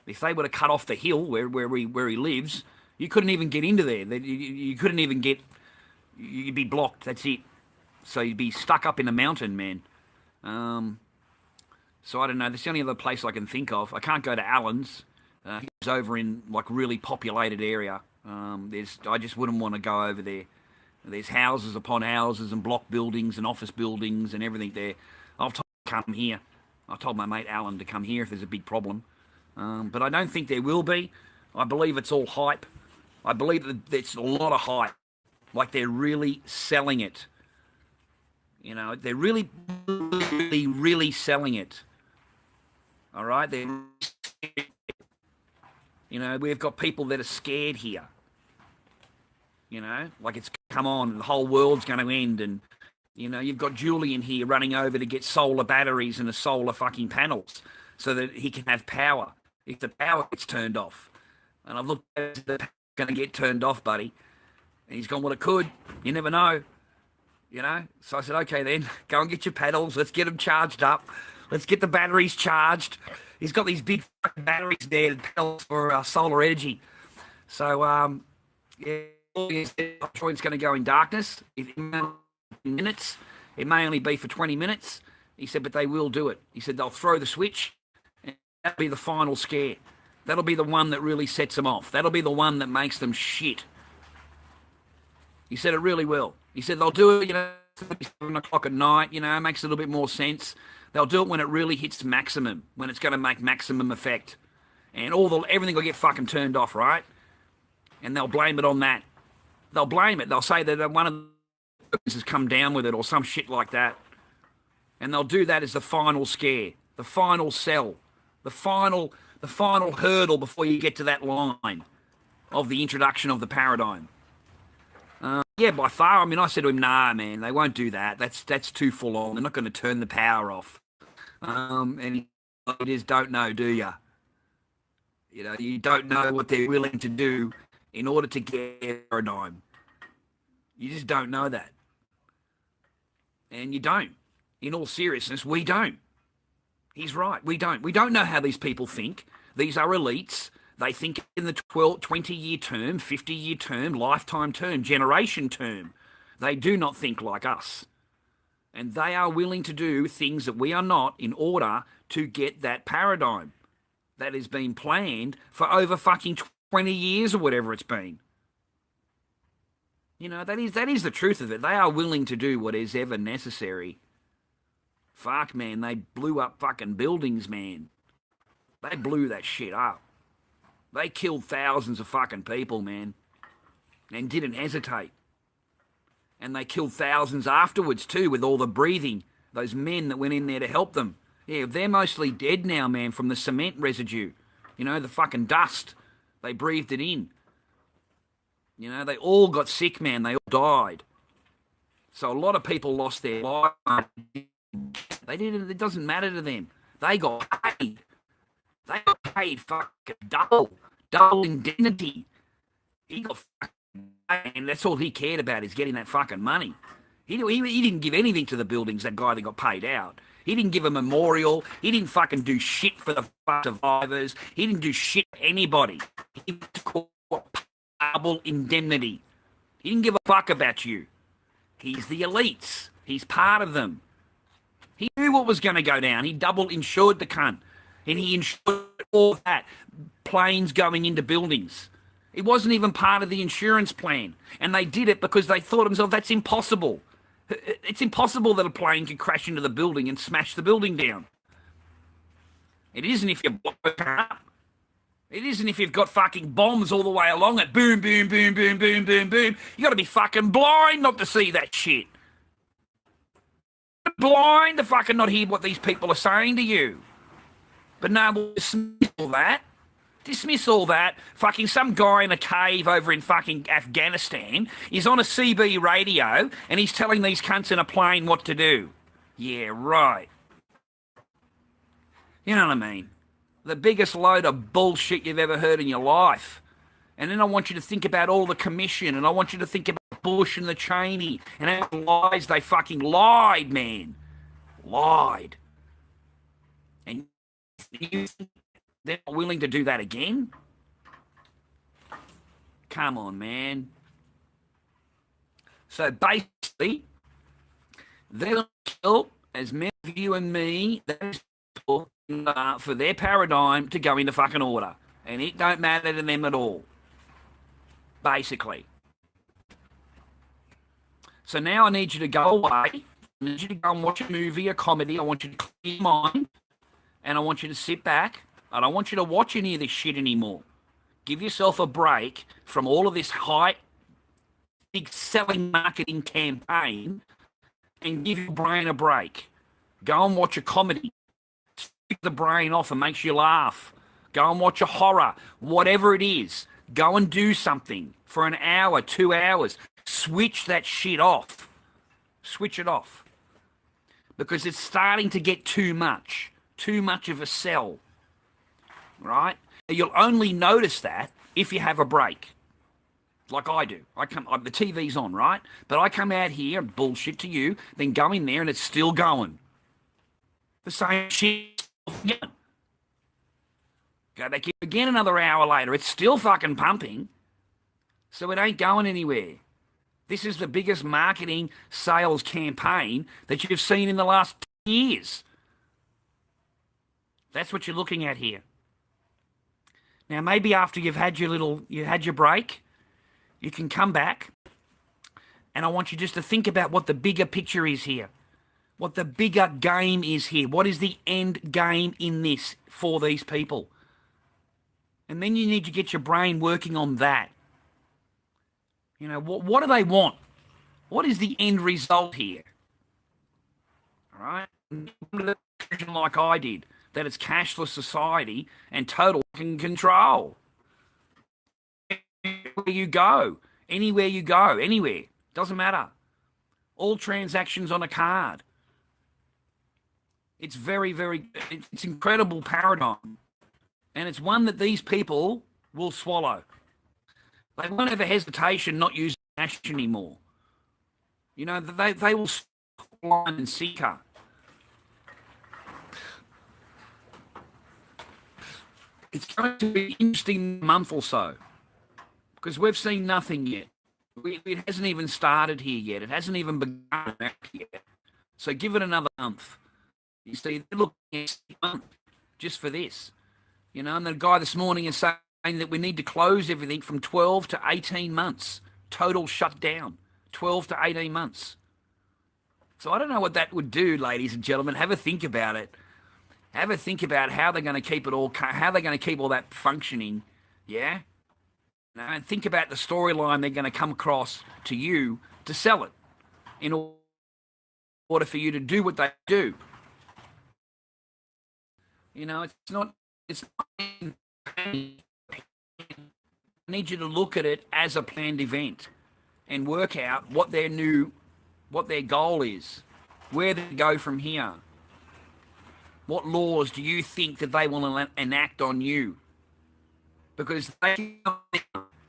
If they were to cut off the hill where he lives, you couldn't even get into there. You couldn't even get... You'd be blocked. That's it. So you'd be stuck up in a mountain, man. So I don't know. That's the only other place I can think of. I can't go to Allen's. He's over in like really populated area. I just wouldn't want to go over there. There's houses upon houses and block buildings and office buildings and everything there. I've told him to come here. I told my mate Alan to come here if there's a big problem. But I don't think there will be. I believe it's all hype. I believe that it's a lot of hype. Like they're really selling it. You know, they're really selling it. All right? You know, we've got people that are scared here. You know, like it's come on, the whole world's going to end. And, you know, you've got Julian here running over to get solar batteries and the solar fucking panels so that he can have power if the power gets turned off. And I've looked at it, it's going to get turned off, buddy. And he's gone, well, it could. You never know. You know? So I said, okay, then, go and get your pedals. Let's get them charged up. Let's get the batteries charged. He's got these big fucking batteries there, pedals for solar energy. So, yeah, I'm sure it's going to go in darkness in minutes. It may only be for 20 minutes. He said, but they will do it. He said they'll throw the switch, and that'll be the final scare. That'll be the one that really sets them off. That'll be the one that makes them shit. He said it really will. He said they'll do it, you know, 7 o'clock at night, you know, makes a little bit more sense. They'll do it when it really hits maximum, when it's going to make maximum effect. And everything will get fucking turned off, right? And they'll blame it on that. They'll blame it. They'll say that one of has come down with it or some shit like that. And they'll do that as the final scare, the final sell, the final hurdle before you get to that line of the introduction of the paradigm. Yeah, by far. I mean, I said to him, "Nah, man, they won't do that. That's too full on. They're not going to turn the power off." And you just don't know, do you? You know, you don't know what they're willing to do in order to get a paradigm. You just don't know that, and you don't. In all seriousness, we don't. He's right. We don't. We don't know how these people think. These are elites. They think in the 20-year term, 50-year term, lifetime term, generation term. They do not think like us. And they are willing to do things that we are not in order to get that paradigm that has been planned for over fucking 20 years or whatever it's been. You know, that is the truth of it. They are willing to do what is ever necessary. Fuck, man, they blew up fucking buildings, man. They blew that shit up. They killed thousands of fucking people, man, and didn't hesitate. And they killed thousands afterwards too with all the breathing, those men that went in there to help them. Yeah, they're mostly dead now, man, from the cement residue. You know, the fucking dust. They breathed it in. You know, they all got sick, man. They all died. So a lot of people lost their lives. They didn't. It doesn't matter to them. They got paid. They got paid fucking double indemnity. He got fucking paid, and that's all he cared about is getting that fucking money. He didn't give anything to the buildings. That guy that got paid out. He didn't give a memorial. He didn't fucking do shit for the survivors. He didn't do shit for anybody. He called double indemnity. He didn't give a fuck about you. He's the elites. He's part of them. He knew what was going to go down. He double insured the cunt. And he insured all that. Planes going into buildings. It wasn't even part of the insurance plan. And they did it because they thought to themselves, that's impossible. It's impossible that a plane could crash into the building and smash the building down. It isn't if you blow it up. It isn't if you've got fucking bombs all the way along it. Boom, boom, boom, boom, boom, boom, boom. You got to be fucking blind not to see that shit. Blind to fucking not hear what these people are saying to you. But no, we'll dismiss all that. Dismiss all that. Fucking some guy in a cave over in fucking Afghanistan is on a CB radio and he's telling these cunts in a plane what to do. Yeah, right. You know what I mean? The biggest load of bullshit you've ever heard in your life. And then I want you to think about all the commission, and I want you to think about Bush and the Cheney and how lies they fucking lied, man. Lied. And you think they're not willing to do that again? Come on, man. So basically, they're going to kill as many of you and me for their paradigm to go into fucking order. And it don't matter to them at all. Basically. So now I need you to go away. I need you to go and watch a movie, a comedy. I want you to clear your mind. And I want you to sit back. I don't want you to watch any of this shit anymore. Give yourself a break from all of this hype, big selling marketing campaign, and give your brain a break. Go and watch a comedy. Stick the brain off and makes you laugh. Go and watch a horror. Whatever it is. Go and do something for an hour, 2 hours. Switch that shit off. Switch it off. Because it's starting to get too much. Too much of a sell. Right? You'll only notice that if you have a break. Like I do. The TV's on, right? But I come out here and bullshit to you, then go in there and it's still going. The same shit again. Go back in again another hour later. It's still fucking pumping. So it ain't going anywhere. This is the biggest marketing sales campaign that you've seen in the last 10 years. That's what you're looking at here. Now, maybe after you had your break, you can come back, and I want you just to think about what the bigger picture is here, what the bigger game is here. What is the end game in this for these people? And then you need to get your brain working on that. You know, what do they want? What is the end result here? All right? Like I did, that it's cashless society and total control. Where you go, anywhere you go, anywhere, doesn't matter. All transactions on a card. It's it's incredible paradigm. And it's one that these people will swallow. They won't have a hesitation not using cash anymore. You know, they will line and sinker. It's going to be an interesting month or so because we've seen nothing yet. It hasn't even started here yet. It hasn't even begun yet. So give it another month. You see, they're looking at 6 months just for this. You know, and the guy this morning is saying that we need to close everything from 12 to 18 months. Total shutdown. 12 to 18 months. So I don't know what that would do, ladies and gentlemen. Have a think about it. Have a think about how they're going to keep it all, how they're going to keep all that functioning. Yeah? And think about the storyline they're going to come across to you to sell it in order for you to do what they do. You know, it's not. I need you to look at it as a planned event and work out what their goal is, where they go from here. What laws do you think that they will enact on you? Because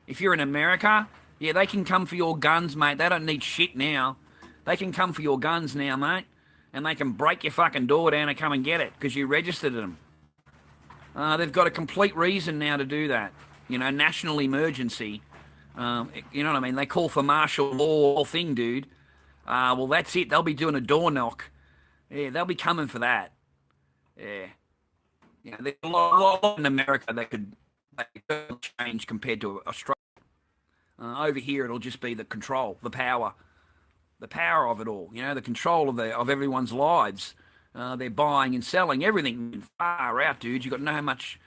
if you're in America, yeah, they can come for your guns, mate. They don't need shit now. They can come for your guns now, mate. And they can break your fucking door down and come and get it because you registered them. They've got a complete reason now to do that. You know, national emergency. You know what I mean? They call for martial law thing, dude. Well, that's it. They'll be doing a door knock. Yeah, they'll be coming for that. Yeah. Yeah, there's a lot in America that could change compared to Australia. Over here, it'll just be the control, the power of it all. You know, the control of everyone's lives. They're buying and selling everything far out, dude. You know how much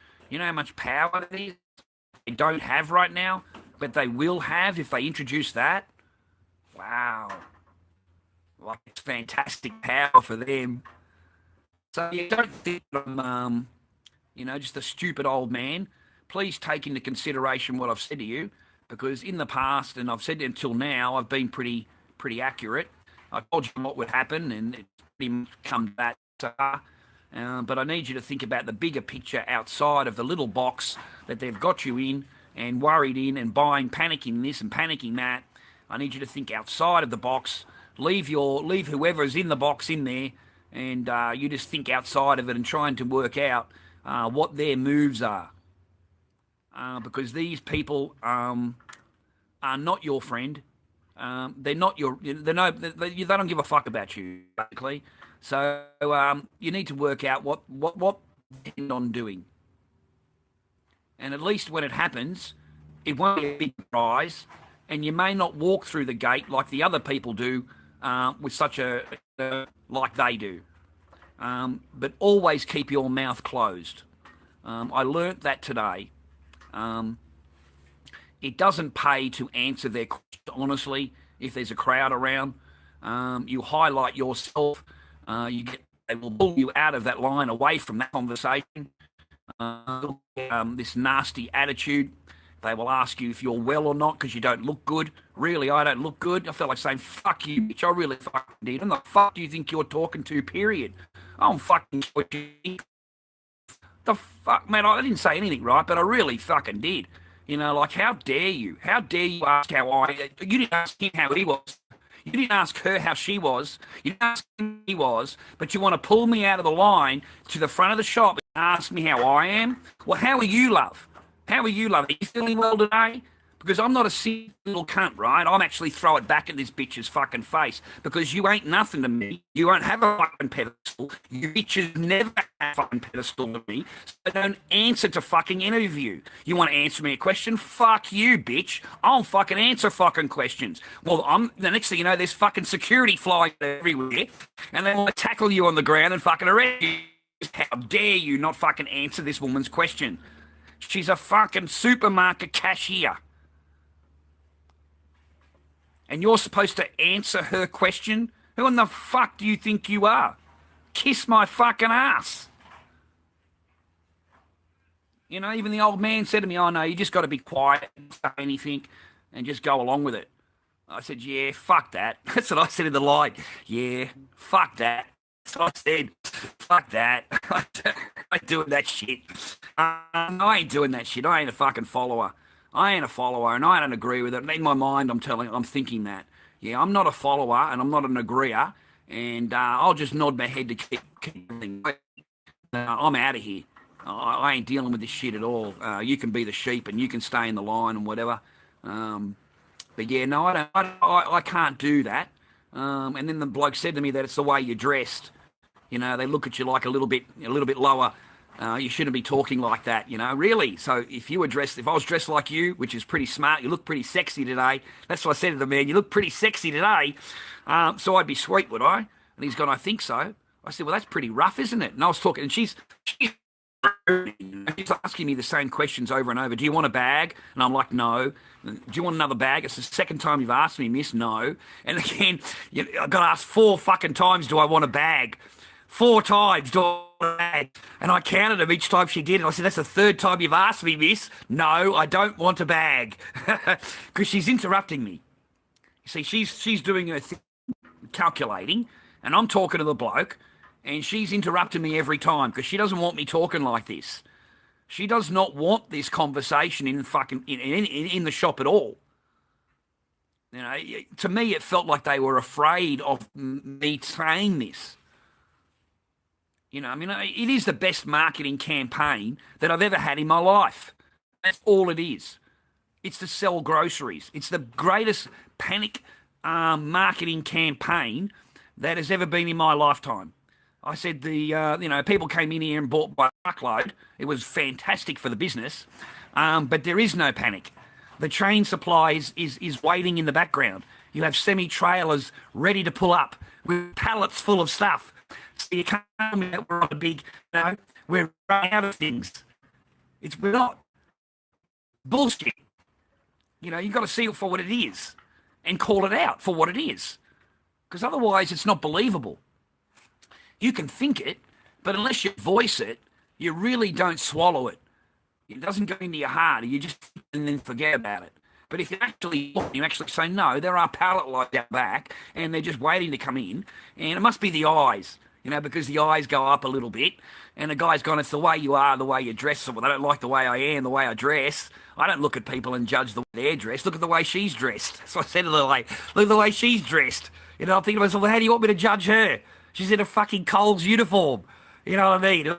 power they don't have right now, but they will have if they introduce that. Wow, like it's fantastic power for them. So you don't think I'm, just a stupid old man. Please take into consideration what I've said to you, because in the past, and I've said it until now, I've been pretty accurate. I told you what would happen, and it's pretty much come to that. But I need you to think about the bigger picture outside of the little box that they've got you in and worried in and panicking this and panicking that. I need you to think outside of the box. Leave whoever is in the box in there, and you just think outside of it and trying to work out what their moves are. Because these people are not your friend. They're not your. They don't give a fuck about you, basically. So you need to work out what they intend on doing, and at least when it happens, it won't be a big surprise, and you may not walk through the gate like the other people do with such a like they do. But always keep your mouth closed. I learnt that today. It doesn't pay to answer their questions honestly if there's a crowd around. You highlight yourself. They will pull you out of that line, away from that conversation. This nasty attitude. They will ask you if you're well or not because you don't look good. Really, I don't look good. I felt like saying, fuck you, bitch. I really fucking did. And the fuck do you think you're talking to, period? I'm fucking what you think. The fuck, man, I didn't say anything, right? But I really fucking did. You know, like, how dare you? How dare you ask you didn't ask him how he was. You didn't ask her how she was. You didn't ask him how he was. But you want to pull me out of the line to the front of the shop and ask me how I am? Well, how are you, love? How are you, love? Are you feeling well today? Because I'm not a sick little cunt, right? I'm actually throw it back at this bitch's fucking face because you ain't nothing to me. You won't have a fucking pedestal. You bitches never have a fucking pedestal to me. So don't answer to fucking any of you. You want to answer me a question? Fuck you, bitch. I'll fucking answer fucking questions. Well, the next thing you know, there's fucking security flying everywhere and they want to tackle you on the ground and fucking arrest you. How dare you not fucking answer this woman's question? She's a fucking supermarket cashier. and you're supposed to answer her question? Who in the fuck do you think you are? Kiss my fucking ass. You know, even the old man said to me, "Oh no, you just got to be quiet and say anything and just go along with it." I said, "Yeah, fuck that." That's what I said in the line. Yeah, fuck that. That's what I said. Fuck that. I ain't doing that shit. I ain't doing that shit. I ain't a fucking follower. I ain't a follower, and I don't agree with it. In my mind, I'm thinking that. Yeah, I'm not a follower, and I'm not an agreeer, and I'll just nod my head to keep everything. I'm out of here. I ain't dealing with this shit at all. You can be the sheep, and you can stay in the line and whatever. But yeah, no, I can't do that. And then the bloke said to me that it's the way you're dressed. You know, they look at you like a little bit lower. You shouldn't be talking like that, you know, really. So if I was dressed like you, which is pretty smart, you look pretty sexy today. That's what I said to the man, you look pretty sexy today. So I'd be sweet, would I? And he's gone, I think so. I said, well, that's pretty rough, isn't it? And I was talking, and she's asking me the same questions over and over. Do you want a bag? And I'm like, no. Do you want another bag? It's the second time you've asked me, miss. No. And again, I got asked 4 fucking times, do I want a bag? 4 times, do I want a bag? And I counted them each time she did. And I said, that's the 3rd time you've asked me, miss. No, I don't want a bag. Because she's interrupting me. You see, she's doing her thing, calculating, and I'm talking to the bloke, and she's interrupting me every time because she doesn't want me talking like this. She does not want this conversation in the shop at all. You know, to me, it felt like they were afraid of me saying this. You know, I mean, it is the best marketing campaign that I've ever had in my life. That's all it is. It's to sell groceries. It's the greatest panic marketing campaign that has ever been in my lifetime. I said people came in here and bought by truckload. It was fantastic for the business, but there is no panic. The train supply is waiting in the background. You have semi-trailers ready to pull up with pallets full of stuff. So you can't tell me that we're on a big, we're running out of things. We're not. Bullshit. You know, you've got to see it for what it is and call it out for what it is. Because otherwise it's not believable. You can think it, but unless you voice it, you really don't swallow it. It doesn't go into your heart. You just and then forget about it. But if you actually say, no, there are pallet lights out back, and they're just waiting to come in, and it must be the eyes, because the eyes go up a little bit, and the guy's gone, it's the way you are, the way you dress. So, well, they don't like the way I am, the way I dress. I don't look at people and judge the way they're dressed. Look at the way she's dressed. So I said to her, look at the way she's dressed. I'm thinking to myself, well, how do you want me to judge her? She's in a fucking Coles uniform. You know what I mean?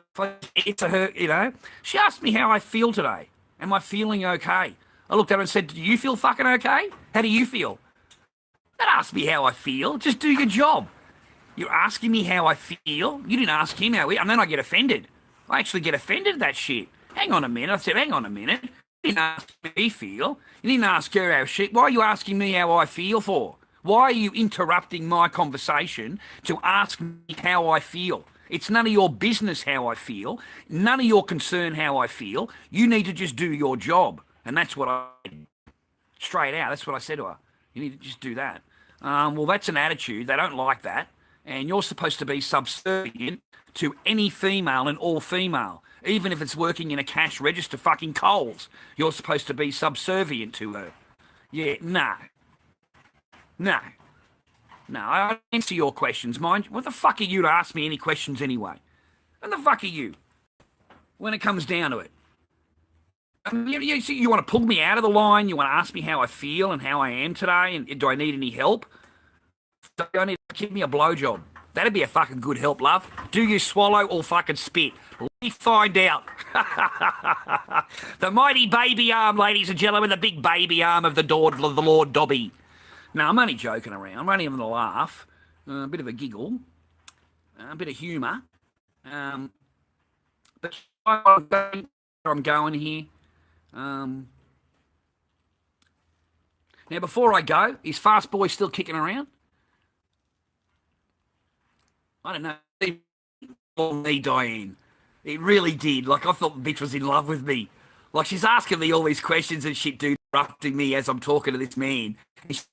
It's her, She asked me how I feel today. Am I feeling okay? I looked at her and said, do you feel fucking okay? How do you feel? Don't ask me how I feel. Just do your job. You're asking me how I feel. You didn't ask him how he... And then I get offended. I actually get offended at that shit. Hang on a minute. I said, hang on a minute. You didn't ask me feel. You didn't ask her how she... Why are you asking me how I feel for? Why are you interrupting my conversation to ask me how I feel? It's none of your business how I feel. None of your concern how I feel. You need to just do your job. And that's what straight out, that's what I said to her. You need to just do that. Well, that's an attitude. They don't like that. And you're supposed to be subservient to any female and all female. Even if it's working in a cash register fucking Coles, you're supposed to be subservient to her. Yeah, no. No, I answer your questions, mind you. What the fuck are you to ask me any questions anyway? What the fuck are you? When it comes down to it. You want to pull me out of the line? You want to ask me how I feel and how I am today? And do I need any help? Do I need to give me a blowjob? That'd be a fucking good help, love. Do you swallow or fucking spit? Let me find out. The mighty baby arm, ladies and gentlemen, the big baby arm of the Lord Dobby. No, I'm only joking around. I'm only having a laugh, a bit of a giggle, a bit of humour. But I'm going here. Now, before I go, is Fast Boy still kicking around? I don't know. It me, Diane. It really did. I thought the bitch was in love with me. She's asking me all these questions and shit, dude, interrupting me as I'm talking to this man. And she's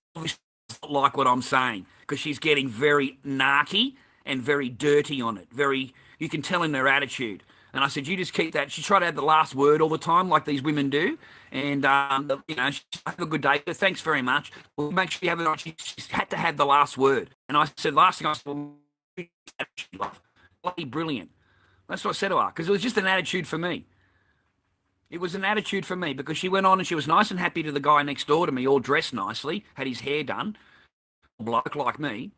like what I'm saying because she's getting very narky and very dirty on it. You can tell in her attitude. And I said, you just keep that. She tried to have the last word all the time, like these women do. And, she have a good day. Thanks very much. Well, make sure you have it. She had to have the last word. And I said, last thing I said, well, bloody brilliant. That's what I said to her, because it was just an attitude for me. It was an attitude for me because she went on and she was nice and happy to the guy next door to me, all dressed nicely, had his hair done, a bloke like me.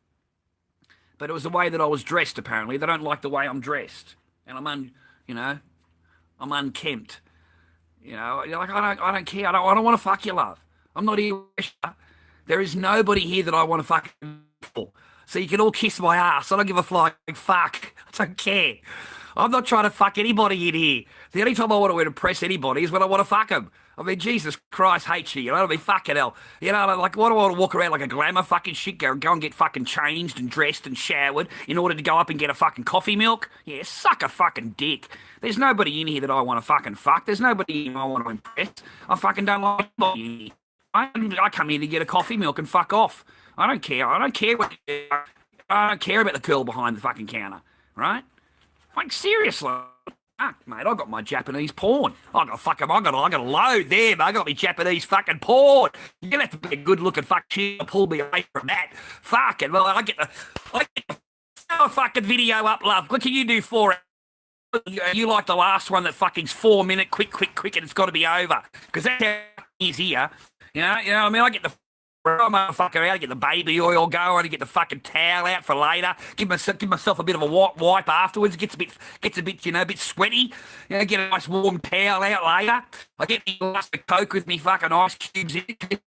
But it was the way that I was dressed, apparently. They don't like the way I'm dressed. And I'm unkempt. Like I don't care. I don't want to fuck you, love. I'm not here. There is nobody here that I want to fuck. So you can all kiss my ass. I don't give a flying fuck. I don't care. I'm not trying to fuck anybody in here. The only time I want to impress anybody is when I want to fuck them. I mean, Jesus Christ hates you. I mean, fucking hell. Like, what do I want to walk around like a glamour fucking shit? Go and get fucking changed and dressed and showered in order to go up and get a fucking coffee milk? Yeah, suck a fucking dick. There's nobody in here that I want to fucking fuck. There's nobody in here I want to impress. I fucking don't like anybody in here. I come here to get a coffee milk and fuck off. I don't care. I don't care about the girl behind the fucking counter, right? Like, seriously. Fuck, mate, I got my Japanese porn. I got a load there, mate. I got my Japanese fucking porn. You're gonna have to be a good looking fucking shit to pull me away from that. Fucking well, I get the fucking video up, love. What can you do for it? You like the last one that fucking's 4 minute, quick, and it's got to be over. Because that's how it is here. You know, I mean, I get the motherfucker out, I get the baby oil going, I get the fucking towel out for later, give myself a bit of a wipe afterwards, gets a bit, a bit sweaty, get a nice warm towel out later. I get the glass of Coke with me fucking ice cubes in it.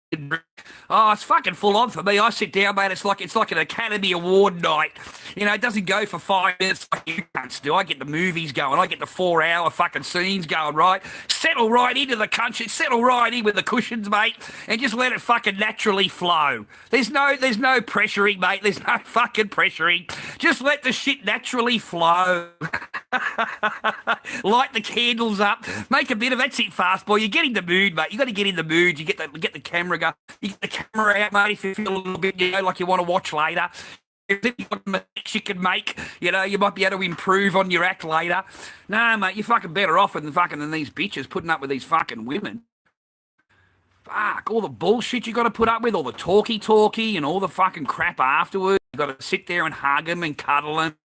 Oh, it's fucking full on for me. I sit down, mate. It's like an Academy Award night. It doesn't go for 5 minutes like you cunts do. I get the movies going. I get the 4-hour fucking scenes going, right? Settle right into the country. Settle right in with the cushions, mate, and just let it fucking naturally flow. There's no pressuring, mate. There's no fucking pressuring. Just let the shit naturally flow. Light the candles up. Make a bit of that's it, fast boy. You get in the mood, mate. You got to get in the mood. You get the camera go. You get the camera out, mate. If you feel a little bit, like you want to watch later. If you've got mistakes you can make, you might be able to improve on your act later. No, mate, you're fucking better off than these bitches putting up with these fucking women. Fuck, all the bullshit you got to put up with, all the talky and all the fucking crap afterwards. You got to sit there and hug them and cuddle them.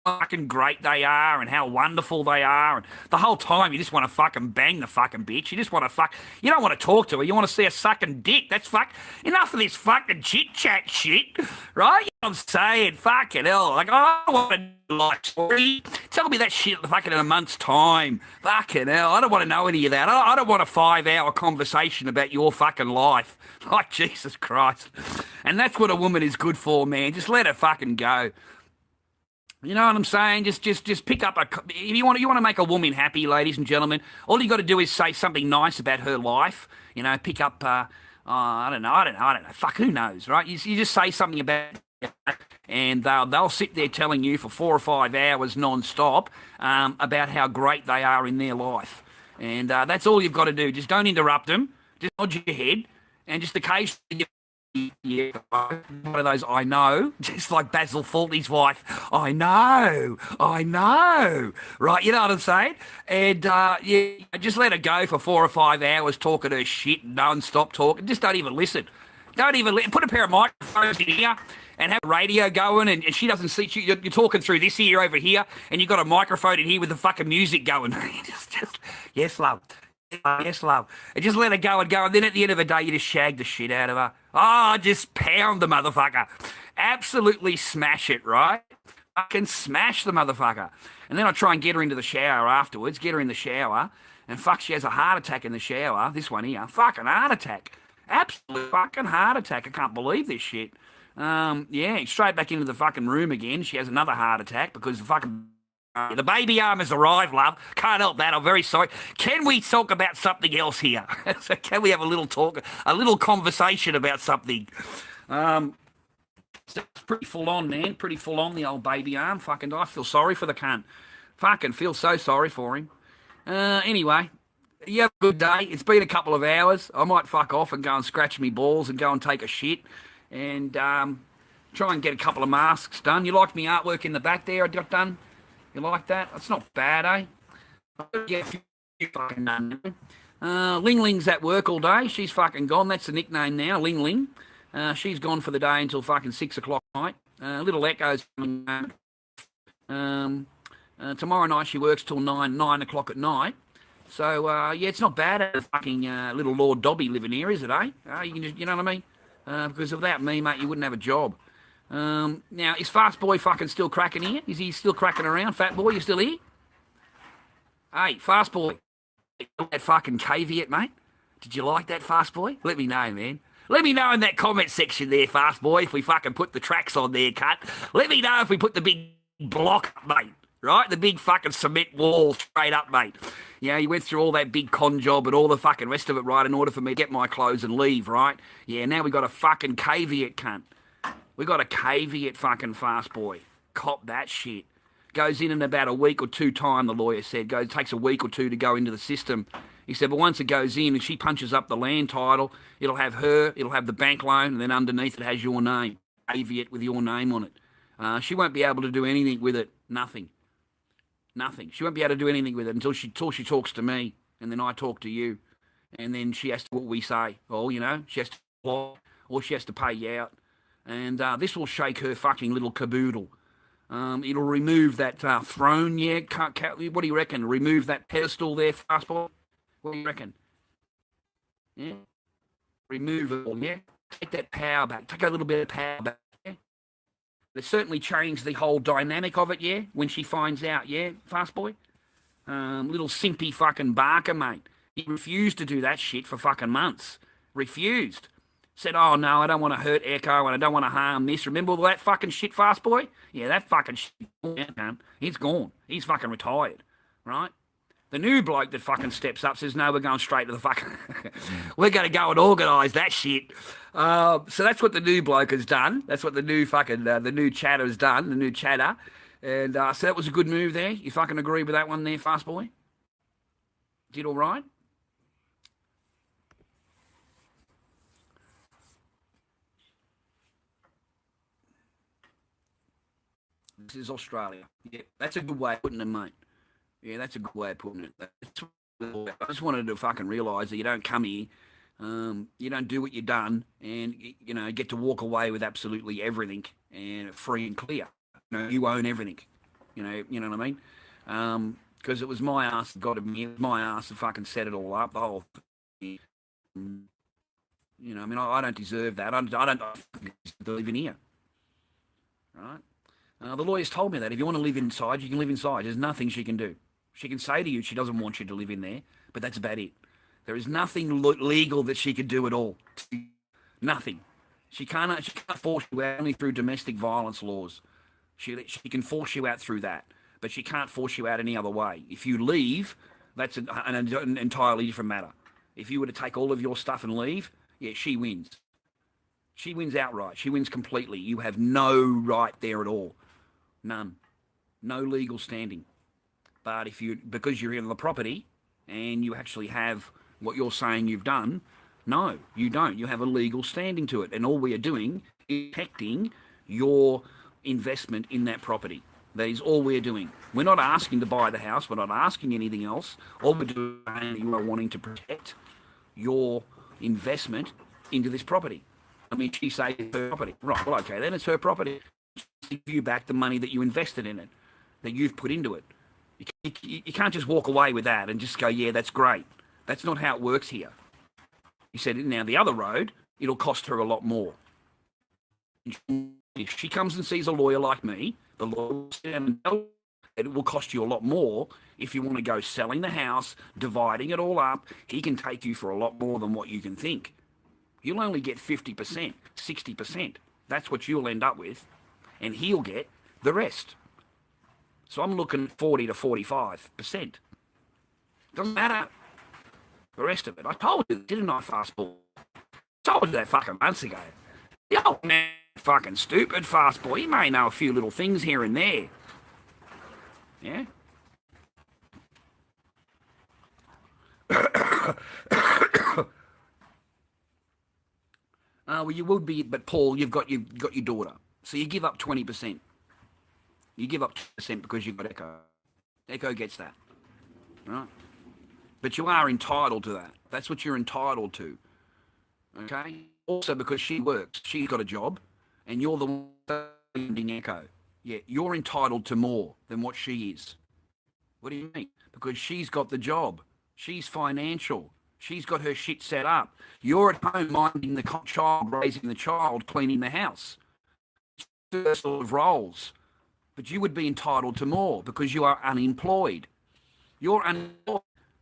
Fucking great they are and how wonderful they are, and the whole time you just want to fucking bang the fucking bitch. You just want to you don't want to talk to her, you want to see her sucking dick. That's enough of this fucking chit chat shit, right? You know what I'm saying? Fucking hell, like, I don't want to like story. Tell me that shit fucking in a month's time. Fucking hell, I don't want to know any of that. I don't want a 5-hour conversation about your fucking life. Like, Jesus Christ. And that's what a woman is good for, man. Just let her fucking go. You know what I'm saying? Just pick up if you want to make a woman happy, ladies and gentlemen. All you got to do is say something nice about her life. Pick up. I don't know. Fuck, who knows, right? You just say something about it, and they'll sit there telling you for 4 or 5 hours non-stop about how great they are in their life, and that's all you've got to do. Just don't interrupt them. Just nod your head, and just occasionally. Yeah, one of those I know, just like Basil Fawlty's wife. I know, right? You know what I'm saying? And just let her go for 4 or 5 hours talking her shit, non-stop talking. Just don't even listen. Put a pair of microphones in here and have a radio going, and she doesn't see you. You're talking through this ear over here, and you've got a microphone in here with the fucking music going. just yes, love. Yes, love. And just let her go, and then at the end of the day, you just shag the shit out of her. Oh, just pound the motherfucker. Absolutely smash it, right? Fucking smash the motherfucker. And then I try and get her into the shower afterwards, get her in the shower, and she has a heart attack in the shower. This one here. Fucking heart attack. Absolute fucking heart attack. I can't believe this shit. Straight back into the fucking room again. She has another heart attack because the baby arm has arrived, love. Can't help that. I'm very sorry. Can we talk about something else here? So can we have a little conversation about something? So it's pretty full on, man. Pretty full on, the old baby arm. Fucking, I feel sorry for the cunt. Fucking feel so sorry for him. Anyway, you have a good day. It's been a couple of hours. I might fuck off and go and scratch me balls and go and take a shit. and try and get a couple of masks done. You like me artwork in the back there I got done? You like that? That's not bad, eh? Yeah, fucking done. Ling Ling's at work all day. She's fucking gone. That's the nickname now, Ling Ling. She's gone for the day until fucking 6 o'clock night. Little Echo's coming. Tomorrow night she works till 9 o'clock at night. So, yeah, it's not bad at fucking little Lord Dobby living here, is it, eh? You, can just, you know what I mean? Because without me, mate, you wouldn't have a job. Now, is Fast Boy fucking still cracking here? Is he still cracking around? Fat Boy, you still here? Hey, Fast Boy, that fucking caveat, mate? Did you like that, Fast Boy? Let me know, man. Let me know in that comment section there, Fast Boy, if we fucking put the tracks on there, cut. Let me know if we put the big block, mate. Right? The big fucking cement wall straight up, mate. Yeah, you went through all that big con job and all the fucking rest of it, right, in order for me to get my clothes and leave, right? Yeah, now we got a fucking caveat, cunt. We got a caveat, fucking Fast Boy. Cop that shit. Goes in about a week or two time, the lawyer said. Takes a week or two to go into the system. He said, but once it goes in and she punches up the land title, it'll have the bank loan, and then underneath it has your name. Caveat with your name on it. She won't be able to do anything with it. Nothing. She won't be able to do anything with it until she talks to me, and then I talk to you, and then she has to do what we say. Or, you know, she has to or she has to pay you out. And this will shake her fucking little caboodle. It'll remove that throne, yeah. What do you reckon? Remove that pedestal there, Fast Boy? What do you reckon? Yeah? Remove it all, yeah? Take that power back. Take a little bit of power back, yeah? They certainly changed the whole dynamic of it, yeah, when she finds out, yeah, Fast Boy? Little simpy fucking barker, mate. He refused to do that shit for fucking months. Refused. Said, oh, no, I don't want to hurt Echo and I don't want to harm this. Remember all that fucking shit, Fast Boy? Yeah, that fucking shit. He's gone. He's fucking retired, right? The new bloke that fucking steps up says, no, we're going straight to the fucking... we're going to go and organise that shit. So that's what the new bloke has done. That's what the new fucking... the new chatter has done, the new chatter. And so that was a good move there. You fucking agree with that one there, Fast Boy? Did all right? This is Australia. Yeah, that's a good way of putting it, mate. Yeah, that's a good way of putting it. I just wanted to fucking realise that you don't come here, you don't do what you've done, and you know get to walk away with absolutely everything and free and clear. You know, you own everything. You know what I mean? Because it was my ass that got me. It was my ass that fucking set it all up. The whole thing. You know, I mean, I don't deserve that. I don't deserve to live in here. Right? The lawyers told me that if you want to live inside, you can live inside. There's nothing she can do. She can say to you she doesn't want you to live in there, but that's about it. There is nothing legal that she could do at all. Nothing. She can't force you out only through domestic violence laws. She can force you out through that, but she can't force you out any other way. If you leave, that's an entirely different matter. If you were to take all of your stuff and leave, yeah, she wins. She wins outright. She wins completely. You have no right there at all. None. No legal standing. But because you're in the property and you actually have what you're saying you've done, no, you don't. You have a legal standing to it. And all we are doing is protecting your investment in that property. That is all we're doing. We're not asking to buy the house. We're not asking anything else. All we're doing is you are wanting to protect your investment into this property. I mean, she says it's her property. Right, well, okay, then it's her property. Give you back the money that you invested in it, that you've put into it. You can't just walk away with that and just go, yeah, that's great. That's not how it works here. He said, now the other road, it'll cost her a lot more. If she comes and sees a lawyer like me, the lawyer will sit down and tell her that it will cost you a lot more if you want to go selling the house, dividing it all up. He can take you for a lot more than what you can think. You'll only get 50%, 60%. That's what you'll end up with. And he'll get the rest. So I'm looking at 40 to 45%. Doesn't matter. The rest of it. I told you, didn't I, Fast Boy? I told you that fucking months ago. The old man, fucking stupid, Fast Boy. He may know a few little things here and there. Yeah? Well, you would be, but Paul, you've got your daughter, so you give up 20%. You give up 20% because you've got Echo. Echo gets that, right? But you are entitled to that. That's what you're entitled to. Okay. Also, because she works, she's got a job, and you're the one being Echo. Yeah, you're entitled to more than what she is. What do you mean? Because she's got the job. She's financial. She's got her shit set up. You're at home minding the child, raising the child, cleaning the house. Two sort of roles. But you would be entitled to more because you are unemployed. You're unemployed.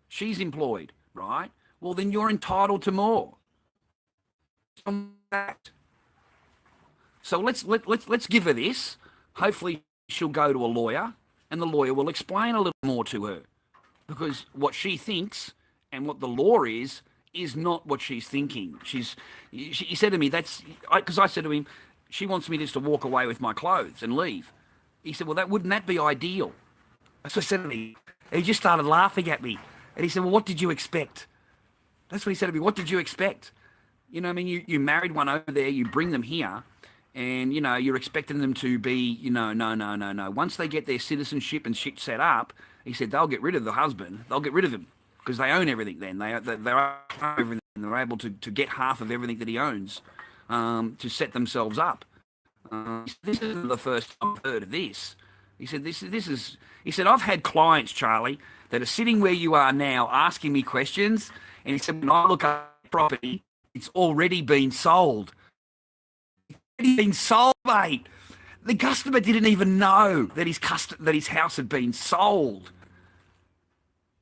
She's employed, right? Well, then you're entitled to more. So let's give her this. Hopefully, she'll go to a lawyer, and the lawyer will explain a little more to her, because what she thinks and what the law is not what she's thinking. He said to me, that's because I said to him, she wants me just to walk away with my clothes and leave. He said, well, wouldn't that be ideal? That's what I said to me. And he just started laughing at me. And he said, well, what did you expect? That's what he said to me. What did you expect? You know, I mean, you married one over there, you bring them here, and, you know, you're expecting them to be, you know, no. Once they get their citizenship and shit set up, he said, they'll get rid of the husband. They'll get rid of him because they own everything then. They own everything. They're able to get half of everything that he owns to set themselves up. This isn't the first time I've heard of this. He said, this is, he said, I've had clients, Charlie, that are sitting where you are now asking me questions. And he said, when I look at property, it's already been sold. It's already been sold, mate. The customer didn't even know that his house had been sold.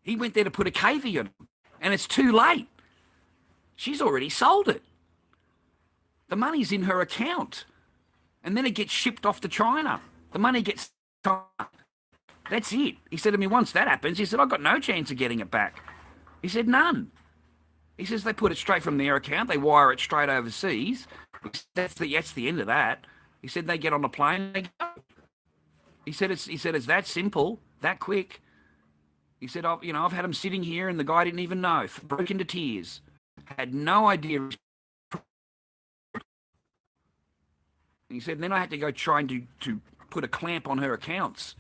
He went there to put a caveat on, and it's too late. She's already sold it. The money's in her account, and then it gets shipped off to China. The money gets That's it. He said to me, once that happens, he said, I've got no chance of getting it back. He said, none. He says they put it straight from their account. They wire it straight overseas. That's the end of that. He said they get on a plane and they go. He said it's that simple, that quick. He said, I've had him sitting here and the guy didn't even know. Broke into tears. Had no idea. He said, then I had to go trying to put a clamp on her accounts,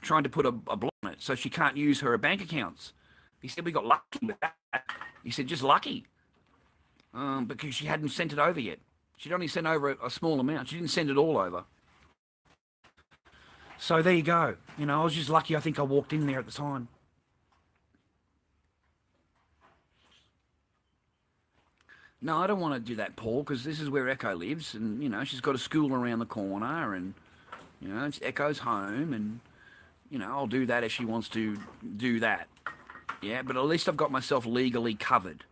trying to put a block on it so she can't use her bank accounts. He said, we got lucky with that. He said, just lucky. Because she hadn't sent it over yet. She'd only sent over a small amount. She didn't send it all over. So there you go. You know, I was just lucky I think I walked in there at the time. No, I don't want to do that, Paul, because this is where Echo lives, and, you know, she's got a school around the corner, and, you know, it's Echo's home, and, you know, I'll do that if she wants to do that. Yeah, but at least I've got myself legally covered.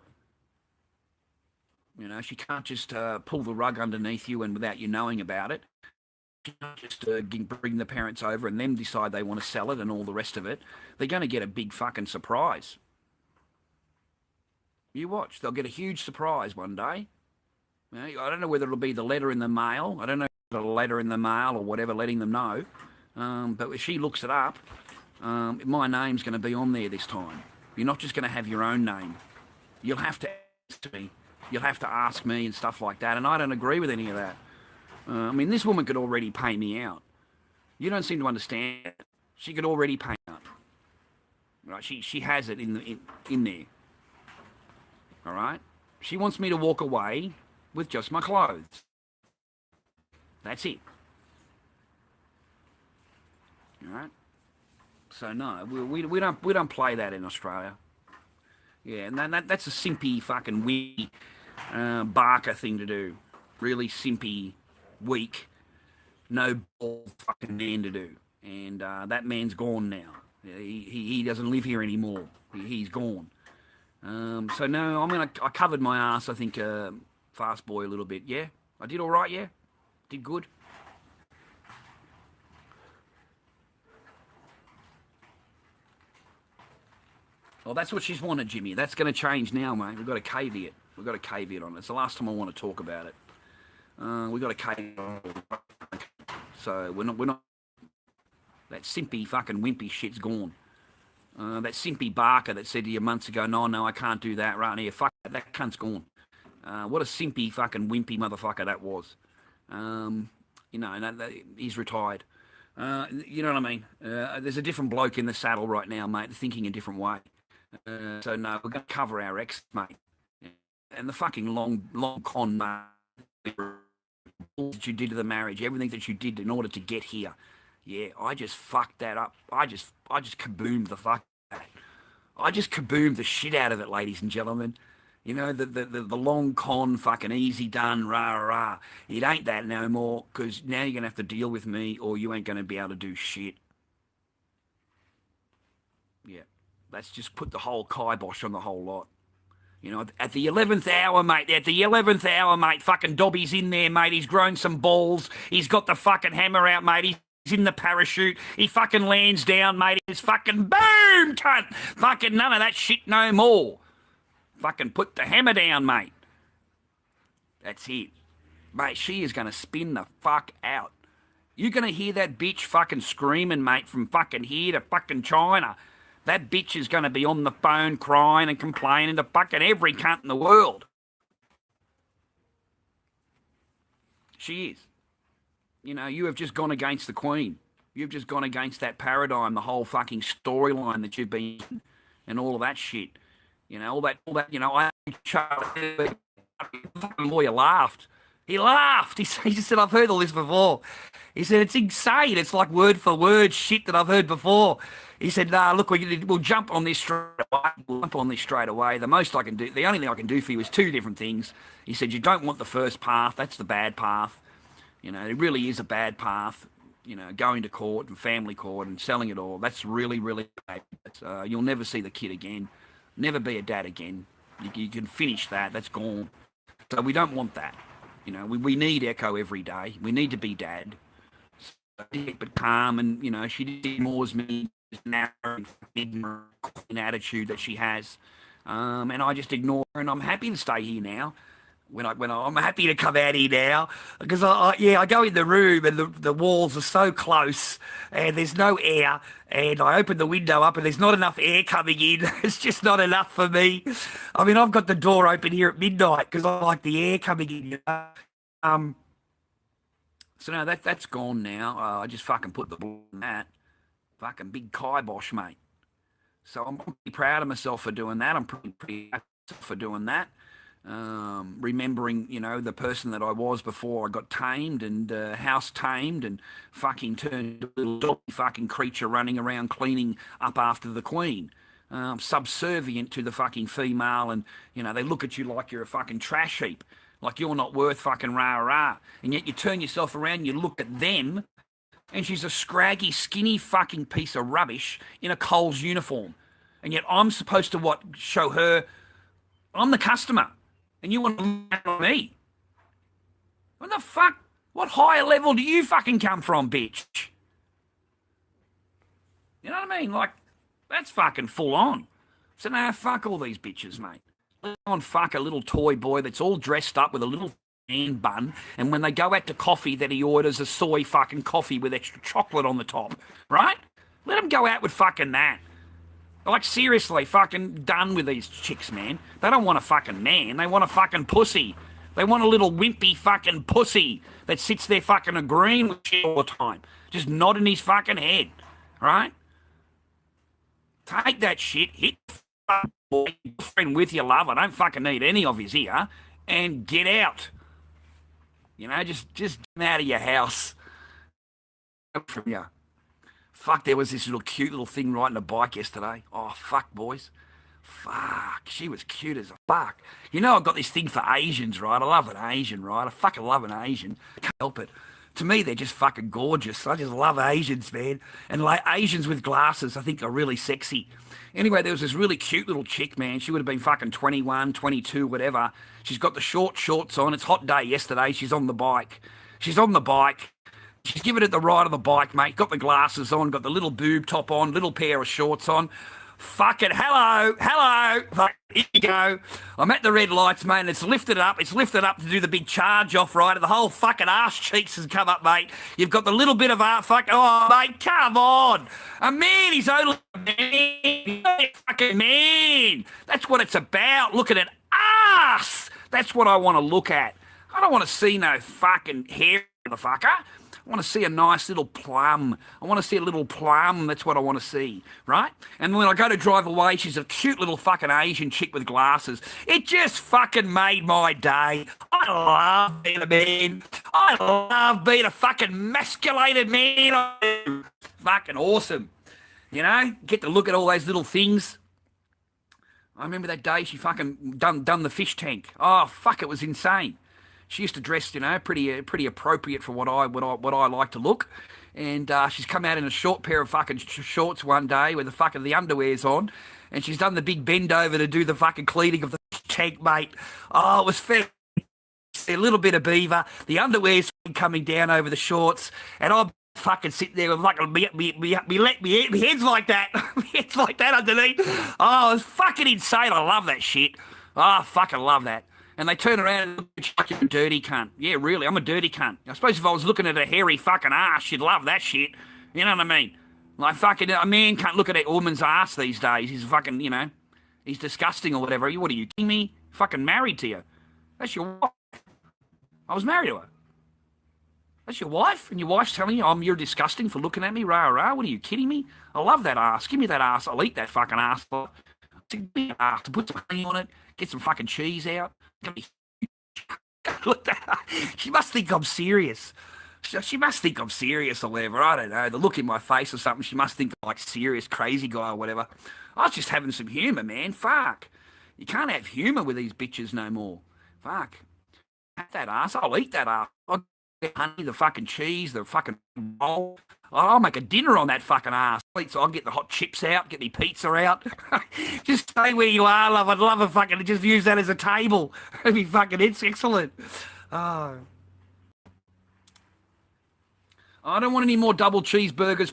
You know, she can't just pull the rug underneath you and without you knowing about it. She can't just bring the parents over and them decide they want to sell it and all the rest of it. They're going to get a big fucking surprise. You watch. They'll get a huge surprise one day. You know, I don't know whether it'll be the letter in the mail. I don't know if it'll be a letter in the mail or whatever letting them know. But if she looks it up, my name's going to be on there this time. You're not just going to have your own name. You'll have to ask me. You'll have to ask me and stuff like that. And I don't agree with any of that. I mean, this woman could already pay me out. You don't seem to understand it. She could already pay out. Right? She has it in there. All right? She wants me to walk away with just my clothes. That's it. All right? So no, we don't play that in Australia. Yeah, and that's a simpy fucking wee barker thing to do. Really simpy, weak, no ball fucking man to do. And that man's gone now. He doesn't live here anymore. He's gone. So no, I covered my ass. I think fast boy a little bit. Yeah, I did all right. Yeah, did good. Well, that's what she's wanted, Jimmy. That's going to change now, mate. We've got a caveat. We've got a caveat on it. It's the last time I want to talk about it. We've got a caveat on it. So we're not. That simpy fucking wimpy shit's gone. That simpy barker that said to you months ago, no, I can't do that right here. Fuck that cunt's gone. What a simpy fucking wimpy motherfucker that was. You know, and he's retired. You know what I mean? There's a different bloke in the saddle right now, mate, thinking a different way. So no, we're going to cover our ex, mate, and the fucking long con, mate, that you did to the marriage, everything that you did in order to get here. Yeah, I just fucked that up. I just kaboomed the fuck. I just kaboomed the shit out of it, ladies and gentlemen. You know, the long con, fucking easy done, rah, rah. It ain't that no more, because now you're going to have to deal with me or you ain't going to be able to do shit. Yeah, let's just put the whole kibosh on the whole lot. You know, at the 11th hour, mate, fucking Dobby's in there, mate. He's grown some balls. He's got the fucking hammer out, mate. He's in the parachute. He fucking lands down, mate. It's fucking boom, cunt. Fucking none of that shit no more. Fucking put the hammer down, mate. That's it. Mate, she is going to spin the fuck out. You're going to hear that bitch fucking screaming, mate, from fucking here to fucking China. That bitch is going to be on the phone crying and complaining to fucking every cunt in the world. She is. You know, you have just gone against the Queen. You've just gone against that paradigm, the whole fucking storyline that you've been in, and all of that shit. You know, all that, you know, the fucking lawyer laughed. He laughed. He just said, I've heard all this before. He said, it's insane. It's like word for word shit that I've heard before. He said, nah, look, we'll jump on this straight away. We'll jump on this straight away. The most I can do, the only thing I can do for you is two different things. He said, you don't want the first path. That's the bad path. You know, it really is a bad path. You know, going to court and family court and selling it all. That's really, really bad. You'll never see the kid again. Never be a dad again. You can finish that. That's gone. So we don't want that. You know, we need Echo every day. We need to be dad. So, but calm, and, you know, she ignores me, narrow, ignorant attitude that she has. And I just ignore her, and I'm happy to stay here now. I'm happy to come out here now, because I go in the room and the walls are so close and there's no air, and I open the window up and there's not enough air coming in. It's just not enough for me. I mean, I've got the door open here at midnight because I like the air coming in. You know? So no, that's gone now. I just fucking put the ball on that. Fucking big kibosh, mate. So I'm pretty proud of myself for doing that. I'm pretty proud of myself for doing that. Remembering, you know, the person that I was before I got tamed and house tamed and fucking turned a little doggy fucking creature running around cleaning up after the Queen. Subservient to the fucking female, and, you know, they look at you like you're a fucking trash heap, like you're not worth fucking rah-rah. And yet you turn yourself around, you look at them, and she's a scraggy, skinny fucking piece of rubbish in a Coles uniform. And yet I'm supposed to, show her I'm the customer. And you want to look at me? What the fuck? What higher level do you fucking come from, bitch? You know what I mean? Like, that's fucking full on. So now, fuck all these bitches, mate. Let on fuck a little toy boy that's all dressed up with a little man bun, and when they go out to coffee, that he orders a soy fucking coffee with extra chocolate on the top, right? Let him go out with fucking that. Like, seriously, fucking done with these chicks, man. They don't want a fucking man. They want a fucking pussy. They want a little wimpy fucking pussy that sits there fucking agreeing with shit all the time. Just nodding his fucking head, right? Take that shit, hit the fucking boy, friend with your love. I don't fucking need any of his here. And get out. You know, just get out of your house. From you. Fuck, there was this cute little thing riding a bike yesterday. Oh, fuck, boys. Fuck, she was cute as a fuck. You know, I've got this thing for Asians, right? I love an Asian, right? I fucking love an Asian. I can't help it. To me, they're just fucking gorgeous. I just love Asians, man. And like Asians with glasses, I think are really sexy. Anyway, there was this really cute little chick, man. She would have been fucking 21, 22, whatever. She's got the short shorts on. It's hot day yesterday. She's on the bike. She's giving it the ride of the bike, mate. Got the glasses on, got the little boob top on, little pair of shorts on. Fucking hello. Fuck, here you go. I'm at the red lights, mate, and it's lifted up. It's lifted up to do the big charge off, right? And the whole fucking arse cheeks has come up, mate. You've got the little bit of oh, mate, come on. A man is only a man. He's only a fucking man. That's what it's about, looking at arse. That's what I want to look at. I don't want to see no fucking hair, motherfucker. I want to see a nice little plum. I want to see a little plum. That's what I want to see, right? And when I go to drive away, she's a cute little fucking Asian chick with glasses. It just fucking made my day. I love being a man. I love being a fucking masculated man. Fucking awesome. You know, get to look at all those little things. I remember that day she fucking done the fish tank. Oh fuck, it was insane. She used to dress, you know, pretty appropriate for what I like to look. And she's come out in a short pair of fucking shorts one day with the underwear's on, and she's done the big bend over to do the fucking cleaning of the tank, mate. Oh, it was fair. A little bit of beaver. The underwear's coming down over the shorts, and I'm fucking sitting there with fucking me head's like that. My head's like that underneath. Oh, it was fucking insane. I love that shit. Oh, I fucking love that. And they turn around and look at you, like a dirty cunt. Yeah, really, I'm a dirty cunt. I suppose if I was looking at a hairy fucking ass, she'd love that shit. You know what I mean? Like fucking, a man can't look at a woman's ass these days. He's fucking, you know, he's disgusting or whatever. What are you kidding me? Fucking married to you. That's your wife. I was married to her. That's your wife? And your wife's telling you, you're disgusting for looking at me? Rah, rah. What are you kidding me? I love that ass. Give me that ass. I'll eat that fucking ass. Give me an ass. Put some honey on it. Get some fucking cheese out. Look at that. She must think I'm serious. She must think I'm serious or whatever. I don't know. The look in my face or something. She must think I'm like serious crazy guy or whatever. I was just having some humour, man. Fuck. You can't have humour with these bitches no more. Fuck. Have that ass. I'll eat that ass. I'll get honey, the fucking cheese, the fucking roll. I'll make a dinner on that fucking ass. So I'll get the hot chips out, get me pizza out. Just stay where you are, love. I'd love a fucking, just use that as a table. It'd be fucking, it's excellent. Oh. I don't want any more double cheeseburgers,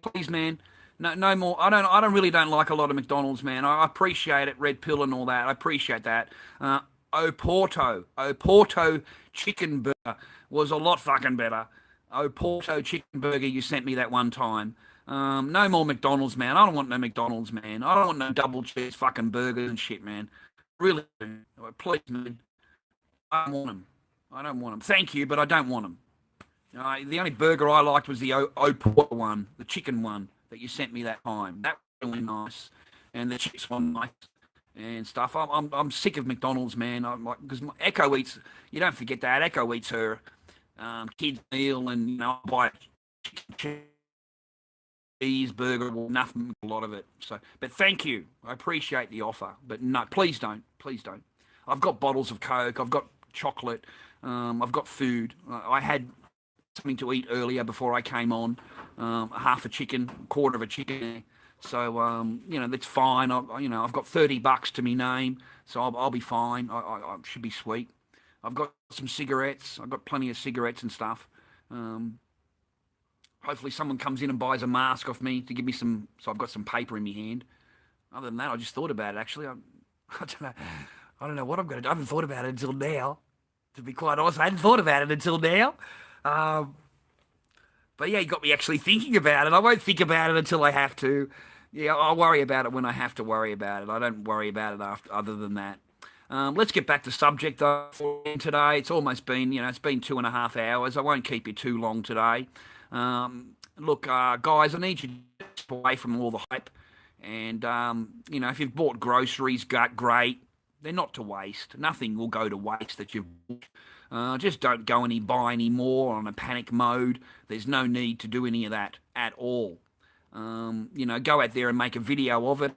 please, man. No more. I don't like a lot of McDonald's, man. I appreciate it, Red Pill and all that. I appreciate that. Oporto chicken burger was a lot fucking better. Oporto chicken burger, you sent me that one time. No more McDonald's, man. I don't want no McDonald's, man. I don't want no double cheese fucking burgers and shit, man. Really, please, man. I don't want them. I don't want them. Thank you, but I don't want them. The only burger I liked was the Oporto one, the chicken one that you sent me that time. That was really nice, and the chips were nice and stuff. I'm sick of McDonald's, man. I'm like, because Echo eats. You don't forget that Echo eats her kids meal, and you know, I buy cheeseburger or nothing, a lot of it. So, but thank you. I appreciate the offer, but no, please don't. I've got bottles of Coke. I've got chocolate. I've got food. I had something to eat earlier before I came on. Half a chicken, quarter of a chicken. So you know, that's fine. I've got $30 to me name, so I'll be fine. I should be sweet. I've got some cigarettes. I've got plenty of cigarettes and stuff. Hopefully someone comes in and buys a mask off me to give me some, so I've got some paper in my hand. Other than that, I just thought about it, actually. I don't know what I'm going to do. I haven't thought about it until now, to be quite honest. I hadn't thought about it until now. But yeah, you got me actually thinking about it. I won't think about it until I have to. Yeah, I'll worry about it when I have to worry about it. I don't worry about it other than that. Let's get back to subject though for today. It's almost been, it's been 2.5 hours. I won't keep you too long today. Look, guys, I need you to step away from all the hype. And, if you've bought groceries, great. They're not to waste. Nothing will go to waste that you've bought. Just don't go buy any more on a panic mode. There's no need to do any of that at all. Go out there and make a video of it.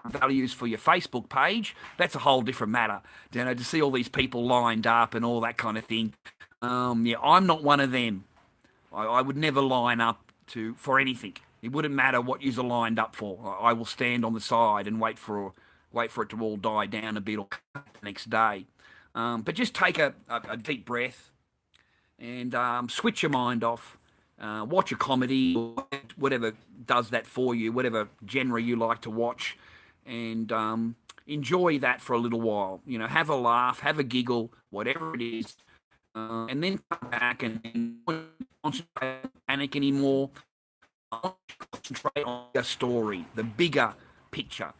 Values for your Facebook page, that's a whole different matter. To see all these people lined up and all that kind of thing. I'm not one of them. I would never line up for anything. It wouldn't matter what you're lined up for. I will stand on the side and wait for it to all die down a bit or the next day. But just take a deep breath and switch your mind off. Watch a comedy or whatever does that for you, whatever genre you like to watch, and enjoy that for a little while. Have a laugh, have a giggle, whatever it is, and then come back and don't concentrate on panic anymore. Concentrate on the story, the bigger picture.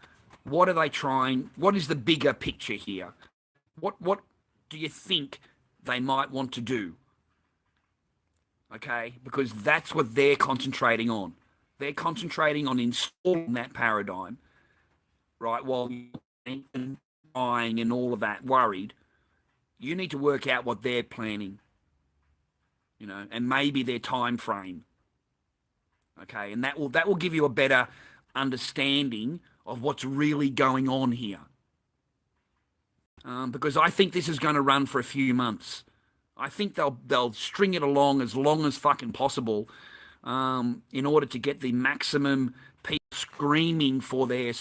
What are they trying? What is the bigger picture here? What do you think they might want to do? Okay, because that's what they're concentrating on. They're concentrating on installing that paradigm, right? While you're buying and all of that, worried, you need to work out what they're planning, and maybe their time frame. Okay, and that will give you a better understanding of what's really going on here. Because I think this is going to run for a few months. I think they'll string it along as fucking possible, in order to get the maximum people screaming for their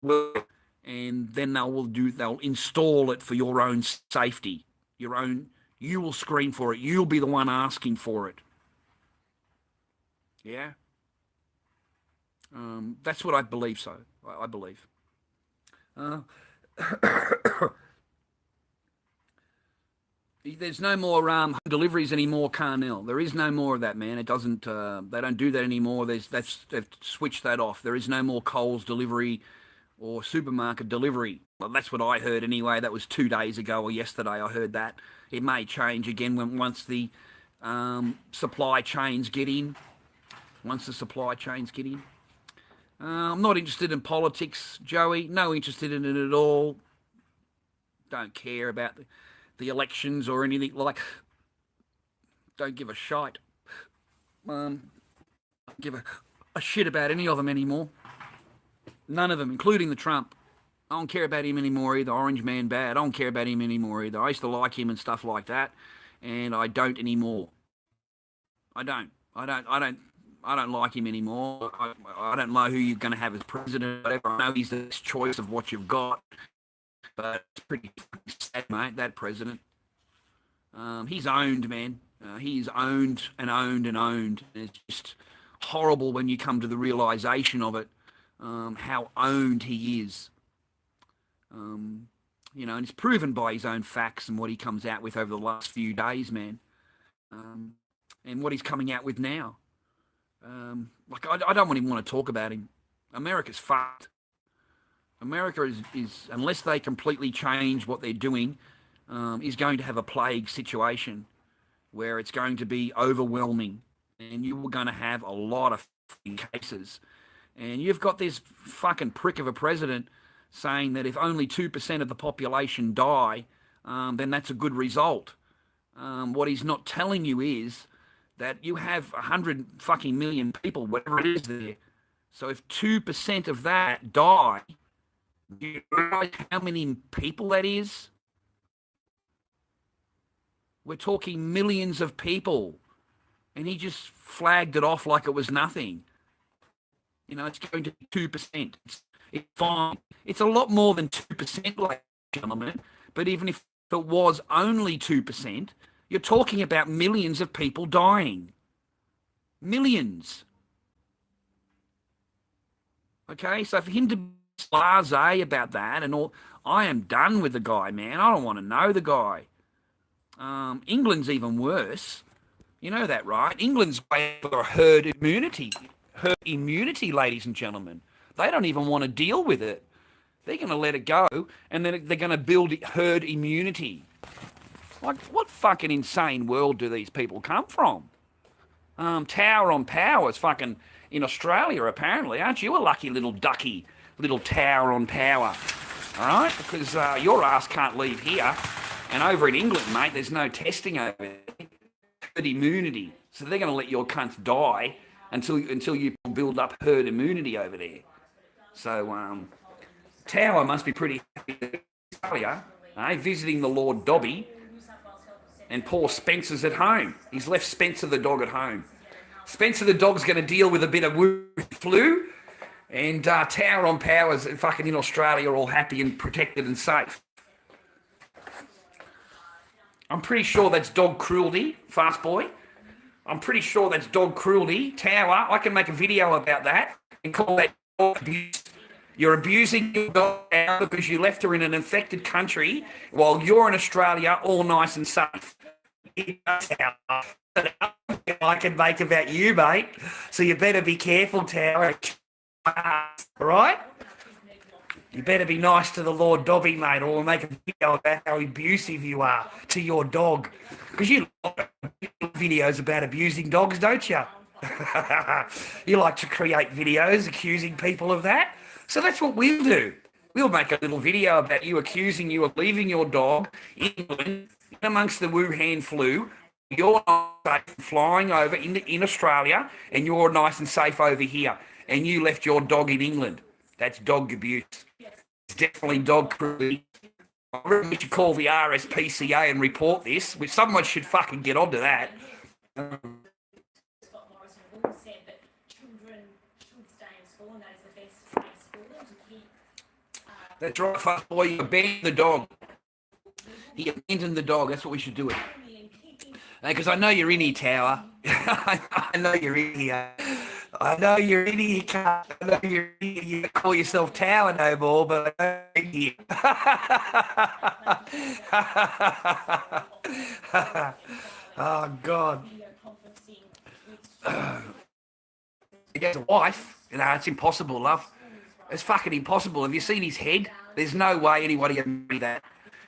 work, and then they'll install it for your own safety. You will scream for it. You'll be the one asking for it. Yeah. That's what I believe. So I believe. There's no more home deliveries anymore, Carnell. There is no more of that, man. It doesn't. They don't do that anymore. They've switched that off. There is no more Coles delivery or supermarket delivery. Well, that's what I heard anyway. That was 2 days ago or yesterday. I heard that. It may change again once the supply chains get in. Once the supply chains get in. I'm not interested in politics, Joey. No interested in it at all. Don't care about the elections or anything like. Don't give a shite. Don't give a shit about any of them anymore. None of them, including the Trump. I don't care about him anymore either. Orange man bad. I don't care about him anymore either. I used to like him and stuff like that, and I don't anymore. I don't like him anymore. I don't know who you're going to have as president, whatever. I know he's the best choice of what you've got, but it's pretty sad, mate, that president. He's owned, man. He's owned and owned and owned. And it's just horrible when you come to the realization of it, how owned he is. And it's proven by his own facts and what he comes out with over the last few days, man. And what he's coming out with now. I don't even want to talk about him. America's fucked. America is unless they completely change what they're doing, is going to have a plague situation where it's going to be overwhelming, and you're going to have a lot of cases. And you've got this fucking prick of a president saying that if only 2% of the population die, then that's a good result. What he's not telling you is that you have 100 fucking million people, whatever it is there. So if 2% of that die, do you realize how many people that is? We're talking millions of people. And he just flagged it off like it was nothing. It's going to be 2%. It's fine. It's a lot more than 2%, ladies and gentlemen. But even if it was only 2%, you're talking about millions of people dying. Millions. Okay, so for him to be blasé about that and all, I am done with the guy, man. I don't want to know the guy. England's even worse. You know that, right? England's waiting for herd immunity. Herd immunity, ladies and gentlemen. They don't even want to deal with it. They're going to let it go, and then they're going to build herd immunity. Like, what fucking insane world do these people come from? Tower on Power is fucking in Australia, apparently. Aren't you a lucky little ducky, little Tower on Power? All right? Because your ass can't leave here. And over in England, mate, there's no testing over there. Herd immunity. So they're going to let your cunts die until you build up herd immunity over there. So Tower must be pretty happy in Australia, visiting the Lord Dobby. And poor Spencer's at home. He's left Spencer the dog at home. Spencer the dog's going to deal with a bit of flu. And Tower on Power's fucking in Australia all happy and protected and safe. I'm pretty sure that's dog cruelty, Fast Boy. I'm pretty sure that's dog cruelty. Tower, I can make a video about that and call that dog abuse. You're abusing your dog now because you left her in an infected country while you're in Australia all nice and safe. I can make about you, mate. So you better be careful, Tower. All right? You better be nice to the Lord Dobby, mate, or we'll make a video about how abusive you are to your dog. Because you like videos about abusing dogs, don't you? You like to create videos accusing people of that. So that's what we'll do. We'll make a little video about you accusing you of leaving your dog in England amongst the Wuhan flu. You're not safe flying over in Australia, and you're nice and safe over here, and you left your dog in England. That's dog abuse. It's definitely dog cruelty. I reckon we should call the RSPCA and report this. Which someone should fucking get onto that. That's right, fast boy. You abandoned the dog. He abandoned the dog. That's what we should do it. Because I know you're in here, Tower. I know you're in here. I know you're in here, Carl. I know you're in here. You call yourself Tower no more, but I know you're in here. Oh, God. He has a wife. No, it's impossible, love. It's fucking impossible. Have you seen his head? There's no way anybody can do that.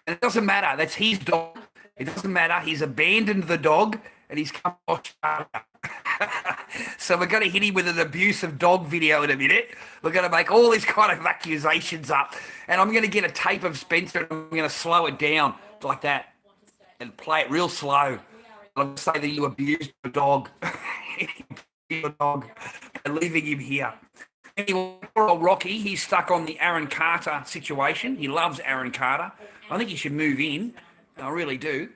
And it doesn't matter. That's his dog. It doesn't matter. He's abandoned the dog and he's come to Australia. So we're going to hit him with an abusive dog video in a minute. We're going to make all these kind of accusations up. And I'm going to get a tape of Spencer and I'm going to slow it down like that and play it real slow. I'm going to say that you abused the dog. Your dog and leaving him here. Anyway, poor old Rocky, he's stuck on the Aaron Carter situation. He loves Aaron Carter. I think he should move in. I really do.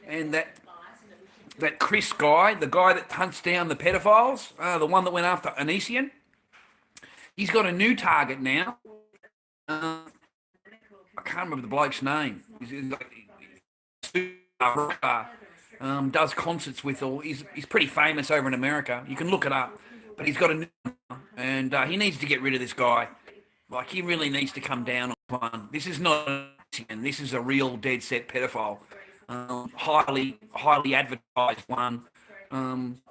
And that Chris guy, the guy that hunts down the pedophiles, the one that went after Anisian, he's got a new target now. I can't remember the bloke's name. Does concerts with all. He's pretty famous over in America. You can look it up, but he's got a new and he needs to get rid of this guy. Like he really needs to come down on one. This is not and this is a real dead set pedophile. Highly advertised one. So I'm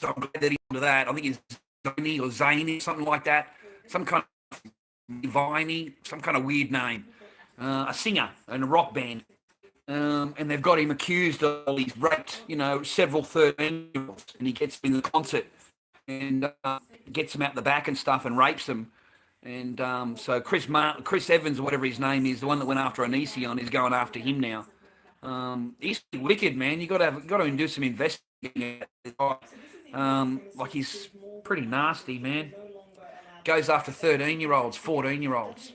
glad that he's into that. I think he's Zony or Zany, something like that. Some kind of Viney, some kind of weird name. A singer in a rock band. And they've got him accused of he's raped, several 13-year-olds, and he gets in the concert and gets them out the back and stuff and rapes them. And so Chris Evans, or whatever his name is, the one that went after Onision, is going after him now. He's wicked, man. You got to do some investigating. Like he's pretty nasty, man. Goes after 13-year-olds, 14-year-olds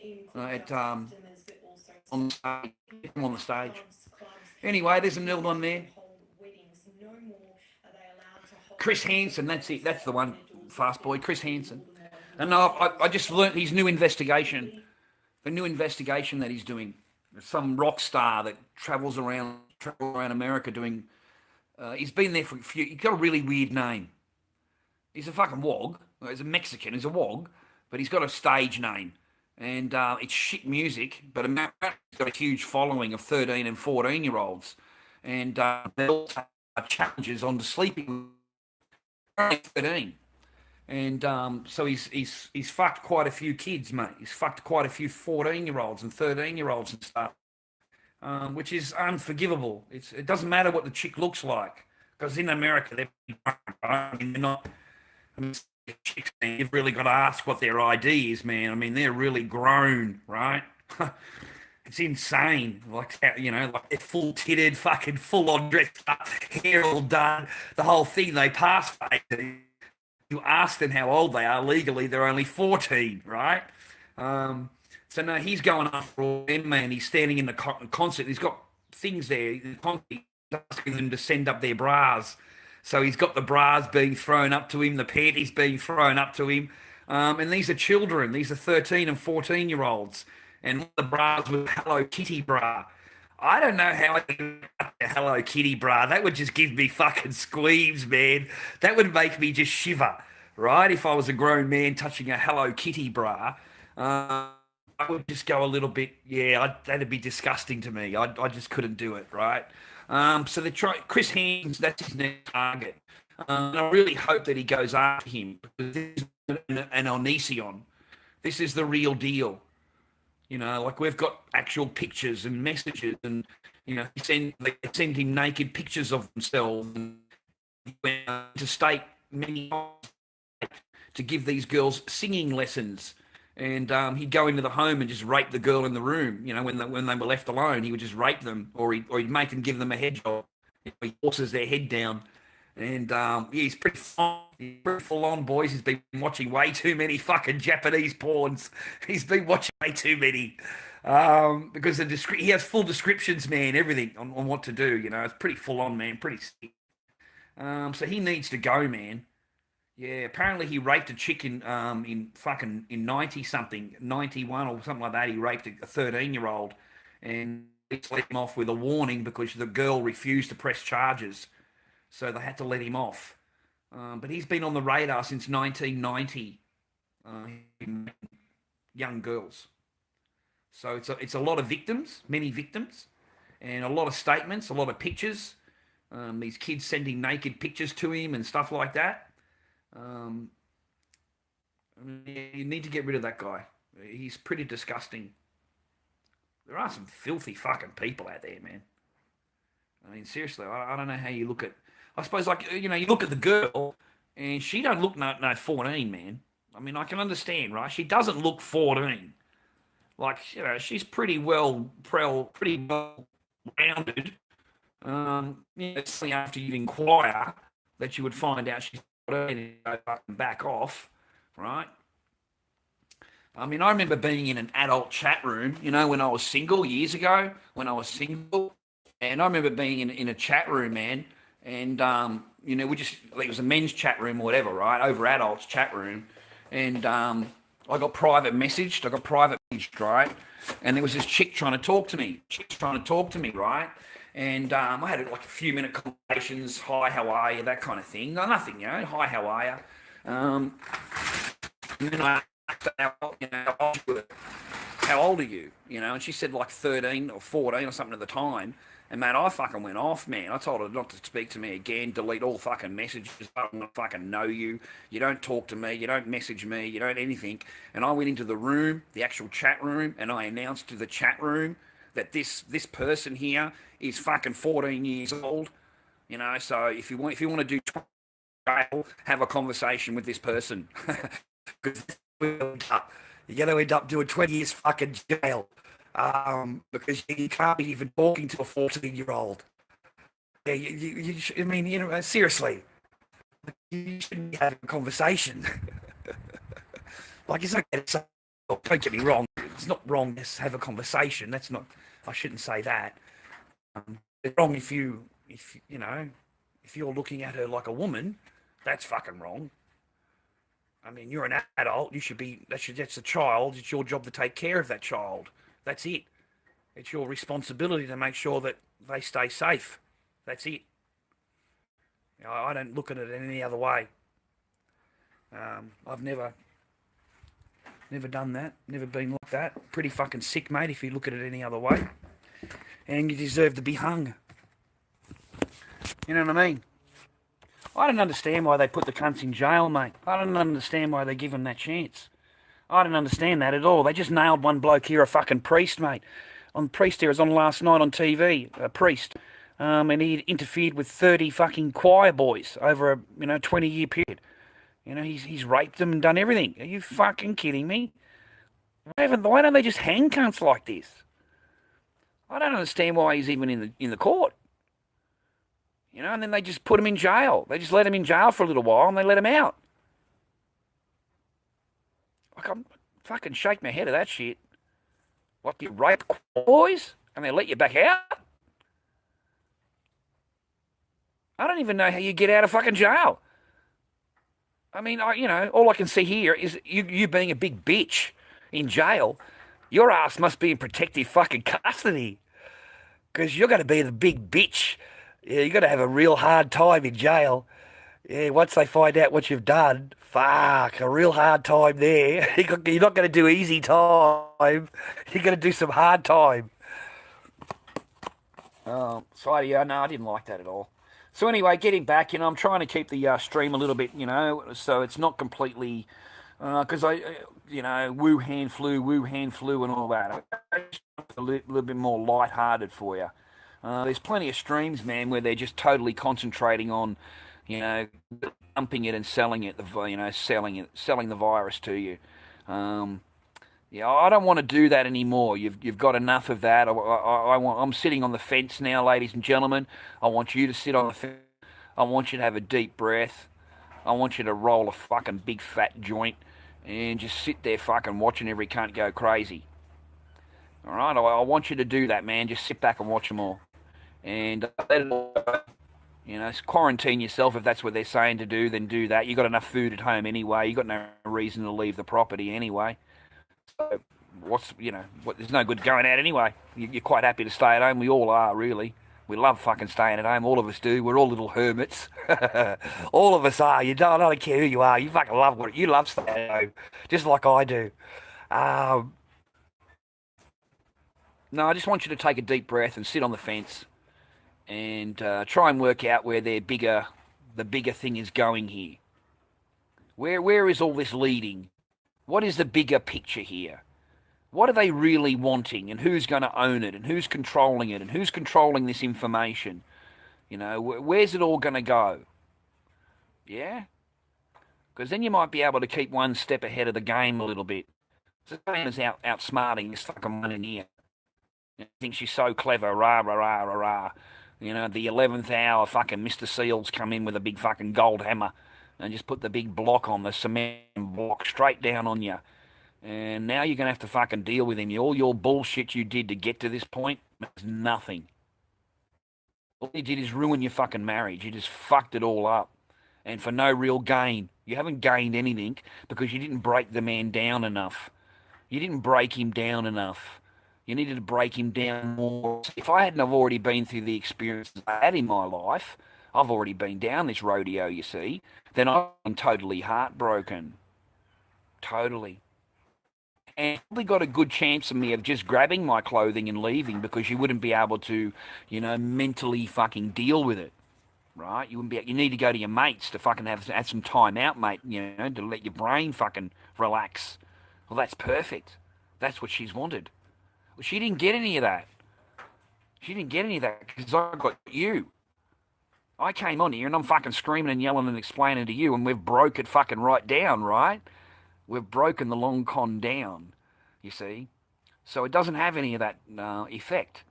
on the stage. Anyway, there's another one there. Chris Hansen, that's it. That's the one, fast boy, Chris Hansen. And I just learnt his new investigation, the new investigation that he's doing. Some rock star that travels around America doing. He's been there for a few. He's got a really weird name. He's a fucking wog. He's a Mexican. He's a wog, but he's got a stage name. And it's shit music, but America's got a huge following of 13 and 14-year-olds. And they'll take challenges on the sleeping 13. And so he's fucked quite a few kids, mate. He's fucked quite a few 14-year-olds and 13-year-olds and stuff, which is unforgivable. It doesn't matter what the chick looks like, because in America, they're not... chicks, man, you've really got to ask what their ID is, man. I mean, they're really grown, right? It's insane. Like they're full-titted, fucking full-on dressed up, hair all done, the whole thing. They pass for 18. You ask them how old they are. Legally, they're only 14, right? So no, he's going after all them, man. He's standing in the concert. He's got things there. He's asking them to send up their bras. So he's got the bras being thrown up to him, the panties being thrown up to him. And these are children. These are 13 and 14-year-olds. And the bras with Hello Kitty bra. I don't know how I can get a Hello Kitty bra. That would just give me fucking squeams, man. That would make me just shiver, right? If I was a grown man touching a Hello Kitty bra, I would just go a little bit, that'd be disgusting to me. I just couldn't do it, right? So they try Chris Haynes, that's his next target. And I really hope that he goes after him because this is an Onision. This is the real deal. Like we've got actual pictures and messages, and they send him naked pictures of themselves, and he went to state many times to give these girls singing lessons. And he'd go into the home and just rape the girl in the room. When they were left alone, he would just rape them, or he'd make them give them a head job. He forces their head down, and yeah, he's pretty full on, boys. He's been watching way too many fucking Japanese porns. He's been watching way too many. Because he has full descriptions, man, everything on what to do. It's pretty full on, man, pretty sick. So he needs to go, man. Yeah, apparently he raped a chick in 90 something, 91 or something like that. He raped a 13-year-old, and he let him off with a warning because the girl refused to press charges, so they had to let him off. But he's been on the radar since 1990, young girls. So it's a lot of victims, many victims, and a lot of statements, a lot of pictures. These kids sending naked pictures to him and stuff like that. You need to get rid of that guy. He's pretty disgusting. There are some filthy fucking people out there, man. I mean, seriously, I don't know how you look at. I suppose, like, you look at the girl, and she don't look no 14, man. I mean, I can understand, right? She doesn't look 14. Like, she's pretty well rounded. It's only after you inquire that you would find out she's 14 and go back off, right? I mean, I remember being in an adult chat room, when I was single years ago, and I remember being in a chat room, man, and, it was a men's chat room or whatever, right, over adults chat room, and I got private messaged, right, and there was this chick trying to talk to me, right, and I had like a few minute conversations, hi, how are you, that kind of thing, no, nothing, hi, how are you, and then I asked her, how old are you, and she said like 13 or 14 or something at the time. And, man, I fucking went off, man. I told her not to speak to me again, delete all fucking messages. I don't fucking know you. You don't talk to me. You don't message me. You don't anything. And I went into the room, the actual chat room, and I announced to the chat room that this person here is fucking 14 years old. So if you want to do jail, have a conversation with this person. Because you're going to end up doing 20 years fucking jail. Because you can't be even talking to a 14-year-old. Yeah, seriously, you shouldn't be having a conversation. Like, it's not. Don't get me wrong. It's not wrong to have a conversation. That's not. I shouldn't say that. It's wrong if you're looking at her like a woman. That's fucking wrong. I mean, you're an adult. You should be. That's a child. It's your job to take care of that child. That's it. It's your responsibility to make sure that they stay safe. That's it. I don't look at it in any other way. I've never done that. Never been like that. Pretty fucking sick, mate, if you look at it any other way. And you deserve to be hung. You know what I mean? I don't understand why they put the cunts in jail, mate. I don't understand why they give them that chance. I don't understand that at all. They just nailed one bloke here, a fucking priest, mate. Priest here was on last night on TV, a priest. And he interfered with 30 fucking choir boys over a 20-year period. He's raped them and done everything. Are you fucking kidding me? Why don't they just hang cunts like this? I don't understand why he's even in the court. And then they just put him in jail. They just let him in jail for a little while and they let him out. I can't fucking shake my head at that shit. What, you rape boys and they let you back out? I don't even know how you get out of fucking jail. I mean, all I can see here is you being a big bitch in jail. Your ass must be in protective fucking custody. Because you're going to be the big bitch. Yeah, you're going to have a real hard time in jail. Yeah, once they find out what you've done, fuck, a real hard time there. You're not going to do easy time. You're going to do some hard time. So, yeah, no, I didn't like that at all. So anyway, getting back, I'm trying to keep the stream a little bit, so it's not completely, because Wuhan flu, and all that. Just a little bit more light-hearted for you. There's plenty of streams, man, where they're just totally concentrating on, you know, dumping it and selling it, selling the virus to you. Um, yeah, I don't want to do that anymore. You've got enough of that. I'm sitting on the fence now, ladies and gentlemen. I want you to sit on the fence. I want you to have a deep breath. I want you to roll a fucking big fat joint and just sit there fucking watching every cunt go crazy. All right, I want you to do that, man. Just sit back and watch them all, and let it all go. Quarantine yourself if that's what they're saying to do. Then do that. You got enough food at home anyway. You got no reason to leave the property anyway. So there's no good going out anyway. You're quite happy to stay at home. We all are, really. We love fucking staying at home. All of us do. We're all little hermits. All of us are. I don't care who you are. You fucking you love staying at home, just like I do. Um, no, I just want you to take a deep breath and sit on the fence and try and work out where the bigger thing is going here. Where is all this leading? What is the bigger picture here? What are they really wanting, and who's going to own it, and who's controlling it, and who's controlling this information? Where's it all going to go? Yeah? Because then you might be able to keep one step ahead of the game a little bit. It's the same as outsmarting this fucking one in here. Thinks she's so clever, rah, rah, rah, rah, rah. The 11th hour, fucking Mr. Seals come in with a big fucking gold hammer and just put the big block on, the cement block, straight down on you. And now you're going to have to fucking deal with him. All your bullshit you did to get to this point is nothing. All you did is ruin your fucking marriage. You just fucked it all up. And for no real gain. You haven't gained anything because you didn't break the man down enough. You didn't break him down enough. You needed to break him down more. If I hadn't have already been through the experiences I had in my life, I've already been down this rodeo, you see, then I'm totally heartbroken. Totally. And probably got a good chance of me of just grabbing my clothing and leaving because you wouldn't be able to, mentally fucking deal with it, right? You wouldn't be. You need to go to your mates to fucking have some time out, mate. To let your brain fucking relax. Well, that's perfect. That's what she's wanted. Well, she didn't get any of that. She didn't get any of that because I got you. I came on here and I'm fucking screaming and yelling and explaining to you, and we've broke it fucking right down, right? We've broken the long con down, you see. So it doesn't have any of that effect.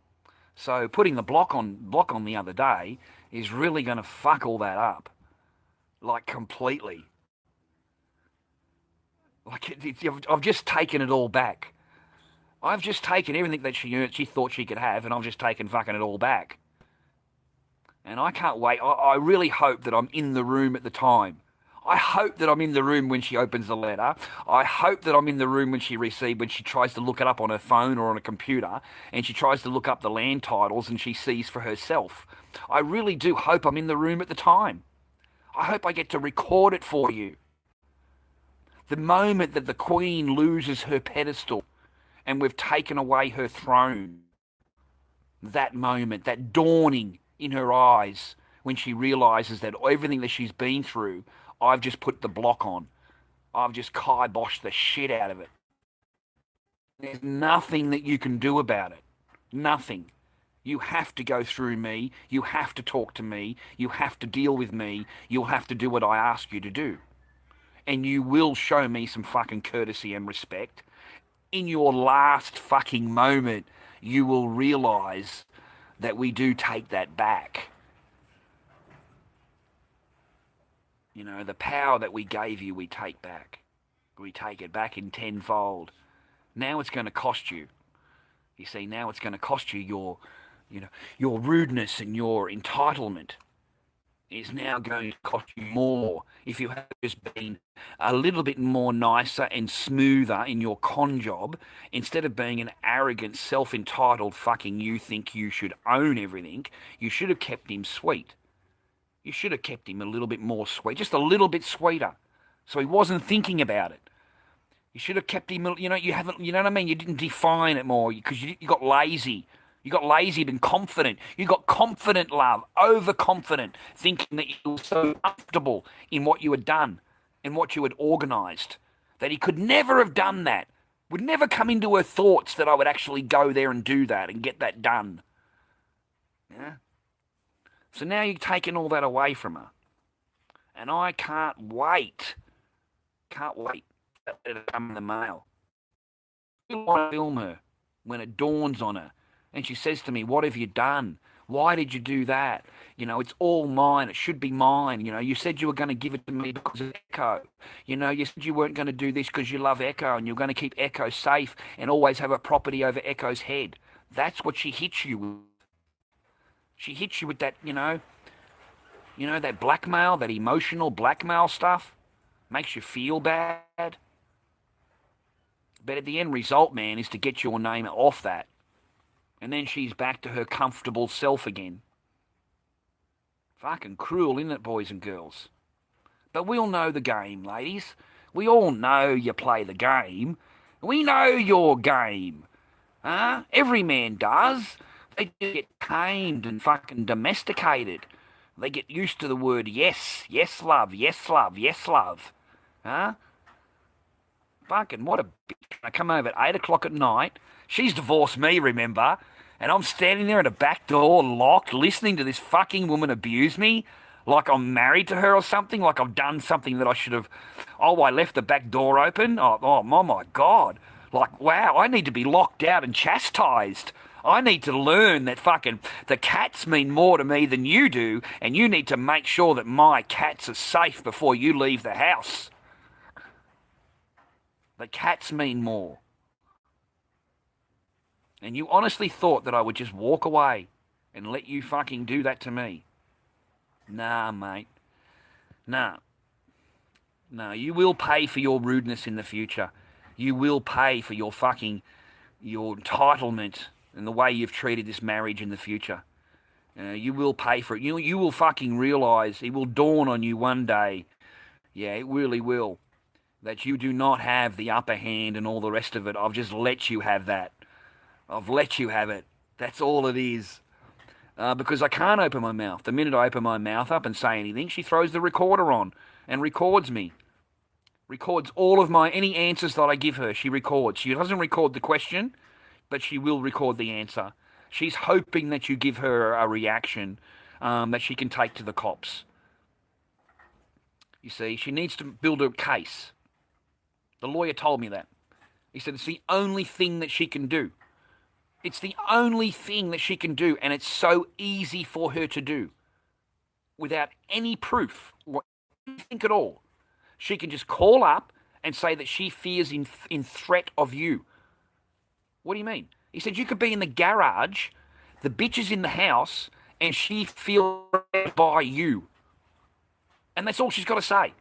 So putting the block on the other day is really going to fuck all that up, like completely. I've just taken it all back. I've just taken everything that she thought she could have, and I've just taken fucking it all back. And I can't wait. I really hope that I'm in the room at the time. I hope that I'm in the room when she opens the letter. I hope that I'm in the room when she tries to look it up on her phone or on a computer, and she tries to look up the land titles and she sees for herself. I really do hope I'm in the room at the time. I hope I get to record it for you. The moment that the Queen loses her pedestal and we've taken away her throne, that moment, that dawning in her eyes when she realises that everything that she's been through, I've just put the block on. I've just kiboshed the shit out of it. There's nothing that you can do about it. Nothing. You have to go through me. You have to talk to me. You have to deal with me. You'll have to do what I ask you to do. And you will show me some fucking courtesy and respect. In your last fucking moment, you will realise that we do take that back. The power that we gave you, we take back. We take it back in tenfold. Now it's going to cost you. You see, now it's going to cost you your rudeness and your entitlement. Is now going to cost you more if you have just been a little bit more nicer and smoother in your con job, instead of being an arrogant, self-entitled fucking you think you should own everything. You should have kept him sweet. You should have kept him a little bit more sweet, just a little bit sweeter, so he wasn't thinking about it. You should have kept him, you know what I mean? You didn't define it more because you got lazy. You got lazy and confident. You got confident love, overconfident, thinking that you were so comfortable in what you had done, in what you had organised, that he could never have done that. Would never come into her thoughts that I would actually go there and do that and get that done. Yeah. So now you've taken all that away from her. And I can't wait for it to come in the mail. I want to film her when it dawns on her. And she says to me, what have you done? Why did you do that? You know, it's all mine. It should be mine. You know, you said you were going to give it to me because of Echo. You know, you said you weren't going to do this because you love Echo and you're going to keep Echo safe and always have a property over Echo's head. That's what she hits you with. She hits you with that, that blackmail, that emotional blackmail stuff. Makes you feel bad. But at the end result, man, is to get your name off that. And then she's back to her comfortable self again. Fucking cruel, isn't it, boys and girls? But we all know the game, ladies. We all know you play the game. We know your game. Huh? Every man does. They get tamed and fucking domesticated. They get used to the word yes, yes, love, yes, love, yes, love. Huh? Fucking what a bitch. I come over at 8 o'clock at night. She's divorced me, remember? And I'm standing there at a back door, locked, listening to this fucking woman abuse me like I'm married to her or something, like I've done something that I should have. Oh, I left the back door open? Oh my God. Like, wow, I need to be locked out and chastised. I need to learn that fucking the cats mean more to me than you do, and you need to make sure that my cats are safe before you leave the house. The cats mean more. And you honestly thought that I would just walk away and let you fucking do that to me? Nah, mate. Nah. No, you will pay for your rudeness in the future. You will pay for your entitlement and the way you've treated this marriage in the future. You will pay for it. You will fucking realise, it will dawn on you one day, yeah, it really will, that you do not have the upper hand and all the rest of it. I've just let you have that. I've let you have it. That's all it is. Because I can't open my mouth. The minute I open my mouth up and say anything, she throws the recorder on and records me. Records all of any answers that I give her. She records. She doesn't record the question, but she will record the answer. She's hoping that you give her a reaction that she can take to the cops. You see, she needs to build a case. The lawyer told me that. He said it's the only thing that she can do. It's the only thing that she can do, and it's so easy for her to do. Without any proof or anything at all. She can just call up and say that she fears in threat of you. What do you mean? He said you could be in the garage, the bitch is in the house, and she feels threatened by you. And that's all she's got to say.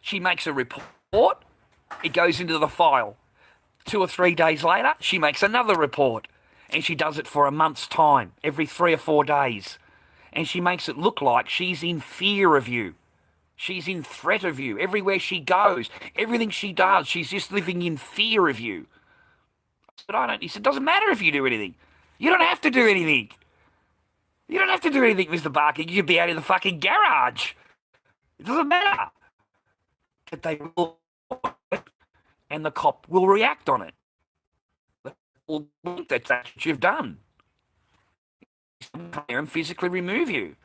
She makes a report, it goes into the file. 2 or 3 days later, she makes another report. And she does it for a month's time, every 3 or 4 days. And she makes it look like she's in fear of you. She's in threat of you. Everywhere she goes, everything she does, she's just living in fear of you. But he said, it doesn't matter if you do anything. You don't have to do anything. You don't have to do anything, Mr. Barker. You could be out in the fucking garage. It doesn't matter. But they will, and the cop will react on it. Well, that's what you've done. Come here and physically remove you.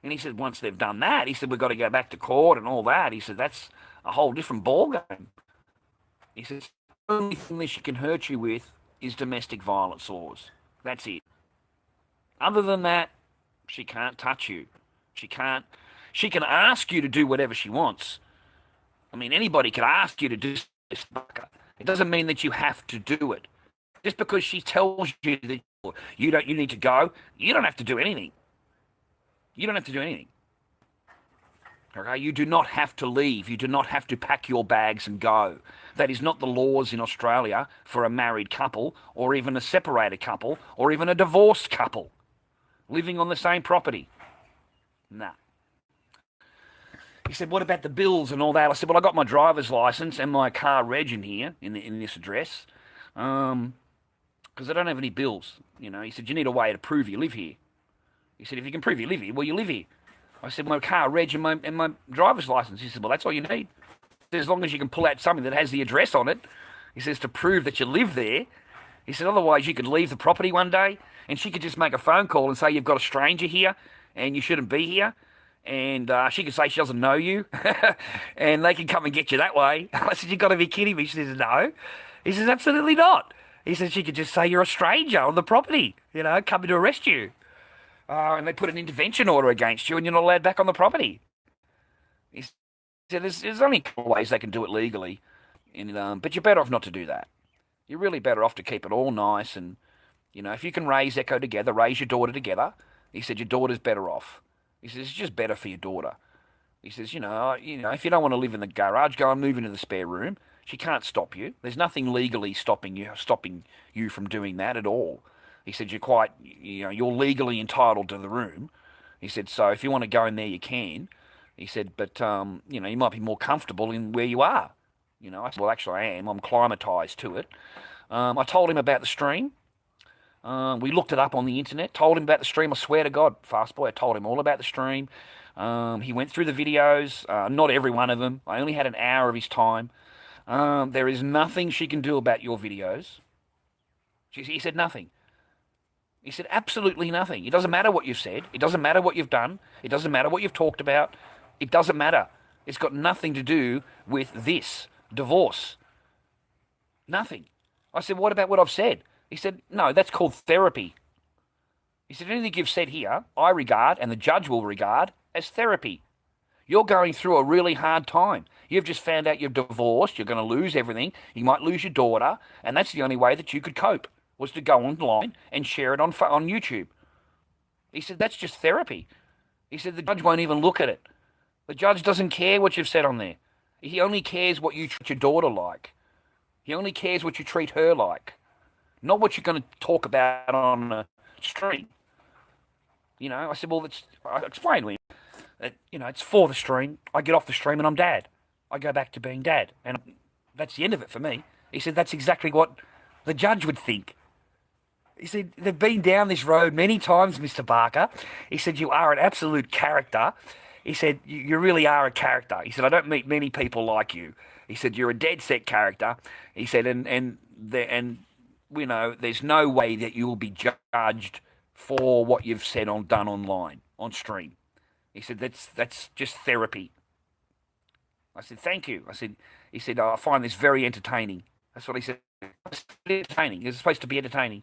And he said, once they've done that, he said, we've got to go back to court and all that. He said, that's a whole different ballgame. He says, the only thing that she can hurt you with is domestic violence laws. That's it. Other than that, she can't touch you. She can ask you to do whatever she wants. I mean, anybody can ask you to do this. It doesn't mean that you have to do it. Just because she tells you that you need to go, you don't have to do anything. You don't have to do anything. Okay? You do not have to leave. You do not have to pack your bags and go. That is not the laws in Australia for a married couple or even a separated couple or even a divorced couple living on the same property. Nah. He said, what about the bills and all that? I said, well, I got my driver's license and my car reg in here, in this address. Because because I don't have any bills. You know, he said, you need a way to prove you live here. He said, if you can prove you live here, well, you live here. I said, my car, reg, and my driver's license. He said, well, that's all you need. As long as you can pull out something that has the address on it, he says, to prove that you live there. He said, otherwise you could leave the property one day and she could just make a phone call and say you've got a stranger here and you shouldn't be here. And she could say she doesn't know you and they can come and get you that way. I said, you've got to be kidding me. She says, no. He says, absolutely not. He said, she could just say you're a stranger on the property, you know, coming to arrest you. And they put an intervention order against you and you're not allowed back on the property. He said, there's only a couple of ways they can do it legally. And, but you're better off not to do that. You're really better off to keep it all nice and, you know, if you can raise Echo together, raise your daughter together. He said, your daughter's better off. He says, it's just better for your daughter. He says, you know, if you don't want to live in the garage, go and move into the spare room. She can't stop you. There's nothing legally stopping you from doing that at all. He said, you're legally entitled to the room. He said, so if you want to go in there, you can. He said, but, you know, you might be more comfortable in where you are. You know, I said, well, actually I am. I'm climatised to it. I told him about the stream. We looked it up on the internet, told him about the stream. I swear to God, fast boy, I told him all about the stream. He went through the videos, not every one of them. I only had an hour of his time. There is nothing she can do about your videos. He said nothing. He said absolutely nothing. It doesn't matter what you've said. It doesn't matter what you've done. It doesn't matter what you've talked about. It doesn't matter. It's got nothing to do with this divorce. Nothing. I said, what about what I've said? He said, no, that's called therapy. He said, anything you've said here, I regard, and the judge will regard, as therapy. You're going through a really hard time. You've just found out you're divorced, you're going to lose everything, you might lose your daughter, and that's the only way that you could cope, was to go online and share it on YouTube. He said, that's just therapy. He said, the judge won't even look at it. The judge doesn't care what you've said on there. He only cares what you treat your daughter like. He only cares what you treat her like. Not what you're going to talk about on a stream. You know, I said, well, I explained to him that, you know, it's for the stream. I get off the stream and I'm dad. I go back to being dad. And that's the end of it for me. He said, that's exactly what the judge would think. He said, they've been down this road many times, Mr. Barker. He said, you are an absolute character. He said, you really are a character. He said, I don't meet many people like you. He said, you're a dead set character. He said, and you know, there's no way that you will be judged for what you've said done online, on stream. He said, that's just therapy. I said, thank you. He said, I find this very entertaining. That's what he said. It's entertaining. It's supposed to be entertaining.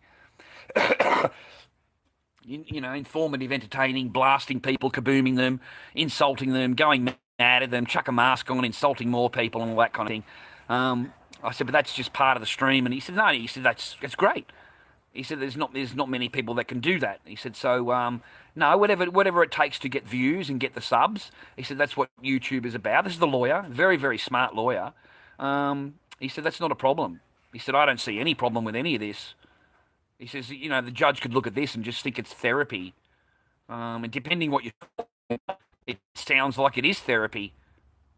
You know, informative, entertaining, blasting people, kabooming them, insulting them, going mad at them, chuck a mask on, insulting more people and all that kind of thing. I said, but that's just part of the stream. And he said, no. He said, that's great. He said, there's not many people that can do that. He said, so no, whatever it takes to get views and get the subs. He said, that's what YouTube is about. This is the lawyer, very, very smart lawyer. He said, that's not a problem. He said, I don't see any problem with any of this. He says, you know, the judge could look at this and just think it's therapy. And depending what you, it sounds like it is therapy.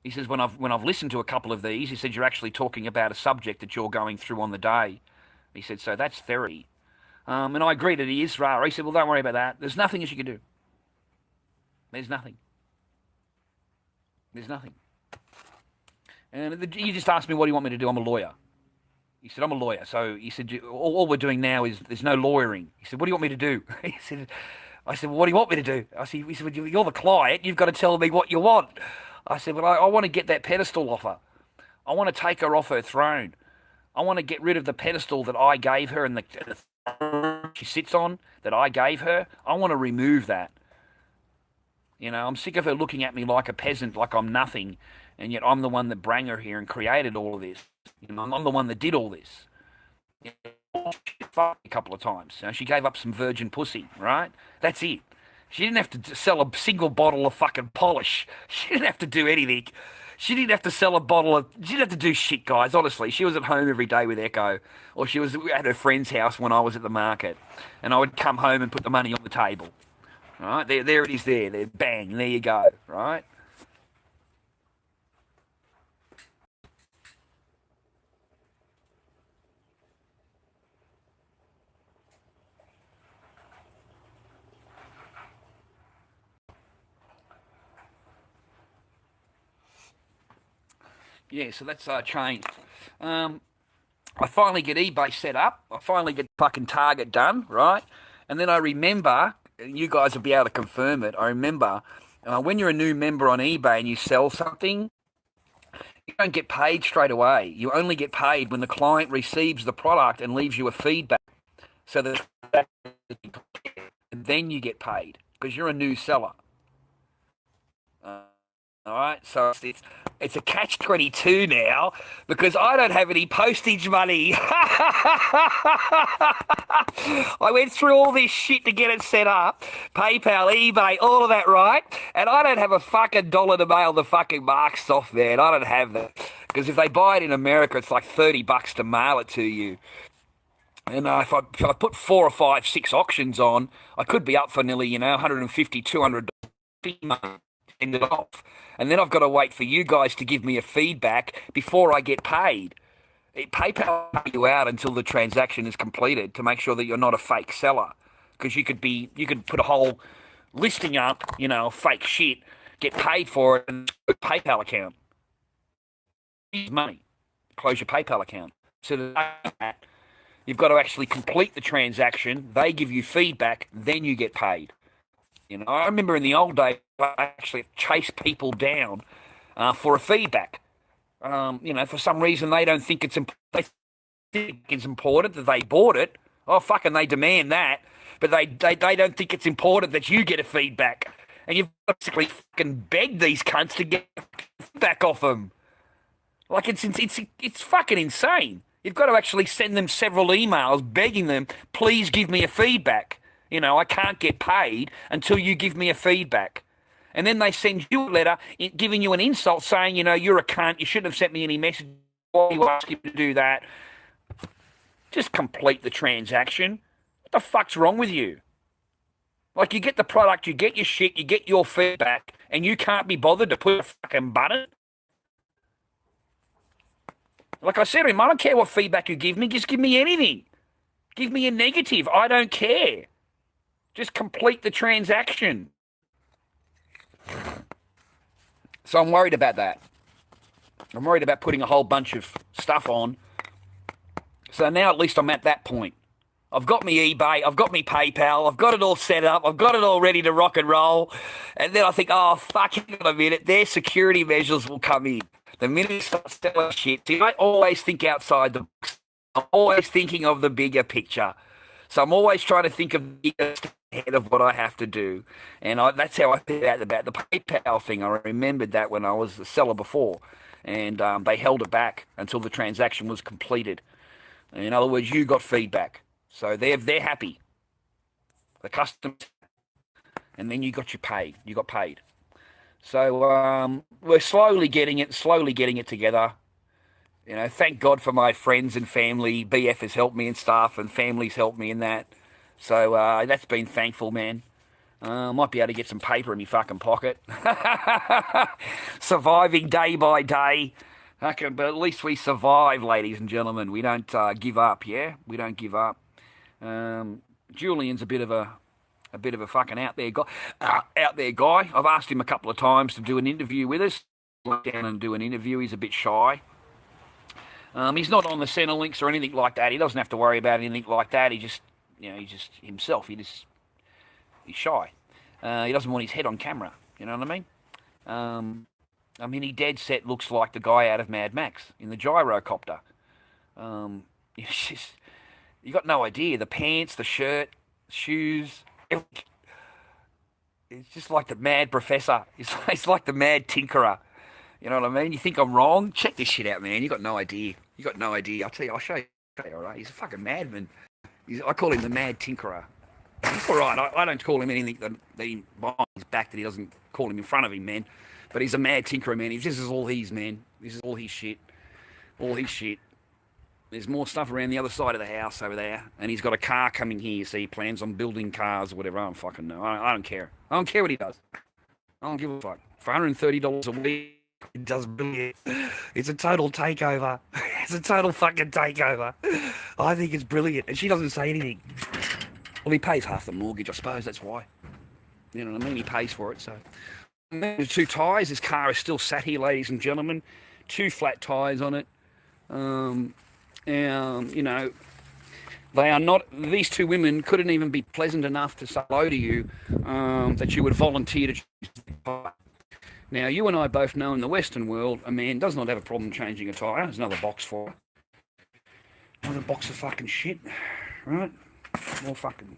He says, when I've listened to a couple of these, he said, you're actually talking about a subject that you're going through on the day. He said, so that's therapy. And I agree that he is rare. He said, well, don't worry about that. There's nothing that you can do. There's nothing. There's nothing. And he just asked me, what do you want me to do? I'm a lawyer. He said, I'm a lawyer. So he said, all we're doing now is there's no lawyering. He said, what do you want me to do? I said, well, what do you want me to do? He said, well, you're the client. You've got to tell me what you want. I said, well, I want to get that pedestal off her. I want to take her off her throne. I want to get rid of the pedestal that I gave her and the throne she sits on that I gave her. I want to remove that. You know, I'm sick of her looking at me like a peasant, like I'm nothing, and yet I'm the one that brought her here and created all of this. You know, I'm the one that did all this. You know, she fucked a couple of times. You know, she gave up some virgin pussy, right? That's it. She didn't have to sell a single bottle of fucking polish. She didn't have to do anything. She didn't have to sell a bottle of... She didn't have to do shit, guys, honestly. She was at home every day with Echo. Or she was at her friend's house when I was at the market. And I would come home and put the money on the table. Right? There it is there. Bang, there you go. Right? Yeah, so that's changed. Um, I finally get eBay set up. I finally get fucking Target done, right? And then I remember, you guys will be able to confirm it. I remember when you're a new member on eBay and you sell something, you don't get paid straight away. You only get paid when the client receives the product and leaves you a feedback. So that and then you get paid because you're a new seller. Uh, all right, so it's a catch-22 now because I don't have any postage money. I went through all this shit to get it set up, PayPal, eBay, all of that, right? And I don't have a fucking dollar to mail the fucking marks off, man. I don't have that because if they buy it in America, it's like $30 to mail it to you. And if I put 4 or 5, 6 auctions on, I could be up for nearly, 150, $200 end it off. And then I've got to wait for you guys to give me a feedback before I get paid. PayPal will pay you out until the transaction is completed to make sure that you're not a fake seller. Because you could put a whole listing up, fake shit, get paid for it, and PayPal account. Use money. Close your PayPal account. So that you've got to actually complete the transaction. They give you feedback, then you get paid. I remember in the old days, I actually chased people down for a feedback. For some reason they don't think they think it's important that they bought it. Oh, fucking, they demand that, but they don't think it's important that you get a feedback. And you've basically fucking begged these cunts to get feedback off them. Like it's fucking insane. You've got to actually send them several emails begging them, please give me a feedback. I can't get paid until you give me a feedback. And then they send you a letter giving you an insult saying, you're a cunt, you shouldn't have sent me any message. Why you ask him to do that? Just complete the transaction. What the fuck's wrong with you? Like, you get the product, you get your shit, you get your feedback, and you can't be bothered to put a fucking button? Like I said to him, I don't care what feedback you give me, just give me anything. Give me a negative, I don't care. Just complete the transaction. So I'm worried about that. I'm worried about putting a whole bunch of stuff on. So now at least I'm at that point. I've got me eBay, I've got me PayPal, I've got it all set up, I've got it all ready to rock and roll. And then I think, oh, fuck, hang on a minute, their security measures will come in. The minute you start selling shit, see, I always think outside the box. I'm always thinking of the bigger picture. So I'm always trying to think of the bigger ahead of what I have to do. And that's how I figured out about the PayPal thing. I remembered that when I was a seller before. And they held it back until the transaction was completed. In other words, you got feedback. So they're happy. The customers, and then you got paid. You got paid. So we're slowly getting it together. Thank God for my friends and family. BF has helped me and stuff, and family's helped me in that. So that's been thankful, man. Might be able to get some paper in my fucking pocket. Surviving day by day. Okay, but at least we survive, ladies and gentlemen. We don't give up, yeah? We don't give up. Julian's a bit of a fucking out there guy. I've asked him a couple of times to do an interview with us. Down and do an interview. He's a bit shy. He's not on the center links or anything like that. He doesn't have to worry about anything like that. He's just himself. He's shy. He doesn't want his head on camera. You know what I mean? He dead set looks like the guy out of Mad Max in the gyrocopter. It's just, you got no idea. The pants, the shirt, shoes, everything. It's just like the mad professor. It's like the mad tinkerer. You know what I mean? You think I'm wrong? Check this shit out, man. You got no idea. I'll tell you. I'll show you. All right. He's a fucking madman. I call him the mad tinkerer. He's all right. I don't call him anything that he behind his back that he doesn't call him in front of him, man. But he's a mad tinkerer, man. This is all his, man. This is all his shit. All his shit. There's more stuff around the other side of the house over there. And he's got a car coming here, so he plans on building cars or whatever. I don't fucking know. I don't care. I don't care what he does. I don't give a fuck. For $130 a week, it does brilliant. It's a total takeover. It's a total fucking takeover. I think it's brilliant. And she doesn't say anything. Well, he pays half the mortgage, I suppose. That's why. You know what I mean? He pays for it, so. There's 2 tyres. This car is still sat here, ladies and gentlemen. 2 flat tires on it. You know, they are not. These 2 women couldn't even be pleasant enough to say hello to you, that you would volunteer to change the tyre. Now, you and I both know in the Western world, a man does not have a problem changing a tyre. There's another box for it. Another box of fucking shit, right? More fucking.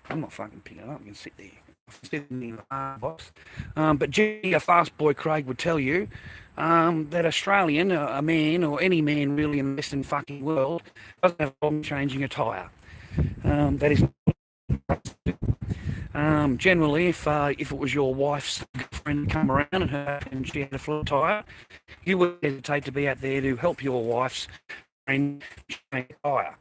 I'm not fucking picking it up. You can sit there. Sit in the box. But gee, a fast boy Craig would tell you that Australian, a man, or any man really in the Western fucking world, doesn't have a problem changing a tyre. That is. Generally, if it was your wife's friend come around and she had a flat tyre, you would hesitate to be out there to help your wife's friend change a tyre.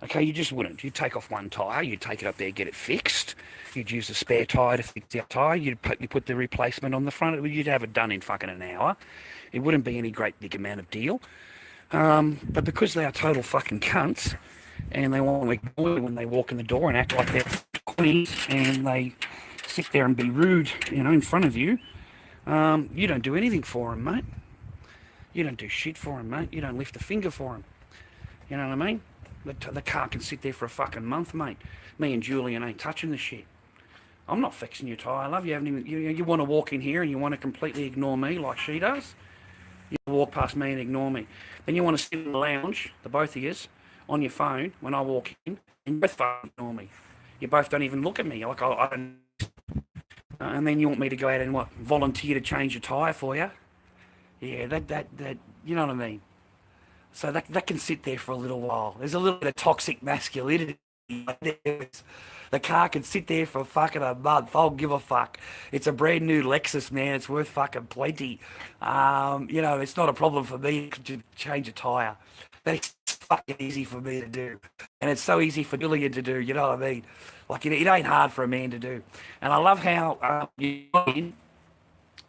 Okay, you just wouldn't. You'd take off one tyre, you'd take it up there, get it fixed. You'd use a spare tyre to fix the tyre. You'd put the replacement on the front. You'd have it done in fucking an hour. It wouldn't be any great big amount of deal. But because they are total fucking cunts, and they want to ignore you when they walk in the door and act like they're queens, and they sit there and be rude, you know, in front of you, you don't do anything for them, mate. You don't do shit for them, mate. You don't lift a finger for them. You know what I mean? The car can sit there for a fucking month, mate. Me and Julian ain't touching the shit. I'm not fixing your tyre, love. You haven't even. You want to walk in here and you want to completely ignore me like she does. You walk past me and ignore me. Then you want to sit in the lounge, the both of yous, on your phone when I walk in, and you both fucking ignore me. You both don't even look at me. Like I don't. And then you want me to go out and what? Volunteer to change your tyre for you? Yeah, that. You know what I mean? So that can sit there for a little while. There's a little bit of toxic masculinity. The car can sit there for fucking a month. I'll give a fuck. It's a brand new Lexus, man. It's worth fucking plenty. You know, it's not a problem for me to change a tyre. That's fucking easy for me to do. And it's so easy for Julian to do, you know what I mean? Like, it ain't hard for a man to do. And I love how you in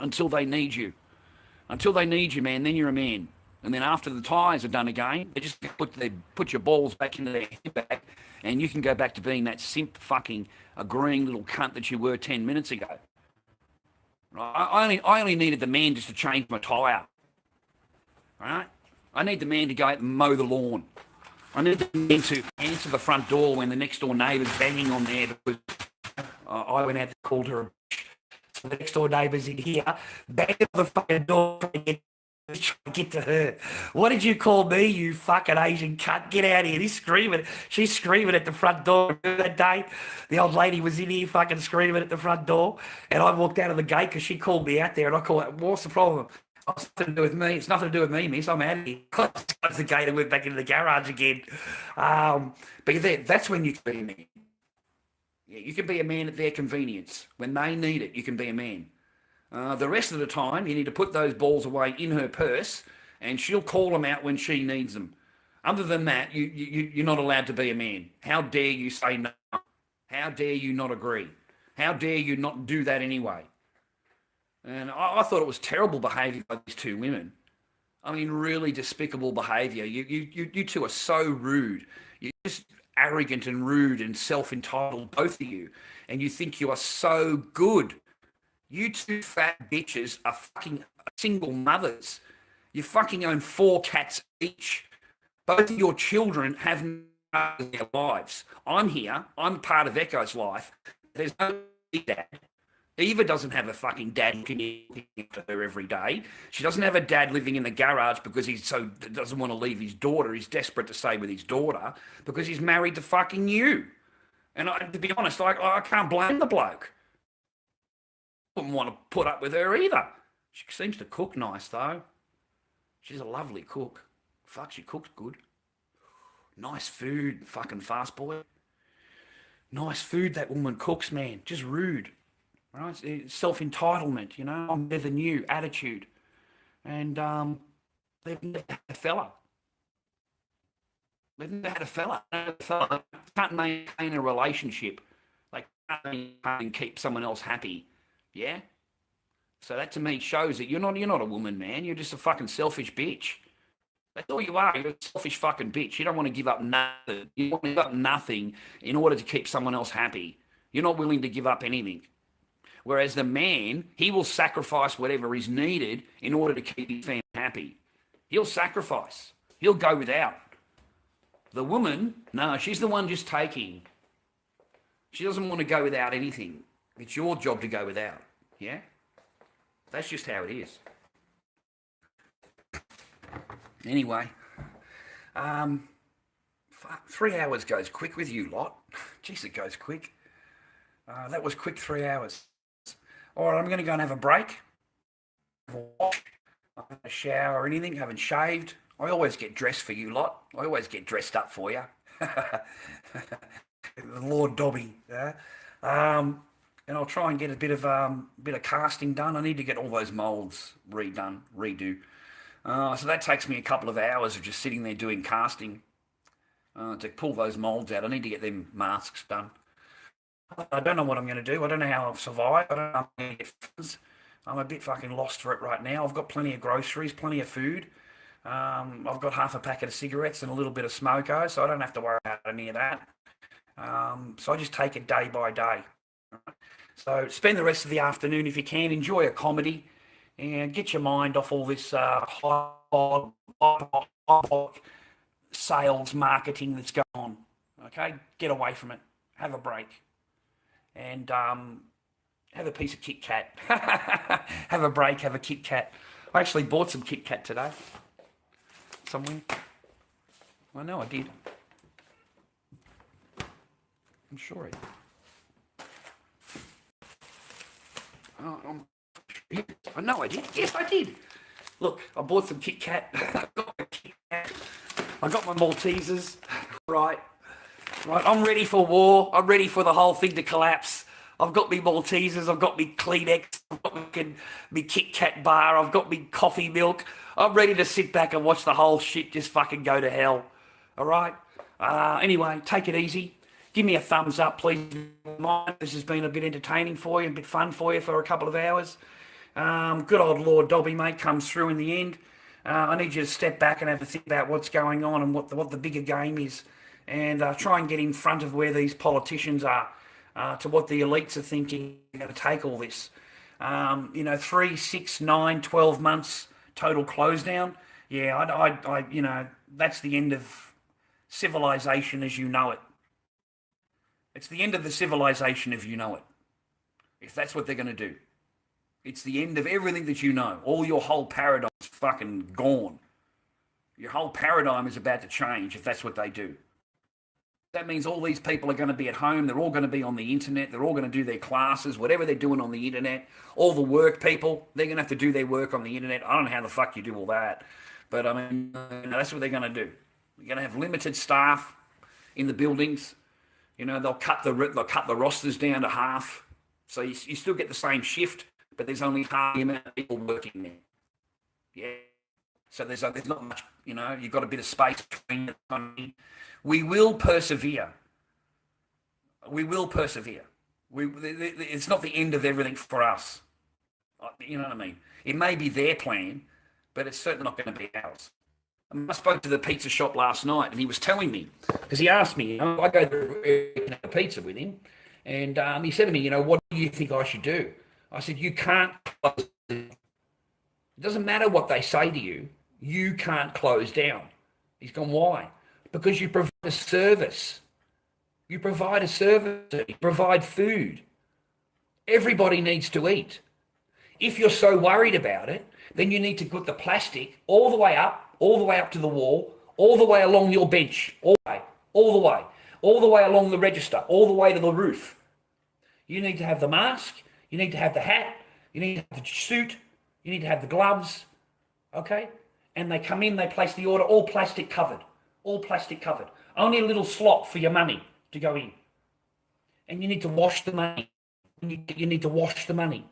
until they need you. Until they need you, man, then you're a man. And then after the tyres are done again, they just put your balls back into their handbag, and you can go back to being that simp fucking agreeing little cunt that you were 10 minutes ago. Right? I only needed the man just to change my tyre. Right? I need the man to go out and mow the lawn. I need the man to answer the front door when the next door neighbour's banging on there because I went out and called her a bitch. So the next door neighbour's in here, banging on the fucking door trying to get to her. What did you call me, you fucking Asian cunt? Get out of here. He's screaming. She's screaming at the front door. That day, the old lady was in here fucking screaming at the front door, and I walked out of the gate because she called me out there, and I called her, what's the problem? Oh, it's nothing to do with me. It's nothing to do with me, miss. I'm out of here. Closed the gate and went back into the garage again. But that's when you can be a man. Yeah, you can be a man at their convenience. When they need it, you can be a man. The rest of the time, you need to put those balls away in her purse, and she'll call them out when she needs them. Other than that, you're not allowed to be a man. How dare you say no? How dare you not agree? How dare you not do that anyway? And I thought it was terrible behaviour by these 2 women. I mean, really despicable behaviour. You 2 are so rude. You're just arrogant and rude and self-entitled, both of you. And you think you are so good. You 2 fat bitches are fucking single mothers. You fucking own 4 cats each. Both of your children have their lives. I'm here. I'm part of Echo's life. There's no dad. Eva doesn't have a fucking dad looking after her every day. She doesn't have a dad living in the garage because he doesn't want to leave his daughter. He's desperate to stay with his daughter because he's married to fucking you. And to be honest, I can't blame the bloke. I wouldn't want to put up with her either. She seems to cook nice, though. She's a lovely cook. Fuck, she cooks good. Nice food, fucking fast boy. Nice food that woman cooks, man. Just rude. Right? It's self-entitlement, you know. I'm better than you, attitude. And they've never had a fella. They've never had a fella. They can't maintain a relationship. They can't keep someone else happy. Yeah? So that to me shows that you're not a woman, man. You're just a fucking selfish bitch. That's all you are. You're a selfish fucking bitch. You don't want to give up nothing. You want to give up nothing in order to keep someone else happy. You're not willing to give up anything. Whereas the man, he will sacrifice whatever is needed in order to keep his family happy. He'll sacrifice. He'll go without. The woman, no, she's the one just taking. She doesn't want to go without anything. It's your job to go without. Yeah? That's just how it is. Anyway, 3 hours goes quick with you lot. Jeez, it goes quick. That was quick 3 hours. All right, I'm going to go and have a break. Wash, have a shower or anything, haven't shaved. I always get dressed for you lot. I always get dressed up for you. Lord Dobby. Yeah? And I'll try and get a bit of casting done. I need to get all those moulds redo. So that takes me a couple of hours of just sitting there doing casting to pull those moulds out. I need to get them masks done. I don't know what I'm going to do. I don't know how I'll survive. I don't know how I'm going to get funds. I'm a bit fucking lost for it right now. I've got plenty of groceries, plenty of food. I've got half a packet of cigarettes and a little bit of smoko, so I don't have to worry about any of that. So I just take it day by day. So spend the rest of the afternoon, if you can, enjoy a comedy and get your mind off all this high sales marketing that's going on. Okay, get away from it. Have a break. And have a piece of Kit Kat. Have a break, have a Kit Kat. I actually bought some Kit Kat today. Somewhere. I know I did. I'm sure I know I did. Yes, I did. Look, I bought some Kit Kat. I got my Maltesers. Right. I'm ready for war. I'm ready for the whole thing to collapse. I've got me Maltesers. I've got me Kleenex. I've got me Kit Kat bar. I've got me coffee milk. I'm ready to sit back and watch the whole shit just fucking go to hell. All right? Anyway, take it easy. Give me a thumbs up, please. This has been a bit entertaining for you, a bit fun for you for a couple of hours. Good old Lord Dobby, mate, comes through in the end. I need you to step back and have a think about what's going on and what the bigger game is. And try and get in front of where these politicians are, to what the elites are thinking are going to take all this. 3, 6, 9, 12 months total close down. Yeah, I that's the end of civilization as you know it. It's the end of the civilization as you know it. If that's what they're going to do. It's the end of everything that you know. All your whole paradigm is fucking gone. Your whole paradigm is about to change if that's what they do. That means all these people are going to be at home. They're all going to be on the internet. They're all going to do their classes, whatever they're doing on the internet. All the work people, they're going to have to do their work on the internet. I don't know how the fuck you do all that. But, I mean, that's what they're going to do. You're going to have limited staff in the buildings. They'll cut the rosters down to half. So you still get the same shift, but there's only half the amount of people working there. Yeah. So there's not much, you've got a bit of space between the. We will persevere. We will persevere. It's not the end of everything for us. You know what I mean? It may be their plan, but it's certainly not going to be ours. I spoke to the pizza shop last night, and he was telling me, because he asked me, I go to a pizza with him, and he said to me, what do you think I should do? I said, you can't close down. It doesn't matter what they say to you, you can't close down. He's gone, why? Because you provide a service. You provide a service. You provide food. Everybody needs to eat. If you're so worried about it, then you need to put the plastic all the way up to the wall, all the way along your bench, all the way along the register, all the way to the roof. You need to have the mask. You need to have the hat. You need to have the suit. You need to have the gloves. Okay? And they come in, they place the order, all plastic covered. All plastic covered. Only a little slot for your money to go in. And you need to wash the money. You need to wash the money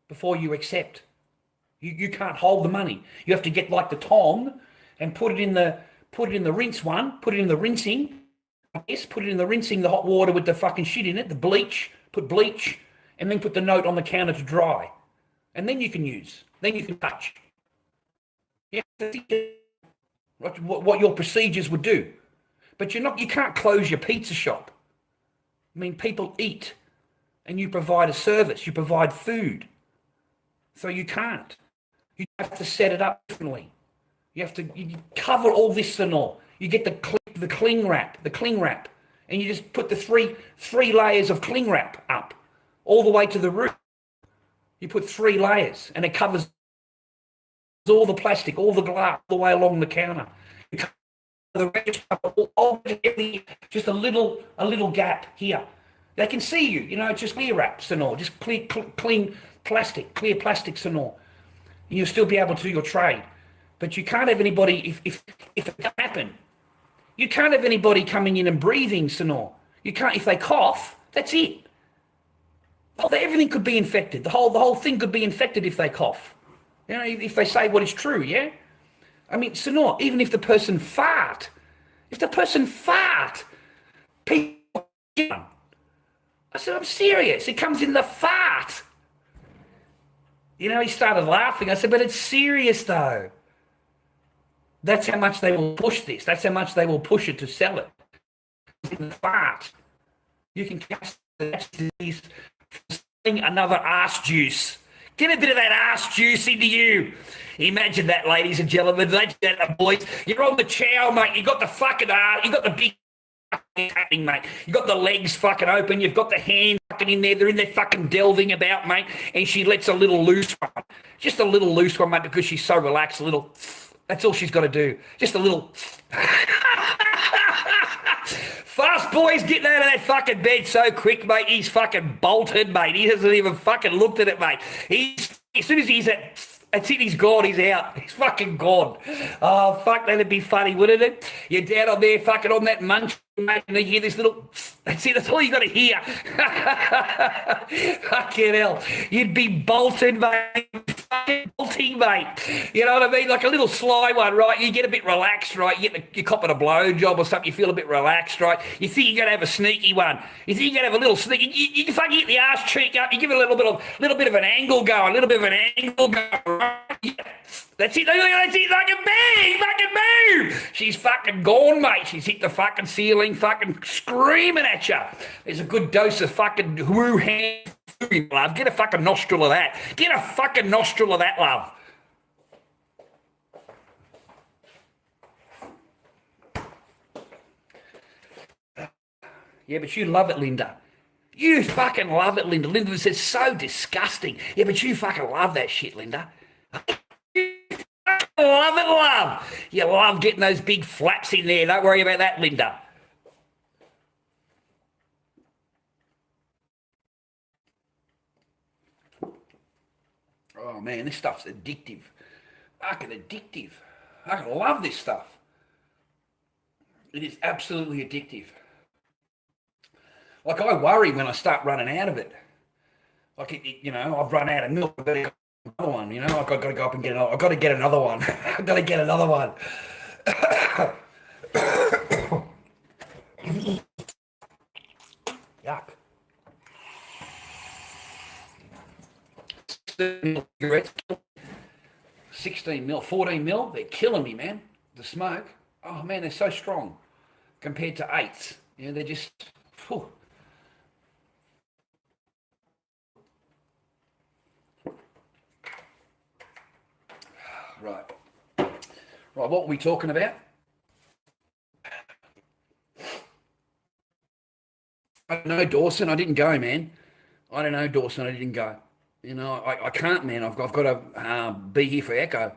before you accept. You can't hold the money. You have to get like the tong and put it in the rinse one, put it in the rinsing. Yes, put it in the rinsing, the hot water with the fucking shit in it, the bleach, put bleach, and then put the note on the counter to dry. And then you can use. Then you can touch. Yeah, what your procedures would do. But you can't close your pizza shop. I mean, people eat. and you provide a service, you provide food. So you can't. You have to set it up differently. You cover all this and all. You get the cling wrap, and you just put the three layers of cling wrap up all the way to the roof. You put 3 layers, and it covers all the plastic, all the glass, all the way along the counter. You cover the register, just a little gap here. They can see you. You know, it's just clear wraps and all, just clean plastic, clear plastics and all. And you'll still be able to do your trade. But you can't have anybody, if it can happen, you can't have anybody coming in and breathing, Sonor. You can't, if they cough, that's it. Oh, everything could be infected. The whole thing could be infected if they cough. You know, if they say what is true, yeah? I mean, Sonor, even if the person fart, people, I said, I'm serious. It comes in the fart. You know, he started laughing. I said, but it's serious though. That's how much they will push this. That's how much they will push it to sell it. In the fart. You can catch that disease from selling another ass juice. Get a bit of that ass juice into you. Imagine that, ladies and gentlemen. Imagine that, boys. You're on the chow, mate. You got the fucking ass. You got the big happening, mate. You got the legs fucking open. You've got the hand fucking in there. They're in there fucking delving about, mate. And she lets a little loose one. Just a little loose one, mate, because she's so relaxed. A little. That's all she's got to do. Just a little. Fast boy's getting out of that fucking bed so quick, mate. He's fucking bolted, mate. He hasn't even fucking looked at it, mate. As soon as he's at. That's it, he's gone, he's out. He's fucking gone. Oh, fuck, that'd be funny, wouldn't it? You're down on there fucking on that munch, mate, and you hear this little... That's it, that's all you got to hear. Fucking hell. You'd be bolted, mate. Fucking bolting, mate. You know what I mean? Like a little sly one, right? You get a bit relaxed, right? You're copping a blowjob or something, you feel a bit relaxed, right? You think you're going to have a sneaky one. You think you're going to have a little sneaky... You fucking get the arse cheek up, you give it a little bit of an angle going, right? Yeah. That's it, fucking bang, fucking move. She's fucking gone, mate. She's hit the fucking ceiling, fucking screaming at you. There's a good dose of fucking Wuhan, love. Get a fucking nostril of that. Get a fucking nostril of that, love. Yeah, but you love it, Linda. You fucking love it, Linda. Linda says, so disgusting. Yeah, but you fucking love that shit, Linda. Love it, love. You love getting those big flaps in there. Don't worry about that, Linda. Oh, man, this stuff's addictive. Fucking addictive. I love this stuff. It is absolutely addictive. Like, I worry when I start running out of it. Like, you know, I've run out of milk. I've got to get another one, you know. I've got to go up and get another. I've got to get another one. I've got to get another one. Yuck. 16 mil, 14 mil, they're killing me, man. The smoke. Oh, man, they're so strong compared to 8s. You know, they're just... Whew. Right. Right, what were we talking about? I don't know, Dawson. I didn't go, man. I don't know, Dawson. I didn't go. You know, I can't, man. I've got to be here for Echo.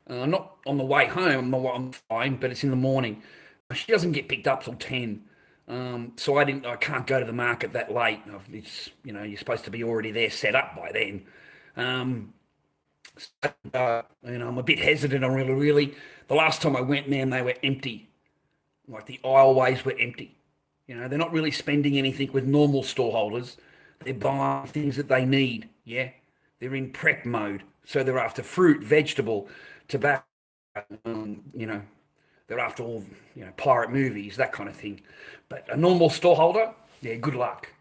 Not on the way home. I'm fine, but it's in the morning. She doesn't get picked up till 10. So I can't go to the market that late. It's, you know, you're supposed to be already there set up by then. You know, I'm a bit hesitant. I'm really. The last time I went, man, they were empty. Like the aisleways were empty. You know, they're not really spending anything with normal store holders. They're buying things that they need. Yeah, they're in prep mode. So they're after fruit, vegetable, tobacco. You know, they're after all, you know, pirate movies, that kind of thing. But a normal store holder, yeah, good luck.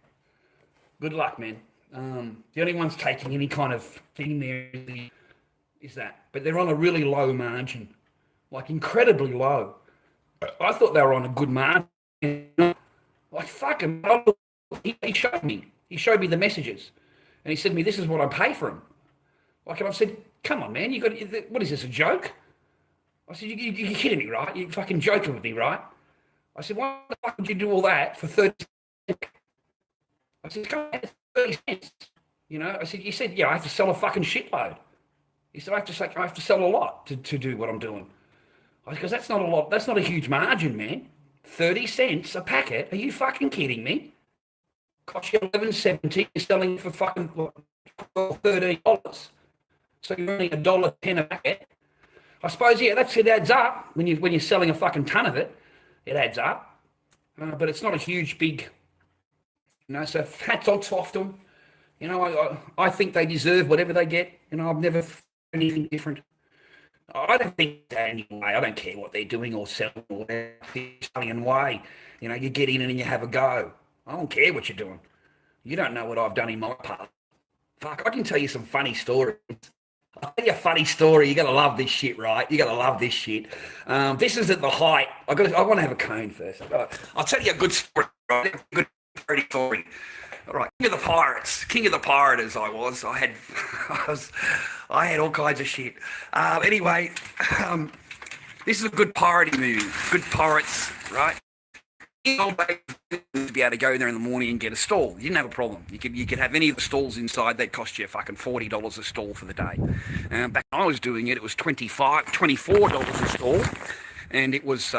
Good luck, man. The only ones taking any kind of thing there is that. But they're on a really low margin, like incredibly low. I thought they were on a good margin. Like fucking, he showed me. He showed me the messages, and he said to me, "This is what I pay for them." Like, and I said, "Come on, man, you got what is this, a joke?" I said, "You're kidding me, right? You're fucking joking with me, right?" I said, "Why the fuck would you do all that for 30 cents?" I said, "Come on, 30 cents." You know, I said, "You said, yeah, I have to sell a fucking shitload." He said, I have to sell a lot to do what I'm doing. I said, because that's not a lot. That's not a huge margin, man. 30 cents a packet? Are you fucking kidding me? Cost you $11.70. You're selling for fucking $12, $13. So you're only $1.10 a packet. I suppose, yeah, it adds up when you're selling a fucking ton of it. It adds up, but it's not a huge, big, So hats off to them. I think they deserve whatever they get. I've never anything different. I don't think that anyway. I don't care what they're doing or selling or whatever. Selling and way. You get in and you have a go. I don't care what you're doing. You don't know what I've done in my past. Fuck, I can tell you some funny stories. I'll tell you a funny story. You're going to love this shit, right? You're going to love this shit. This is at the height. I want to have a cone first. I'll tell you a good story, right? A good story. All right, King of the Pirates. I had all kinds of shit. Anyway, this is a good piratey movie. Good pirates, right? In the old days, to be able to go there in the morning and get a stall. You didn't have a problem. You could have any of the stalls inside. They'd cost you fucking $40 a stall for the day. Back when I was doing it, it was $24 a stall, and it was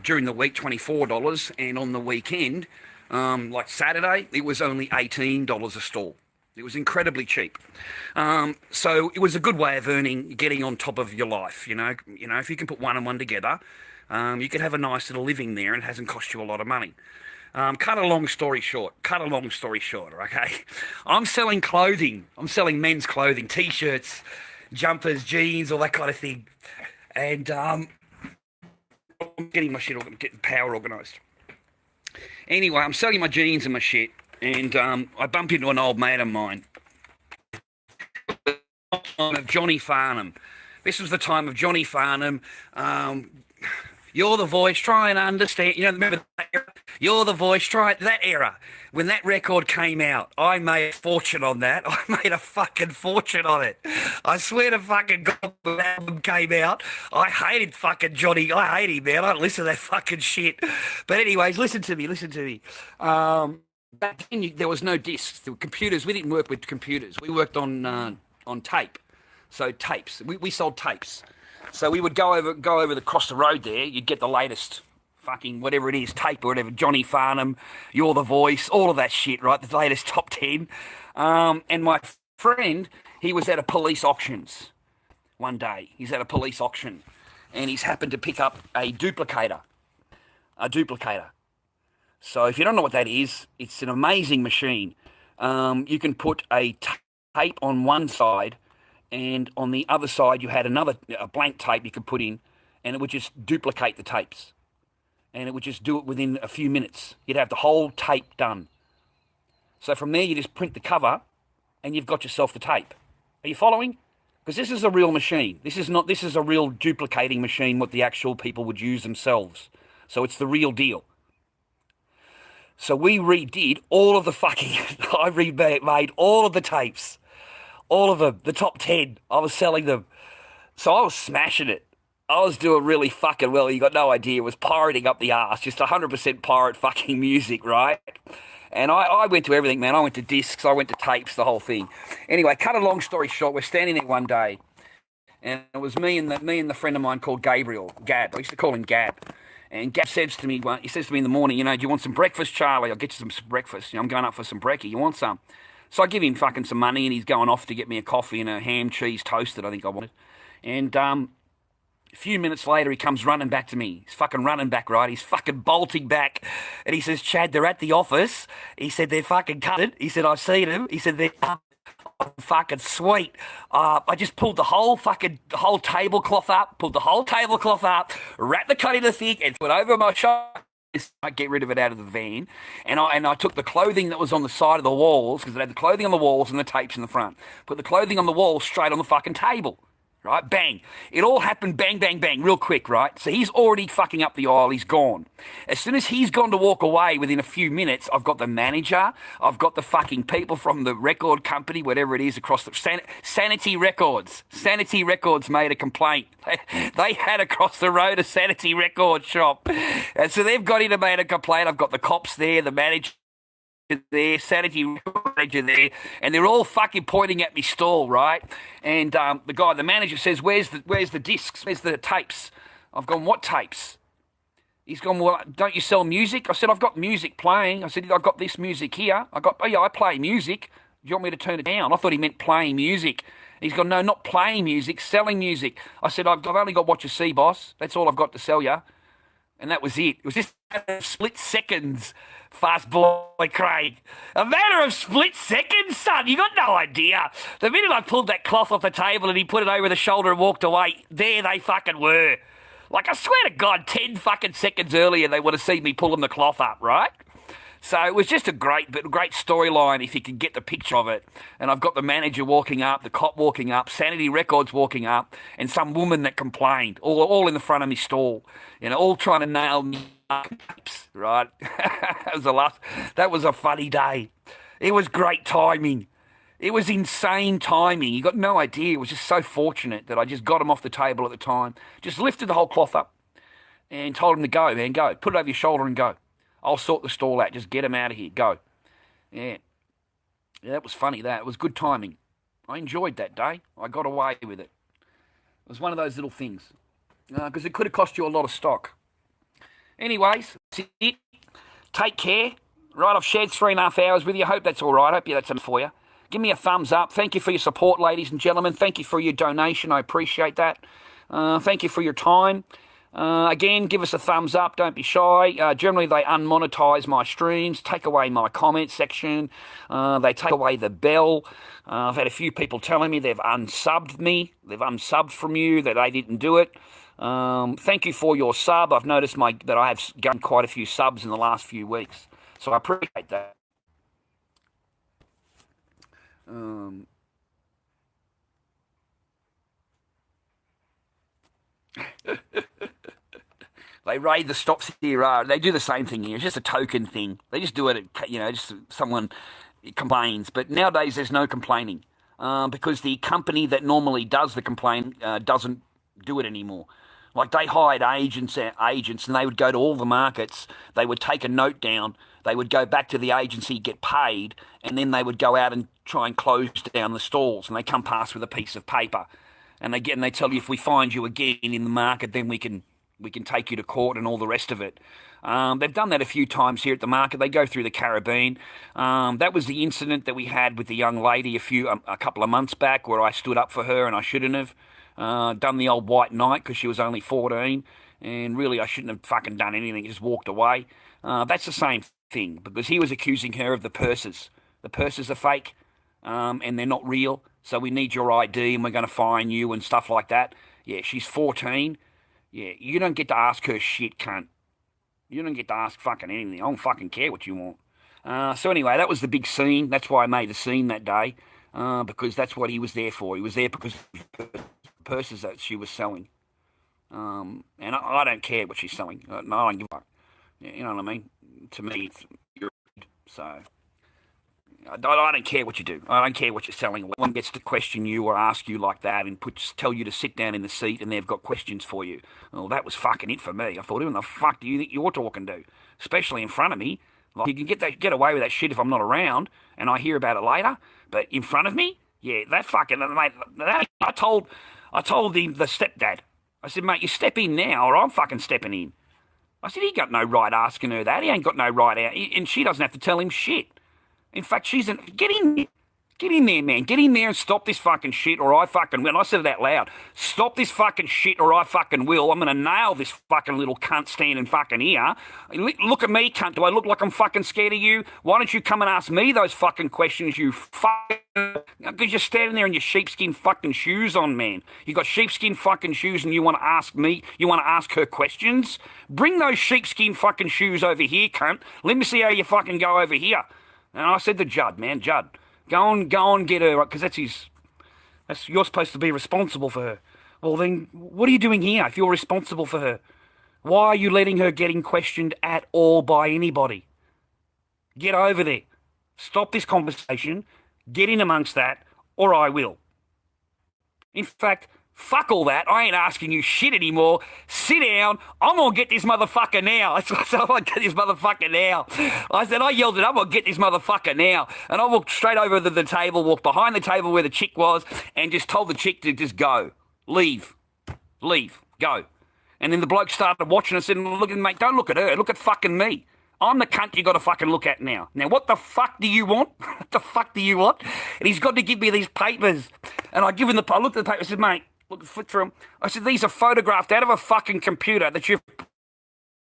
during the week $24, and on the weekend. Like Saturday, it was only $18 a stall. It was incredibly cheap. So it was a good way of getting on top of your life. If you can put one and one together, you could have a nice little living there, and it hasn't cost you a lot of money. Cut a long story short, okay? I'm selling clothing. I'm selling men's clothing, T-shirts, jumpers, jeans, all that kind of thing. And I'm getting my shit, getting power organised. Anyway, I'm selling my jeans and my shit, and I bump into an old mate of mine, of Johnny Farnham. This was the time of Johnny Farnham. You're the voice, try and understand. Remember that era? You're the voice, try that era. When that record came out, I made a fortune on that. I made a fucking fortune on it. I swear to fucking God, when that album came out, I hated fucking Johnny. I hate him, man. I don't listen to that fucking shit. But anyways, listen to me. Back then, there was no discs. There were computers. We didn't work with computers. We worked on tape. So tapes. We sold tapes. So we would go over across the road there. You'd get the latest fucking whatever it is, tape or whatever, Johnny Farnham, You're the Voice, all of that shit, right? The latest top 10. And my friend, he was at a police auctions one day. He's at a police auction, and he's happened to pick up a duplicator. So if you don't know what that is, it's an amazing machine. You can put a tape on one side, and on the other side you had a blank tape you could put in, and it would just duplicate the tapes. And it would just do it within a few minutes. You'd have the whole tape done. So from there you just print the cover, and you've got yourself the tape. Are you following? Because this is a real machine. This is a real duplicating machine, what the actual people would use themselves. So it's the real deal. So we redid all of the I remade all of the tapes. All of them, the top 10, I was selling them. So I was smashing it. I was doing really fucking well. You got no idea. It was pirating up the arse, just 100% pirate fucking music, right? And I went to everything, man. I went to discs, I went to tapes, the whole thing. Anyway, cut a long story short, we're standing there one day, and it was me and the friend of mine called Gab. I used to call him Gab. And Gab says to me, he says to me in the morning, do you want some breakfast, Charlie? I'll get you some breakfast. I'm going up for some brekkie. You want some? So I give him fucking some money, and he's going off to get me a coffee and a ham cheese toasted, I think I wanted. And a few minutes later, he comes running back to me. He's fucking running back, right? He's fucking bolting back. And he says, Chad, they're at the office. He said, they're fucking cut. He said, I've seen them. He said, they're fucking sweet. I just pulled the whole tablecloth up, wrapped the cut in the thing, and put over my shoulder. I get rid of it out of the van, and I took the clothing that was on the side of the walls, because it had the clothing on the walls and the tapes in the front. Put the clothing on the wall straight on the fucking table, right? Bang. It all happened bang, bang, bang, real quick, right? So he's already fucking up the aisle. He's gone. As soon as he's gone to walk away, within a few minutes, I've got the manager, I've got the fucking people from the record company, whatever it is, across the... Sanity Records. Sanity Records made a complaint. They had across the road a Sanity Records shop. And so they've got in and made a complaint. I've got the cops there, the manager there, Sanity manager there, and they're all fucking pointing at me stall, right? And the manager says, where's the discs? Where's the tapes? I've gone, what tapes? He's gone, well, don't you sell music? I said, I've got music playing. I said, I've got this music here. Oh yeah, I play music. Do you want me to turn it down? I thought he meant playing music. He's gone, no, not playing music, selling music. I said, I've only got what you see, boss. That's all I've got to sell you. And that was it. It was just split seconds, fast boy Craig. A matter of split seconds, son. You got no idea. The minute I pulled that cloth off the table and he put it over the shoulder and walked away, there they fucking were. Like, I swear to God, 10 fucking seconds earlier they would have seen me pulling the cloth up, right? So it was just a great storyline if you could get the picture of it. And I've got the manager walking up, the cop walking up, Sanity Records walking up, and some woman that complained, all in the front of me stall, all trying to nail me up, right? That was a funny day. It was great timing. It was insane timing. You got no idea. It was just so fortunate that I just got him off the table at the time, just lifted the whole cloth up and told him to go, man, go. Put it over your shoulder and go. I'll sort the stall out. Just get him out of here. Go. Yeah, that was funny, that. It was good timing. I enjoyed that day. I got away with it. It was one of those little things. Because it could have cost you a lot of stock. Anyways, that's it. Take care. Right, I've shared 3.5 hours with you. I hope that's all right. I hope that's enough for you. Give me a thumbs up. Thank you for your support, ladies and gentlemen. Thank you for your donation. I appreciate that. Thank you for your time. Again, give us a thumbs up. Don't be shy. Generally, they unmonetize my streams, take away my comment section. They take away the bell. I've had a few people telling me they've unsubbed me. They've unsubbed from you, that they didn't do it. Thank you for your sub. I've noticed that I have gained quite a few subs in the last few weeks. So I appreciate that. They raid the stops here. They do the same thing here. It's just a token thing. They just do it, just someone complains. But nowadays there's no complaining because the company that normally does the complaint doesn't do it anymore. Like, they hired agents and they would go to all the markets. They would take a note down. They would go back to the agency, get paid, and then they would go out and try and close down the stalls. And they come past with a piece of paper. And they tell you, if we find you again in the market, then we can take you to court and all the rest of it. They've done that a few times here at the market. They go through the Caribbean. That was the incident that we had with the young lady a couple of months back, where I stood up for her and I shouldn't have done the old white knight because she was only 14, and really I shouldn't have fucking done anything, just walked away. That's the same thing, because he was accusing her of the purses. The purses are fake and they're not real, so we need your ID and we're going to fine you and stuff like that. Yeah, she's 14. Yeah, you don't get to ask her shit, cunt. You don't get to ask fucking anything. I don't fucking care what you want. So anyway, that was the big scene. That's why I made the scene that day, because that's what he was there for. He was there because of the purses that she was selling. And I don't care what she's selling. I don't give a fuck. You know what I mean? To me, you're so... I don't care what you do. I don't care what you're selling. When one gets to question you or ask you like that and tell you to sit down in the seat and they've got questions for you. Well, that was fucking it for me. I thought, who in the fuck do you think you're talking to? Especially in front of me. Like, you can get away with that shit if I'm not around and I hear about it later. But in front of me? Yeah, that fucking... Mate, I told the stepdad. I said, mate, you step in now or I'm fucking stepping in. I said, he got no right asking her that. He ain't got no right out. And she doesn't have to tell him shit. In fact, get in there. Get in there, man. Get in there and stop this fucking shit or I fucking will. And I said it out loud. Stop this fucking shit or I fucking will. I'm going to nail this fucking little cunt standing fucking here. Look at me, cunt. Do I look like I'm fucking scared of you? Why don't you come and ask me those fucking questions, you fucking... Because you're standing there in your sheepskin fucking shoes on, man. You got sheepskin fucking shoes and you want to ask me, you want to ask her questions? Bring those sheepskin fucking shoes over here, cunt. Let me see how you fucking go over here. And I said to Judd, man, Judd, go and get her, because you're supposed to be responsible for her. Well, then, what are you doing here if you're responsible for her? Why are you letting her getting questioned at all by anybody? Get over there. Stop this conversation. Get in amongst that, or I will. In fact, fuck all that. I ain't asking you shit anymore. Sit down. I'm going to get this motherfucker now. That's what I said. I'm going to get this motherfucker now. I yelled it. I'm going to get this motherfucker now. And I walked straight over to the table, walked behind the table where the chick was, and just told the chick to just go. Leave. Go. And then the bloke started watching us and said, look, mate, don't look at her. Look at fucking me. I'm the cunt you got to fucking look at now. Now, what the fuck do you want? What the fuck do you want? And he's got to give me these papers. And I looked at the paper and said, mate, flick through them. I said, these are photographed out of a fucking computer that you've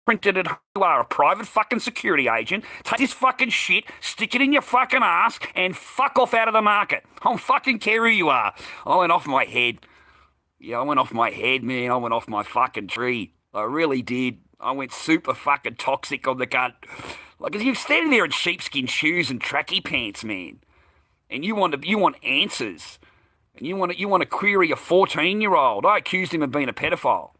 printed at home. You are a private fucking security agent. Take this fucking shit, stick it in your fucking ass, and fuck off out of the market. I don't fucking care who you are. I went off my head. Yeah, I went off my head, man. I went off my fucking tree. I really did. I went super fucking toxic on the cunt. Like, you're standing there in sheepskin shoes and tracky pants, man. And you want answers. And you want to query a 14-year-old. I accused him of being a pedophile.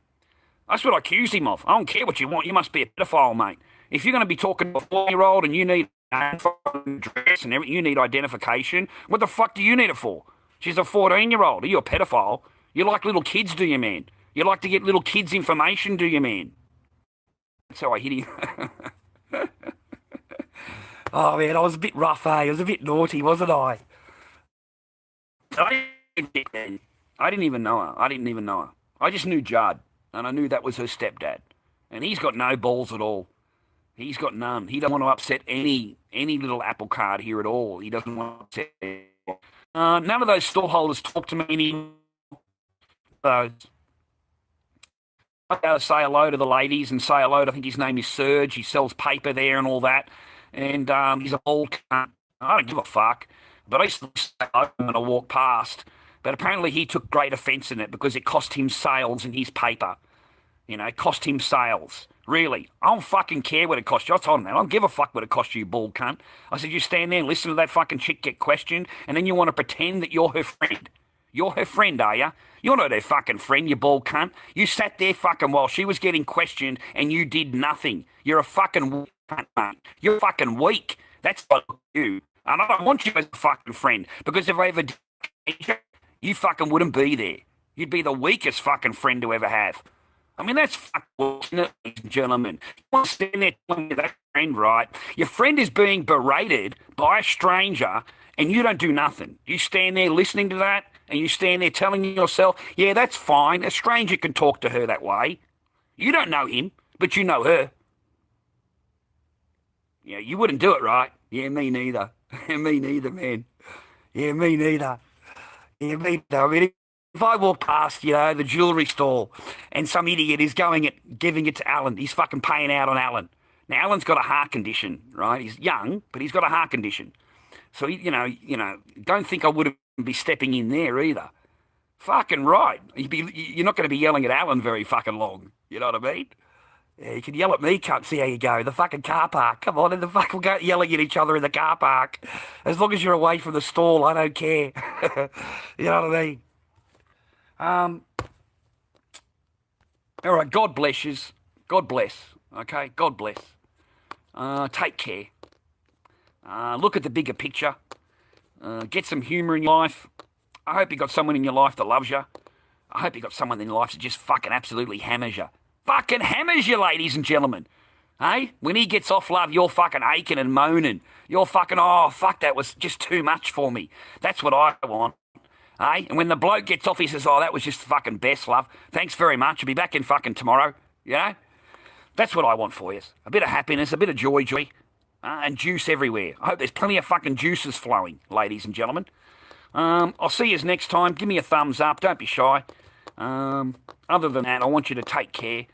That's what I accused him of. I don't care what you want. You must be a pedophile, mate. If you're going to be talking to a 4-year-old and you need an address and everything, you need identification, what the fuck do you need it for? She's a 14-year-old. Are you a pedophile? You like little kids, do you, man? You like to get little kids' information, do you, man? That's how I hit him. Oh, man, I was a bit rough, eh? I was a bit naughty, wasn't I? I didn't even know her. I just knew Judd, and I knew that was her stepdad. And he's got no balls at all. He's got none. He doesn't want to upset any little apple cart here at all. He doesn't want to upset. None of those stallholders talk to me anymore. Those. I gotta say hello to the ladies and say hello to, I think his name is Serge. He sells paper there and all that. And he's a old cunt. I don't give a fuck. But I used to say hello when I walk past. But apparently he took great offence in it because it cost him sales in his paper. You know, it cost him sales. Really. I don't fucking care what it cost you. I told him that. I don't give a fuck what it cost you, bald cunt. I said, you stand there and listen to that fucking chick get questioned, and then you want to pretend that you're her friend. You're her friend, are you? You're not her fucking friend, you bald cunt. You sat there fucking while she was getting questioned and you did nothing. You're a fucking weak cunt, mate. You're fucking weak. That's what you. And I don't want you as a fucking friend, because if I ever did, you fucking wouldn't be there. You'd be the weakest fucking friend to ever have. I mean, that's fucking bullshit, ladies and gentlemen. You want to stand there telling me that friend, right? Your friend is being berated by a stranger and you don't do nothing. You stand there listening to that, and you stand there telling yourself, yeah, that's fine. A stranger can talk to her that way. You don't know him, but you know her. Yeah, you wouldn't do it, right? Yeah, me neither. Me neither, man. Yeah, me neither. Yeah, me neither. I mean, if I walk past, the jewellery store and some idiot is giving it to Alan, he's fucking paying out on Alan. Now, Alan's got a heart condition, right? He's young, but he's got a heart condition. So, don't think I wouldn't be stepping in there either. Fucking right. You're not going to be yelling at Alan very fucking long. You know what I mean? Yeah, you can yell at me, cunt, see how you go. The fucking car park. Come on, the fuck, we'll go yelling at each other in the car park. As long as you're away from the stall, I don't care. You know what I mean? All right, God bless yous. God bless. Okay, God bless. Take care. Look at the bigger picture. Get some humour in your life. I hope you got someone in your life that loves you. I hope you got someone in your life that just fucking absolutely hammers you. Fucking hammers you, ladies and gentlemen. Hey? When he gets off love, you're fucking aching and moaning. You're fucking, oh, fuck, that was just too much for me. That's what I want. Hey? And when the bloke gets off, he says, oh, that was just fucking best, love. Thanks very much. I'll be back in fucking tomorrow. You know? That's what I want for you. A bit of happiness, a bit of joy. And juice everywhere. I hope there's plenty of fucking juices flowing, ladies and gentlemen. I'll see you next time. Give me a thumbs up. Don't be shy. Other than that, I want you to take care.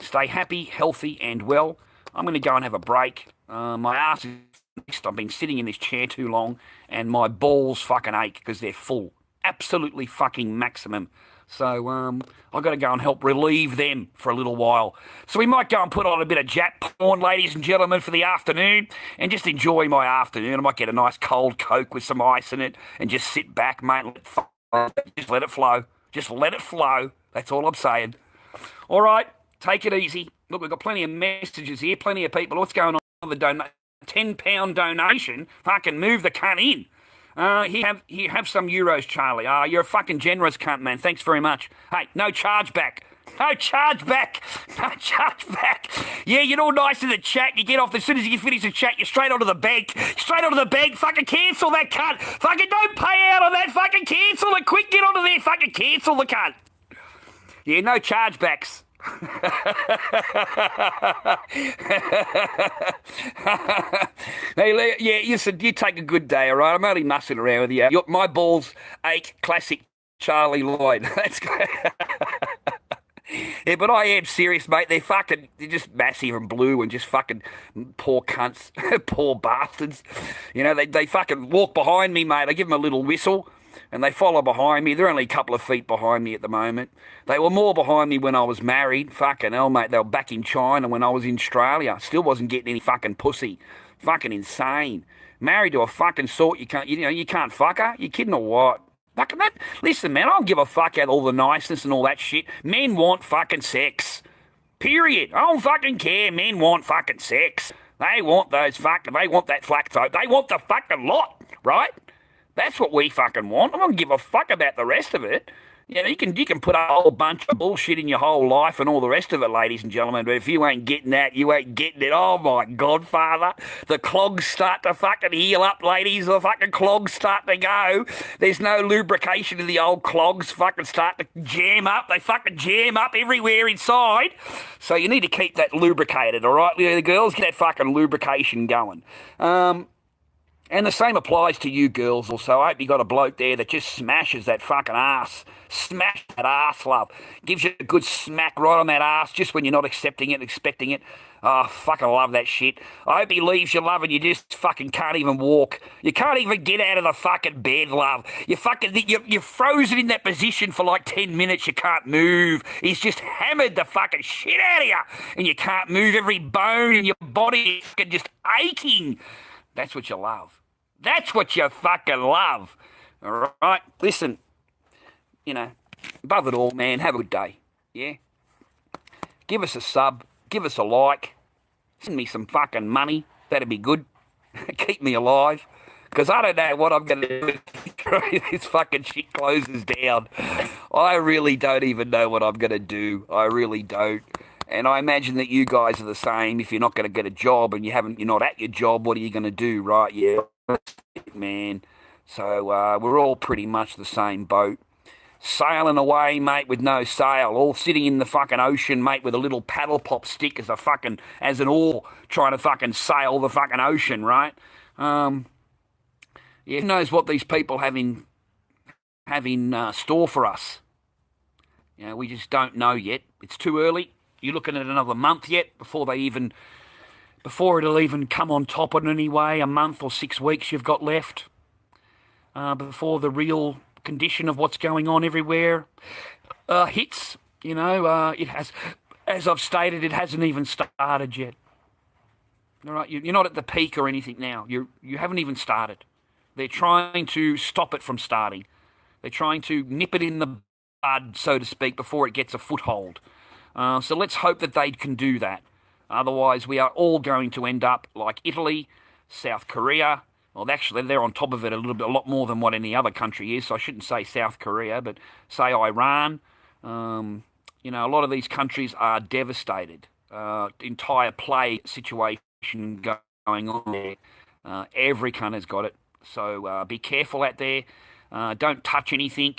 Stay happy, healthy, and well. I'm going to go and have a break. My ass is fixed. I've been sitting in this chair too long, and my balls fucking ache because they're full. Absolutely fucking maximum. So I've got to go and help relieve them for a little while. So we might go and put on a bit of Jap porn, ladies and gentlemen, for the afternoon, and just enjoy my afternoon. I might get a nice cold Coke with some ice in it and just sit back, mate. Just let it flow. Just let it flow. That's all I'm saying. All right, take it easy. Look, we've got plenty of messages here, plenty of people. What's going on with the £10 donation? Fucking move the cunt in. Here, have some euros, Charlie. You're a fucking generous cunt, man. Thanks very much. Hey, no charge back. No charge back. No charge back. Yeah, you're all nice in the chat. You get off as soon as you finish the chat. You're straight onto the bank. Straight onto the bank. Fucking cancel that cunt. Fucking don't pay out on that. Fucking cancel it. Quick, get onto there. Fucking cancel the cunt. Yeah, no chargebacks. Hey, yeah, you take a good day, all right? I'm only mussing around with you. My balls ache. Classic Charlie Lloyd. That's great. Yeah, but I am serious, mate. They're just massive and blue and just fucking poor cunts, poor bastards. You know, they fucking walk behind me, mate. I give them a little whistle and they follow behind me. They're only a couple of feet behind me at the moment. They were more behind me when I was married. Fucking hell, mate. They were back in China when I was in Australia. Still wasn't getting any fucking pussy. Fucking insane. Married to a fucking sort you can't fuck her? You kidding or what? Fucking that. Listen, man, I don't give a fuck about all the niceness and all that shit. Men want fucking sex. Period. I don't fucking care. Men want fucking sex. They want they want that flack tote. They want the fucking lot, right? That's what we fucking want. I don't give a fuck about the rest of it. You know, you can put a whole bunch of bullshit in your whole life and all the rest of it, ladies and gentlemen, but if you ain't getting that, you ain't getting it. Oh, my Godfather. The clogs start to fucking heal up, ladies. The fucking clogs start to go. There's no lubrication in the old clogs. Fucking start to jam up. They fucking jam up everywhere inside. So you need to keep that lubricated, all right? The girls, get that fucking lubrication going. And the same applies to you girls also. I hope you got a bloke there that just smashes that fucking ass. Smash that ass, love. Gives you a good smack right on that ass just when you're not accepting it, expecting it. Oh, fucking love that shit. I hope he leaves you, love, and you just fucking can't even walk. You can't even get out of the fucking bed, love. You're frozen in that position for like 10 minutes. You can't move. He's just hammered the fucking shit out of you. And you can't move. Every bone in your body is just aching. That's what you love. That's what you fucking love. All right? Listen, you know, above it all, man, have a good day. Yeah? Give us a sub. Give us a like. Send me some fucking money. That'd be good. Keep me alive. Because I don't know what I'm going to do if this fucking shit closes down. I really don't even know what I'm going to do. I really don't. And I imagine that you guys are the same. If you're not going to get a job and you're not at your job, what are you going to do, right? Yeah, man. So we're all pretty much the same boat. Sailing away, mate, with no sail. All sitting in the fucking ocean, mate, with a little paddle pop stick as an oar, trying to fucking sail the fucking ocean, right? Yeah, who knows what these people have in store for us? You know, we just don't know yet. It's too early. You're looking at another month yet before it'll even come on top in any way. A month or 6 weeks you've got left before the real condition of what's going on everywhere hits. You know, it has, as I've stated, it hasn't even started yet. All right, you're not at the peak or anything now. You haven't even started. They're trying to stop it from starting. They're trying to nip it in the bud, so to speak, before it gets a foothold. So let's hope that they can do that. Otherwise, we are all going to end up like Italy, South Korea. Well, actually, they're on top of it a lot more than what any other country is. So I shouldn't say South Korea, but say Iran. You know, a lot of these countries are devastated. Entire plague situation going on there. Every country's got it. So be careful out there. Don't touch anything.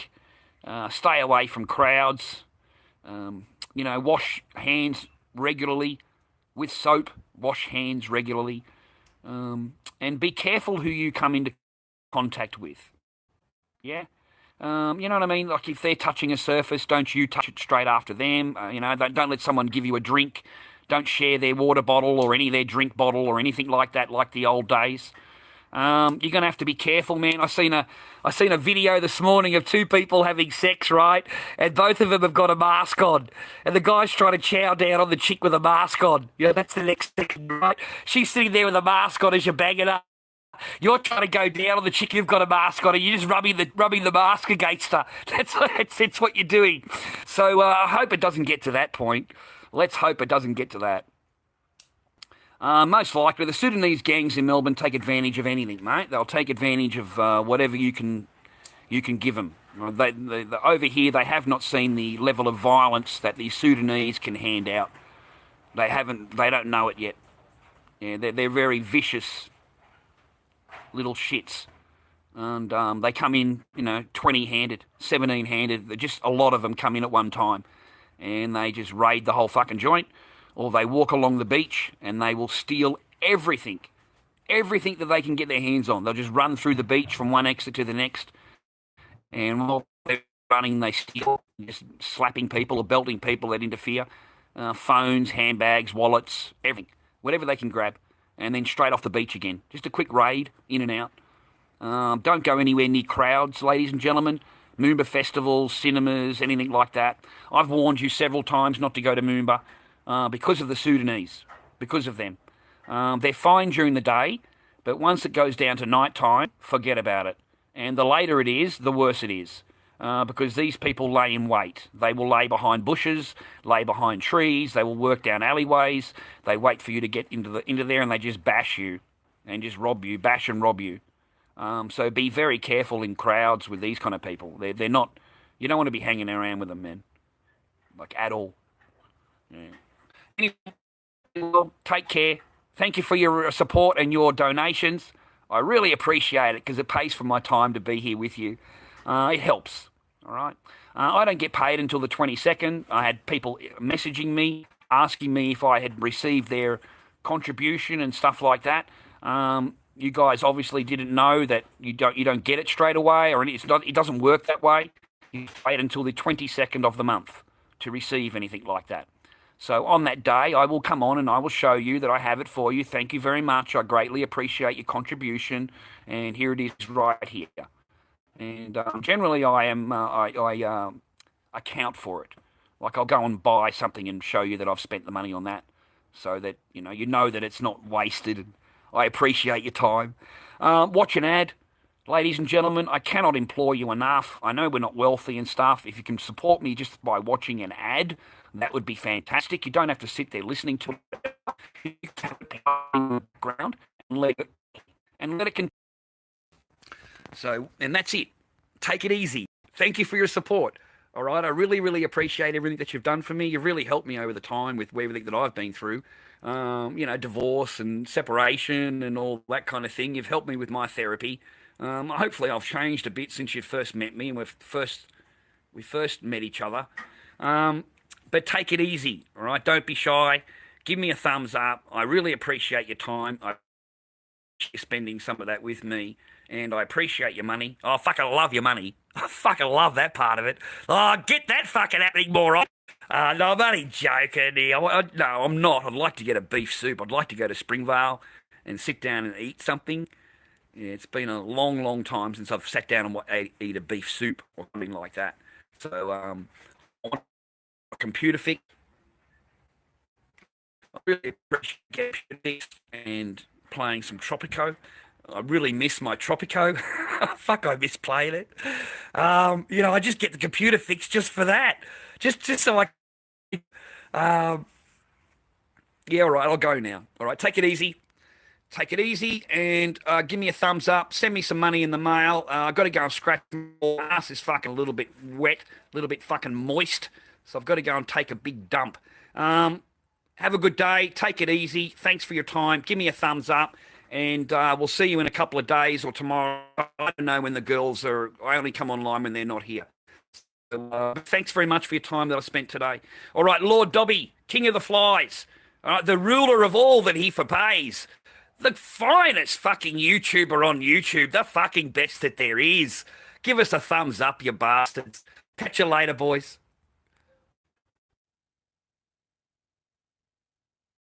Stay away from crowds. You know, wash hands regularly with soap. Wash hands regularly. And be careful who you come into contact with. Yeah? You know what I mean? Like if they're touching a surface, don't you touch it straight after them. You know, don't let someone give you a drink. Don't share their water bottle or any of their drink bottle or anything like that, like the old days. You're going to have to be careful, man. I seen a video this morning of two people having sex, right? And both of them have got a mask on. And the guy's trying to chow down on the chick with a mask on. You know, that's the next second, right? She's sitting there with a mask on as you're banging up. You're trying to go down on the chick you've got a mask on, and you're just rubbing the mask against her. That's what you're doing. So I hope it doesn't get to that point. Let's hope it doesn't get to that. Most likely, the Sudanese gangs in Melbourne take advantage of anything, mate. They'll take advantage of whatever you can give them. Over here, they have not seen the level of violence that the Sudanese can hand out. They don't know it yet. Yeah, they're very vicious little shits. And they come in, 20-handed, 17-handed. Just a lot of them come in at one time. And they just raid the whole fucking joint. Or they walk along the beach and they will steal everything. Everything that they can get their hands on. They'll just run through the beach from one exit to the next. And while they're running, they steal, just slapping people or belting people that interfere. Phones, handbags, wallets, everything. Whatever they can grab. And then straight off the beach again. Just a quick raid, in and out. Don't go anywhere near crowds, ladies and gentlemen. Moomba festivals, cinemas, anything like that. I've warned you several times not to go to Moomba because of the Sudanese, because of them. They're fine during the day, but once it goes down to night time, forget about it. And the later it is, the worse it is. Because these people lay in wait. They will lay behind bushes, lay behind trees, they will work down alleyways, they wait for you to get into there and they just bash you and just rob you, bash and rob you. So be very careful in crowds with these kind of people. They're not, you don't want to be hanging around with them, man. Like, at all. Yeah. Anyway, well, take care. Thank you for your support and your donations. I really appreciate it because it pays for my time to be here with you. It helps, all right? I don't get paid until the 22nd. I had people messaging me, asking me if I had received their contribution and stuff like that. You guys obviously didn't know that you don't get it straight away, or it doesn't work that way. You wait until the 22nd of the month to receive anything like that. So on that day, I will come on and I will show you that I have it for you. Thank you very much. I greatly appreciate your contribution, and here it is right here. And generally, I account for it. Like, I'll go and buy something and show you that I've spent the money on that, so that you know that it's not wasted. And I appreciate your time. Watch an ad, ladies and gentlemen. I cannot implore you enough. I know we're not wealthy and stuff. If you can support me just by watching an ad, that would be fantastic. You don't have to sit there listening to it. You can put it on the ground and let it continue. So, and that's it. Take it easy. Thank you for your support. All right, I really, really appreciate everything that you've done for me. You've really helped me over the time with everything that I've been through. Divorce and separation and all that kind of thing. You've helped me with my therapy. Hopefully I've changed a bit since you first met me and we first met each other. But take it easy, all right? Don't be shy. Give me a thumbs up. I really appreciate your time. I appreciate you spending some of that with me. And I appreciate your money. Oh, fuck, I love your money. I fucking love that part of it. Oh, get that fucking happening more often. No, I'm only joking here. No, I'm not. I'd like to get a beef soup. I'd like to go to Springvale and sit down and eat something. Yeah, it's been a long, long time since I've sat down and eat a beef soup or something like that. So, I want a computer fix. I really appreciate and playing some Tropico. I really miss my Tropico. Fuck, I miss playing it. I just get the computer fixed just for that. Just so I... yeah, all right, I'll go now. All right, take it easy. Take it easy and give me a thumbs up. Send me some money in the mail. I've got to go and scratch my ass. It's fucking a little bit wet, a little bit fucking moist. So I've got to go and take a big dump. Have a good day. Take it easy. Thanks for your time. Give me a thumbs up. And we'll see you in a couple of days or tomorrow. I don't know when the girls are. I only come online when they're not here. So, thanks very much for your time that I spent today. All right, Lord Dobby, King of the Flies. All right, the ruler of all that he forpays. The finest fucking YouTuber on YouTube. The fucking best that there is. Give us a thumbs up, you bastards. Catch you later, boys.